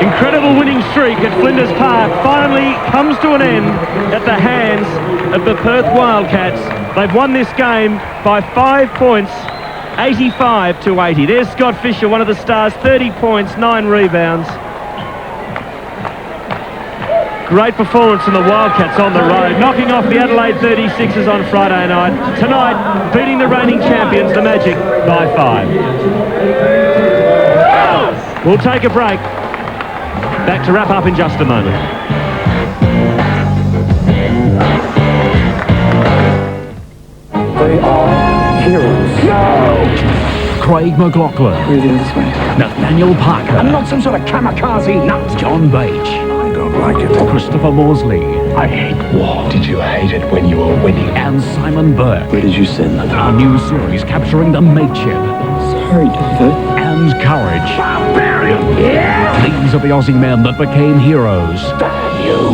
C: incredible winning streak at Flinders Park finally comes to an end at the hands of the Perth Wildcats. They've won this game by 5 points, 85-80. There's Scott Fisher, one of the stars, 30 points, 9 rebounds. Great performance from the Wildcats on the road, knocking off the Adelaide 36ers on Friday night. Tonight, beating the reigning champions, the Magic, by 5. We'll take a break. Back to wrap up in just a moment.
P: They are heroes.
A: No! Craig McLaughlin.
P: Reading this way.
A: Nathaniel Parker.
P: I'm not some sort of kamikaze nut.
A: John Beach.
P: Don't like it.
A: Christopher Morsley.
P: I hate war. Did you hate it when you were winning?
A: And Simon Burke.
P: Where did you send them?
A: Our new series capturing the mateship.
P: Sorry, David.
A: And courage.
P: Barbarian! Yeah!
A: These are the Aussie men that became heroes.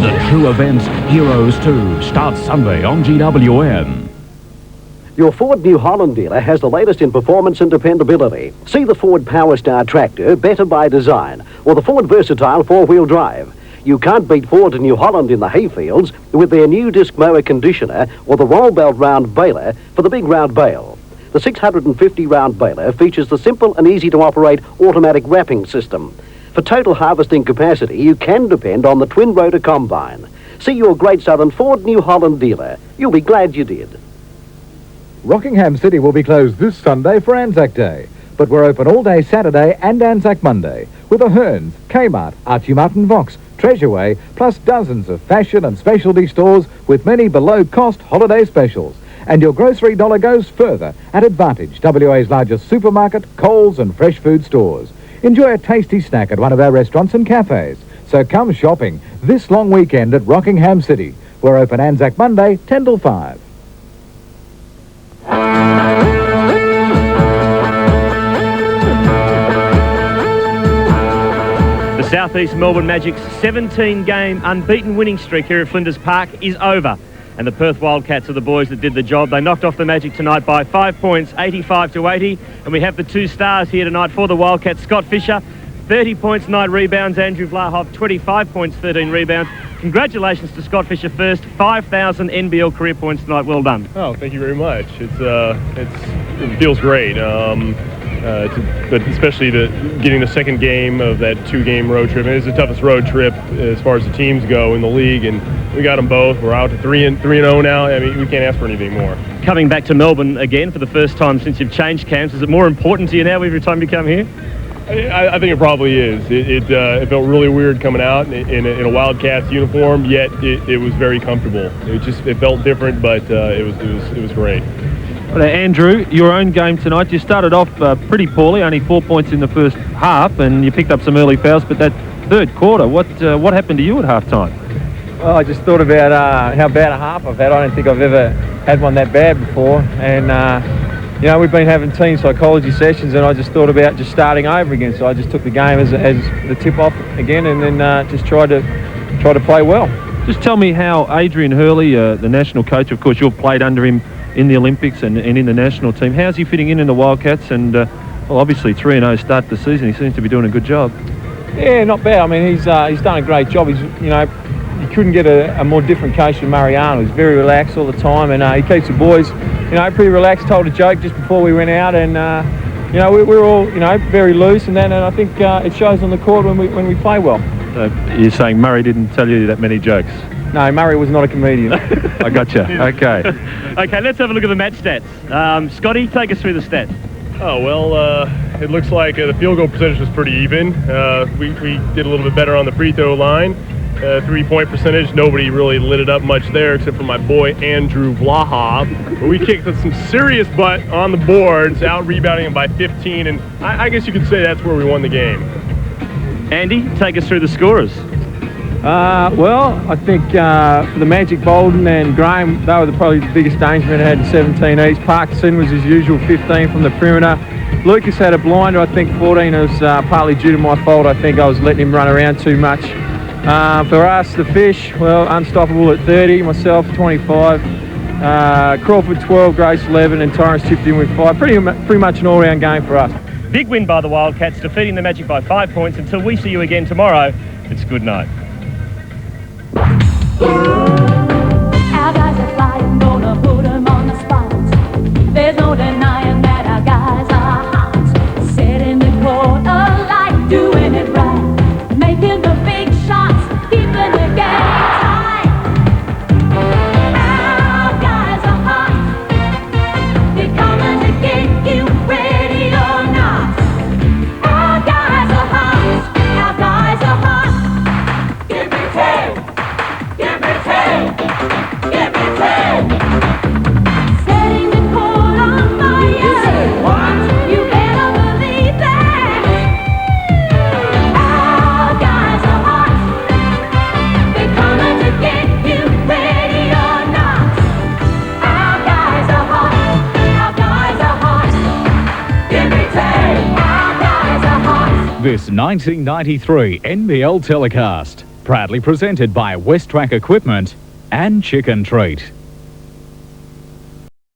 A: The true event, Heroes 2, starts Sunday on GWN.
H: Your Ford New Holland dealer has the latest in performance and dependability. See the Ford Power Star tractor, better by design, or the Ford Versatile 4-wheel drive. You can't beat Ford and New Holland in the hayfields with their new disc mower conditioner or the roll belt round baler for the big round bale. The 650 round baler features the simple and easy to operate automatic wrapping system. For total harvesting capacity, you can depend on the twin rotor combine. See your Great Southern Ford New Holland dealer. You'll be glad you did.
S: Rockingham City will be closed this Sunday for Anzac Day, but we're open all day Saturday and Anzac Monday with a Hearns, Kmart, Archie Martin Vox, Treasureway, plus dozens of fashion and specialty stores with many below-cost holiday specials. And your grocery dollar goes further at Advantage, WA's largest supermarket, Coles and fresh food stores. Enjoy a tasty snack at one of our restaurants and cafes. So come shopping this long weekend at Rockingham City. We're open Anzac Monday, 10 till 5.
C: The Southeast Melbourne Magic's 17-game unbeaten winning streak here at Flinders Park is over. And the Perth Wildcats are the boys that did the job. They knocked off the Magic tonight by 5 points, 85-80. And we have the 2 stars here tonight for the Wildcats. Scott Fisher, 30 points, 9 rebounds. Andrew Blahov, 25 points, 13 rebounds. Congratulations to Scott Fisher first. 5,000 NBL career points tonight. Well done.
W: Oh, thank you very much. It feels great. But especially getting the second game of that 2-game road trip. And it's the toughest road trip as far as the teams go in the league, and we got them both. We're out to 3-0 now. I mean, we can't ask for anything more.
C: Coming back to Melbourne again for the first time since you've changed camps, is it more important to you now every time you come here?
W: I think it probably is. It felt really weird coming out in a Wildcats uniform, yet it was very comfortable. It felt different, but it was great.
D: Well, Andrew, your own game tonight, you started off pretty poorly, only 4 points in the first half, and you picked up some early fouls, but that third quarter, what happened to you at halftime?
T: Well, I just thought about how bad a half I've had. I don't think I've ever had one that bad before, and we've been having team psychology sessions, and I just thought about just starting over again, so I just took the game as the tip-off again, and then just tried to play well.
D: Just tell me how Adrian Hurley, the national coach, of course you've played under him in the Olympics and in the national team. How's he fitting in the Wildcats? And obviously 3-0 start to the season. He seems to be doing a good job.
T: Yeah, not bad. I mean, he's done a great job. He's you
M: couldn't get a more different coach than Mariano. He's very relaxed all the time, and he keeps the boys, pretty relaxed. Told a joke just before we went out, and we're all, very loose, and I think it shows on the court when we play well.
D: You're saying Murray didn't tell you that many jokes?
M: No, Murray was not a comedian.
D: I gotcha. Okay.
C: Okay, let's have a look at the match stats. Scotty, take us through the stats.
W: Oh, well, it looks like the field goal percentage was pretty even. We did a little bit better on the free throw line. 3-point percentage, nobody really lit it up much there except for my boy Andrew Vlaha. But we kicked some serious butt on the boards, out-rebounding him by 15, and I guess you could say that's where we won the game.
C: Andy, take us through the scorers.
M: Well, I think for the Magic, Bolden and Graham, they were probably the biggest danger men had in 17 each. Parkinson was his usual 15 from the perimeter. Lucas had a blinder, I think 14 was partly due to my fault. I think I was letting him run around too much. For us, the Fish, well, unstoppable at 30, myself 25. Crawford 12, Grace 11, and Torrance chipped in with 5. Pretty much an all-round game for us.
C: Big win by the Wildcats, defeating the Magic by 5 points. Until we see you again tomorrow, it's good night.
O: Our guys are flying, gonna put them on the spot. There's no denying that our guys are hot. Setting the court alight, doing it right. Making the big shots, keeping the game tight. Our guys are hot. They're coming to get you, ready or not. Our guys are hot. Our guys are hot. Give me 10. Give me 10. Give me 10. Setting the court on fire. You say what? You better believe that. Our guys are hot. They're coming to get you, ready or not. Our guys are hot. Our guys are hot. Give me 10. Our guys are hot.
B: This 1993 NBL telecast, proudly presented by West Track Equipment and Chicken Treat.